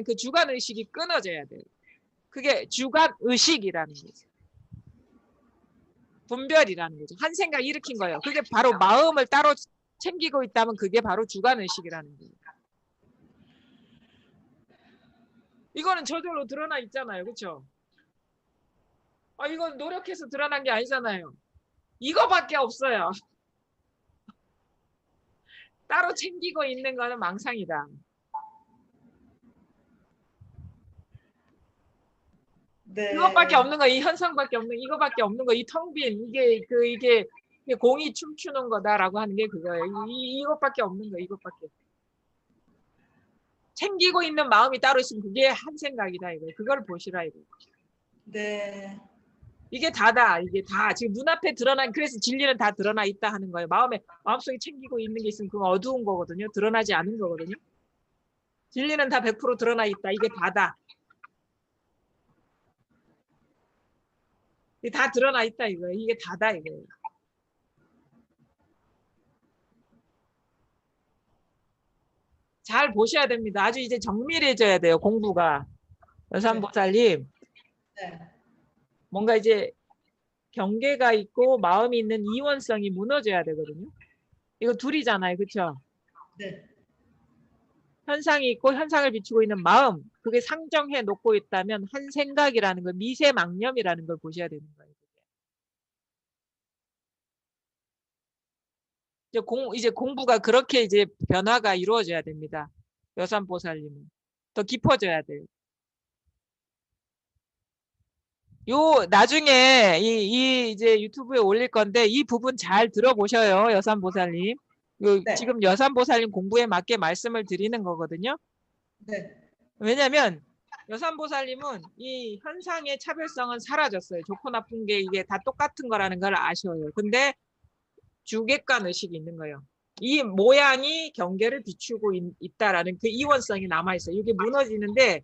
그 주관의식이 끊어져야 돼요. 그게 주관의식이라는 거죠. 분별이라는 거죠. 한 생각 일으킨 거예요. 그게 바로 마음을 따로 챙기고 있다면 그게 바로 주관의식이라는 거예요. 이거는 저절로 드러나 있잖아요. 그렇죠? 이건 노력해서 드러난 게 아니잖아요. 이거밖에 없어요. 따로 챙기고 있는 거는 망상이다. 네. 이것밖에 없는 거, 이 현상밖에 없는 거, 이거밖에 없는 거, 이 텅 빈 이게 공이 춤추는 거다라고 하는 게 그거예요. 이것밖에 없는 거, 이것밖에. 챙기고 있는 마음이 따로 있으면 그게 한 생각이다 이거. 그걸 보시라 이거. 네. 이게 다다. 이게 다 지금 눈앞에 드러난 그래서 진리는 다 드러나 있다 하는 거예요. 마음속에 챙기고 있는 게 있으면 그건 어두운 거거든요. 드러나지 않은 거거든요. 진리는 다 100% 드러나 있다. 이게 다다. 이게 다 드러나 있다 이거예요. 이게 다다 이거예요. 잘 보셔야 됩니다. 아주 이제 정밀해져야 돼요. 공부가. 여산보살님. 네. 뭔가 이제 경계가 있고 마음이 있는 이원성이 무너져야 되거든요. 이거 둘이잖아요. 그렇죠? 네. 현상이 있고 현상을 비추고 있는 마음. 그게 상정해 놓고 있다면 한 생각이라는 걸 미세망념이라는 걸 보셔야 되는 거예요. 이제 공부가 그렇게 이제 변화가 이루어져야 됩니다. 여산보살님은. 더 깊어져야 돼요. 나중에 이제 유튜브에 올릴 건데 이 부분 잘 들어보셔요. 여산보살님. 네. 지금 여산보살님 공부에 맞게 말씀을 드리는 거거든요. 네. 왜냐면 여산보살님은 이 현상의 차별성은 사라졌어요. 좋고 나쁜 게 이게 다 똑같은 거라는 걸 아셔요. 근데 주객관 의식이 있는 거예요. 이 모양이 경계를 비추고 있다라는 그 이원성이 남아있어요. 이게 무너지는데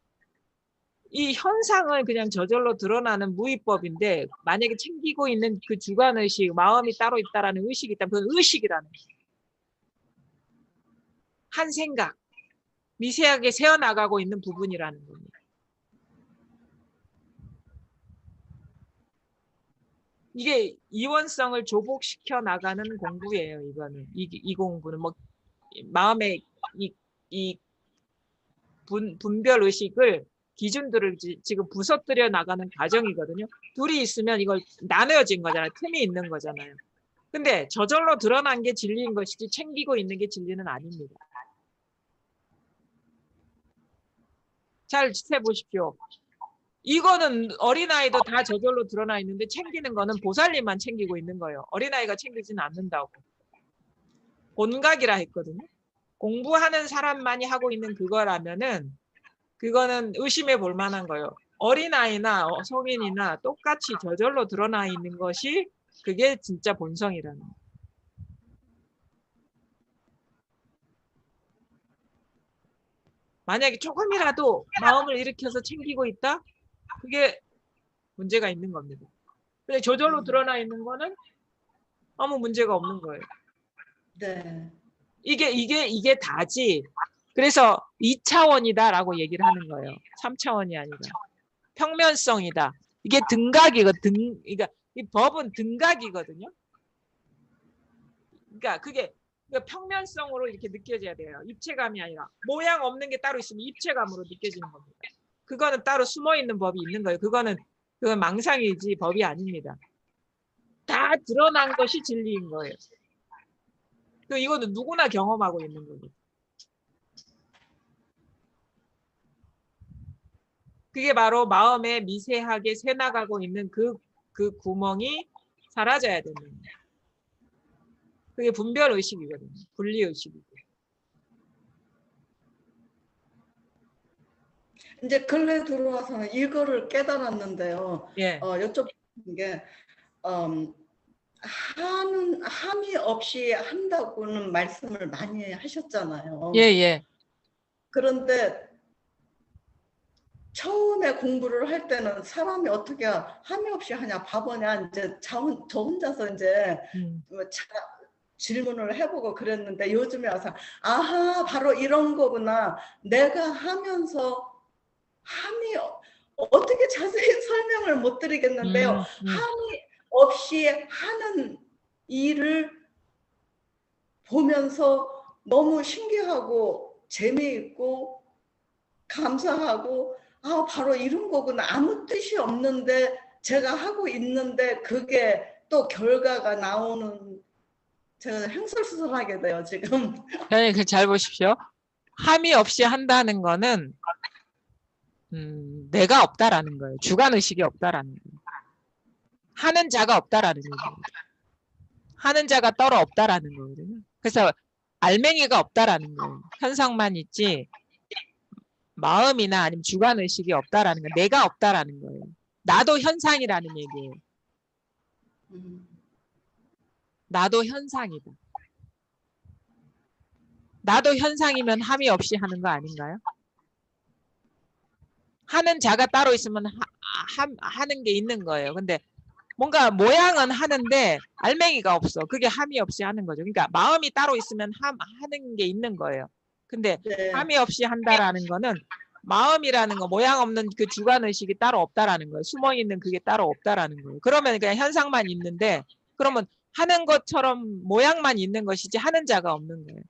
이 현상은 그냥 저절로 드러나는 무위법인데 만약에 챙기고 있는 그 주관의식, 마음이 따로 있다라는 의식이 있다면 그건 의식이라는 거예요. 한 생각, 미세하게 새어나가고 있는 부분이라는 겁니다. 이게 이원성을 조복시켜 나가는 공부예요. 이거는 이 공부는 뭐 마음의 이 분별 의식을 기준들을 지금 부서뜨려 나가는 과정이거든요. 둘이 있으면 이걸 나눠진 거잖아요. 틈이 있는 거잖아요. 근데 저절로 드러난 게 진리인 것이지 챙기고 있는 게 진리는 아닙니다. 잘 해보십시오. 이거는 어린아이도 다 저절로 드러나 있는데 챙기는 거는 보살님만 챙기고 있는 거예요. 어린아이가 챙기지는 않는다고. 본각이라 했거든요. 공부하는 사람만이 하고 있는 그거라면은 그거는 의심해 볼 만한 거예요. 어린아이나 성인이나 똑같이 저절로 드러나 있는 것이 그게 진짜 본성이라는 거예요. 만약에 조금이라도 마음을 일으켜서 챙기고 있다? 그게 문제가 있는 겁니다. 근데 저절로 드러나 있는 거는 아무 문제가 없는 거예요. 네. 이게 다지. 그래서 2차원이다라고 얘기를 하는 거예요. 3차원이 아니라. 평면성이다. 이게 등각이거든. 그러니까 이 법은 등각이거든요. 그러니까 그게 평면성으로 이렇게 느껴져야 돼요. 입체감이 아니라 모양 없는 게 따로 있으면 입체감으로 느껴지는 겁니다. 그거는 따로 숨어 있는 법이 있는 거예요. 그건 망상이지 법이 아닙니다. 다 드러난 것이 진리인 거예요. 이거는 누구나 경험하고 있는 거죠. 그게 바로 마음에 미세하게 새나가고 있는 그 구멍이 사라져야 되는 거예요. 그게 분별 의식이거든요. 분리 의식이고. 이제 근래 들어와서는 이거를 깨달았는데요. 예. 여쭤보는 게 함이 없이 한다고는 말씀을 많이 하셨잖아요. 예, 예. 그런데 처음에 공부를 할 때는 사람이 어떻게 함이 없이 하냐, 바보냐, 이제 저 혼자서 이제 질문을 해보고 그랬는데 요즘에 와서 아하, 바로 이런 거구나. 내가 하면서 함이 어떻게 자세히 설명을 못 드리겠는데요. 함이 없이 하는 일을 보면서 너무 신기하고 재미있고 감사하고 바로 이런 거구나. 아무 뜻이 없는데 제가 하고 있는데 그게 또 결과가 나오는, 제가 횡설수설하게 돼요 지금. 네, 잘 보십시오. 함이 없이 한다는 거는 내가 없다라는 거예요. 주관의식이 없다라는 거예요. 하는 자가 없다라는 거예요. 하는 자가 따로 없다라는 거거든요. 그래서 알맹이가 없다라는 거예요. 현상만 있지 마음이나 아니면 주관의식이 없다라는 거예요. 내가 없다라는 거예요. 나도 현상이라는 얘기예요. 나도 현상이다. 나도 현상이면 함이 없이 하는 거 아닌가요? 하는 자가 따로 있으면 하는 게 있는 거예요. 근데 뭔가 모양은 하는데 알맹이가 없어. 그게 함이 없이 하는 거죠. 그러니까 마음이 따로 있으면 하는 게 있는 거예요. 근데 네. 함이 없이 한다라는 거는 마음이라는 거, 모양 없는 그 주관의식이 따로 없다라는 거예요. 숨어있는 그게 따로 없다라는 거예요. 그러면 그냥 현상만 있는데, 그러면 하는 것처럼 모양만 있는 것이지 하는 자가 없는 거예요.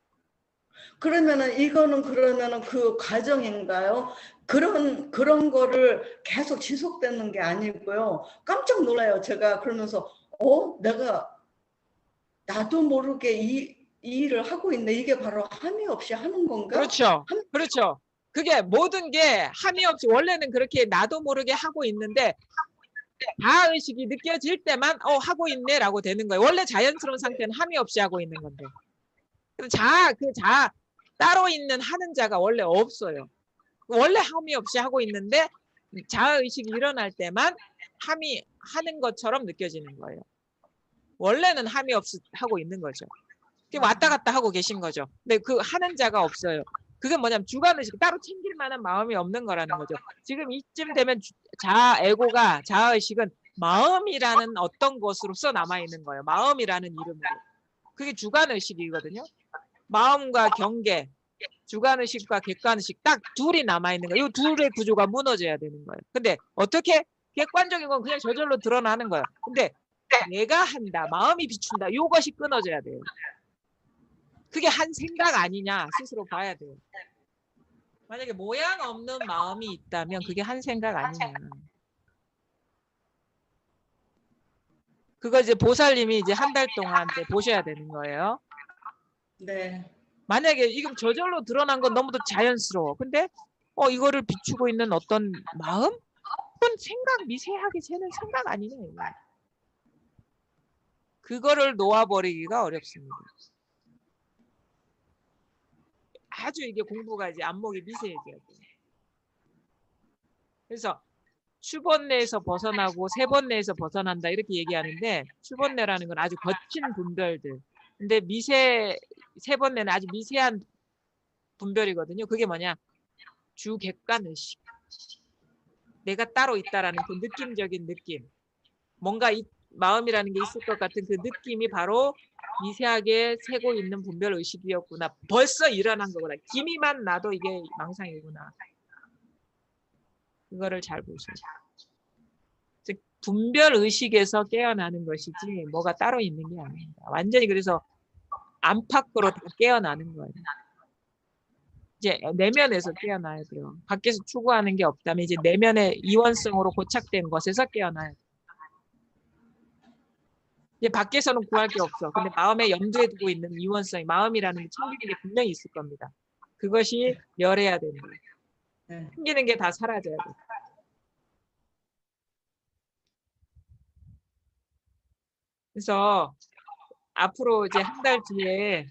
그러면은 이거는 그러면은 그 과정인가요? 그런 거를 계속 지속되는 게 아니고요. 깜짝 놀라요. 제가 그러면서 내가 나도 모르게 이 일을 하고 있네. 이게 바로 함이 없이 하는 건가? 그렇죠. 그렇죠. 그게 모든 게 함이 없이 원래는 그렇게 나도 모르게 하고 있는데 자아의식이 느껴질 때만 하고 있네라고 되는 거예요. 원래 자연스러운 상태는 함이 없이 하고 있는 건데. 자아 따로 있는 하는 자가 원래 없어요. 원래 함이 없이 하고 있는데 자아의식이 일어날 때만 함이 하는 것처럼 느껴지는 거예요. 원래는 함이 없이 하고 있는 거죠. 왔다 갔다 하고 계신 거죠. 근데 그 하는 자가 없어요. 그게 뭐냐면 주관의식, 따로 챙길 만한 마음이 없는 거라는 거죠. 지금 이쯤 되면 자아의식은 마음이라는 어떤 것으로서 남아있는 거예요. 마음이라는 이름으로. 그게 주관의식이거든요. 마음과 경계, 주관의식과 객관의식 딱 둘이 남아있는 거예요. 이 둘의 구조가 무너져야 되는 거예요. 근데 어떻게 객관적인 건 그냥 저절로 드러나는 거예요. 근데 내가 한다, 마음이 비춘다, 이것이 끊어져야 돼요. 그게 한 생각 아니냐 스스로 봐야 돼요. 만약에 모양 없는 마음이 있다면 그게 한 생각 아니냐. 그거 이제 보살님이 이제 한 달 동안 이제 보셔야 되는 거예요. 네. 만약에 이건 저절로 드러난 건 너무도 자연스러워. 근데 이거를 비추고 있는 어떤 마음? 그건 생각, 미세하게 새는 생각 아니냐. 이거. 그거를 놓아버리기가 어렵습니다. 아주 이게 공부가 이제 안목이 미세해져야 돼요. 그래서 추번뇌에서 벗어나고 세번뇌에서 벗어난다 이렇게 얘기하는데, 추번뇌라는 건 아주 거친 분별들. 근데 세번뇌는 아주 미세한 분별이거든요. 그게 뭐냐? 주객관의식. 내가 따로 있다라는 그 느낌적인 느낌. 뭔가 마음이라는 게 있을 것 같은 그 느낌이 바로 미세하게 새고 있는 분별의식이었구나. 벌써 일어난 거구나. 기미만 나도 이게 망상이구나. 그거를 잘 보셔야 돼요. 즉 분별의식에서 깨어나는 것이지 뭐가 따로 있는 게 아닙니다. 완전히 그래서 안팎으로 다 깨어나는 거예요. 이제 내면에서 깨어나야 돼요. 밖에서 추구하는 게 없다면 이제 내면의 이원성으로 고착된 것에서 깨어나야 돼요. 이제 밖에서는 구할 게 없어. 근데 마음에 염두에 두고 있는 이원성이, 마음이라는 게 챙기는 게 분명히 있을 겁니다. 그것이 멸해야 되는 거예요. 네. 챙기는 게 다 사라져야 돼요. 그래서 앞으로 이제 한 달 뒤에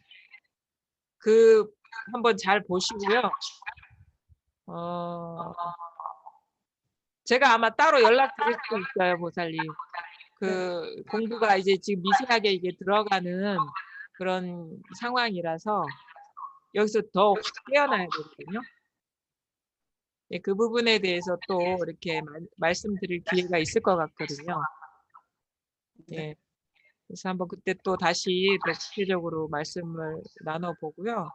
한번 잘 보시고요. 제가 아마 따로 연락드릴 수 있어요, 보살님. 공부가 이제 지금 미세하게 이게 들어가는 그런 상황이라서 여기서 더 확 깨어나야 되거든요. 예, 그 부분에 대해서 또 이렇게 말씀드릴 기회가 있을 것 같거든요. 예. 그래서 한번 그때 또 다시 더 구체적으로 말씀을 나눠보고요.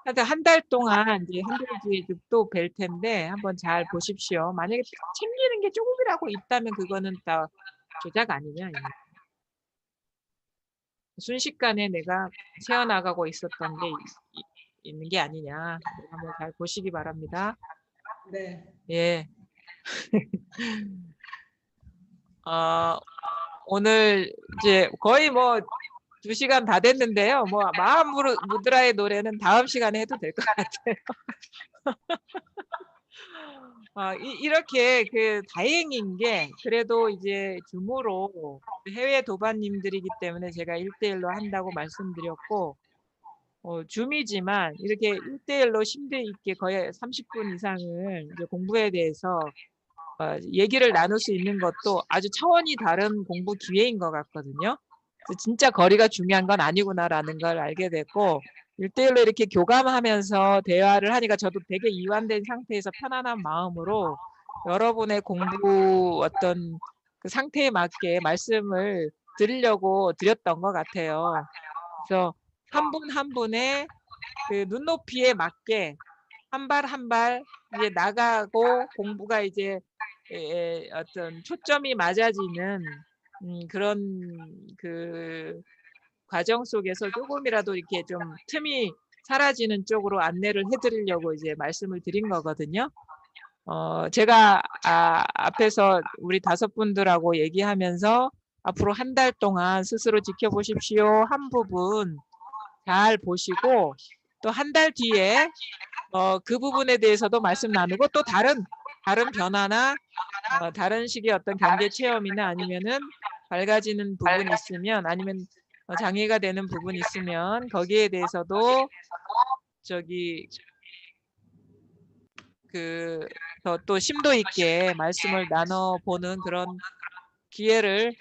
하여튼 한 달 동안 이제 한 달 뒤에 또 뵐 텐데 한번 잘 보십시오. 만약에 챙기는 게 조금이라고 있다면 그거는 다 조작 아니냐. 순식간에 내가 새어나가고 있었던 게 있는 게 아니냐. 한번 잘 보시기 바랍니다. 네. 예. 오늘 이제 거의 뭐 2시간 다 됐는데요. 뭐 마음으로 무드라의 노래는 다음 시간에 해도 될 것 같아요. 이렇게 다행인 게 그래도 이제 줌으로 해외 도반님들이기 때문에 제가 1대1로 한다고 말씀드렸고, 줌이지만 이렇게 1대1로 심도 있게 거의 30분 이상을 이제 공부에 대해서 얘기를 나눌 수 있는 것도 아주 차원이 다른 공부 기회인 것 같거든요. 진짜 거리가 중요한 건 아니구나라는 걸 알게 됐고, 1대1로 이렇게 교감하면서 대화를 하니까 저도 되게 이완된 상태에서 편안한 마음으로 여러분의 공부 어떤 그 상태에 맞게 말씀을 드렸던 것 같아요. 그래서 한 분 한 분의 그 눈높이에 맞게 한 발 한 발 이제 나가고 공부가 이제 어떤 초점이 맞아지는 그런 그 과정 속에서 조금이라도 이렇게 좀 틈이 사라지는 쪽으로 안내를 해드리려고 이제 말씀을 드린 거거든요. 제가 앞에서 우리 5분들하고 얘기하면서 앞으로 한 달 동안 스스로 지켜보십시오 한 부분 잘 보시고, 또 한 달 뒤에 그 부분에 대해서도 말씀 나누고, 또 다른 변화나 다른 식의 어떤 경계 체험이나 아니면은 밝아지는 부분이 있으면, 아니면 장애가 되는 부분이 있으면 거기에 대해서도 또 심도 있게 말씀을 나눠보는 그런 기회를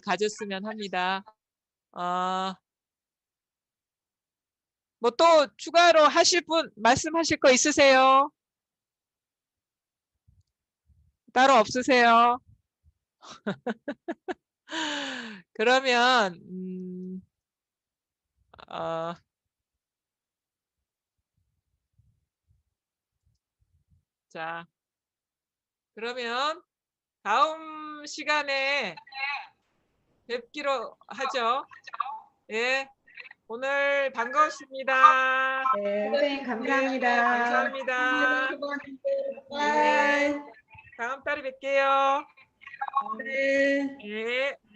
가졌으면 합니다. 뭐 또 추가로 말씀하실 거 있으세요? 따로 없으세요? 그러면 자, 그러면 다음 시간에 뵙기로 하죠. 예, 오늘 반가웠습니다. 네, 선생님 감사합니다. 감사합니다. 네. 다음 달에 뵐게요. 네. 예.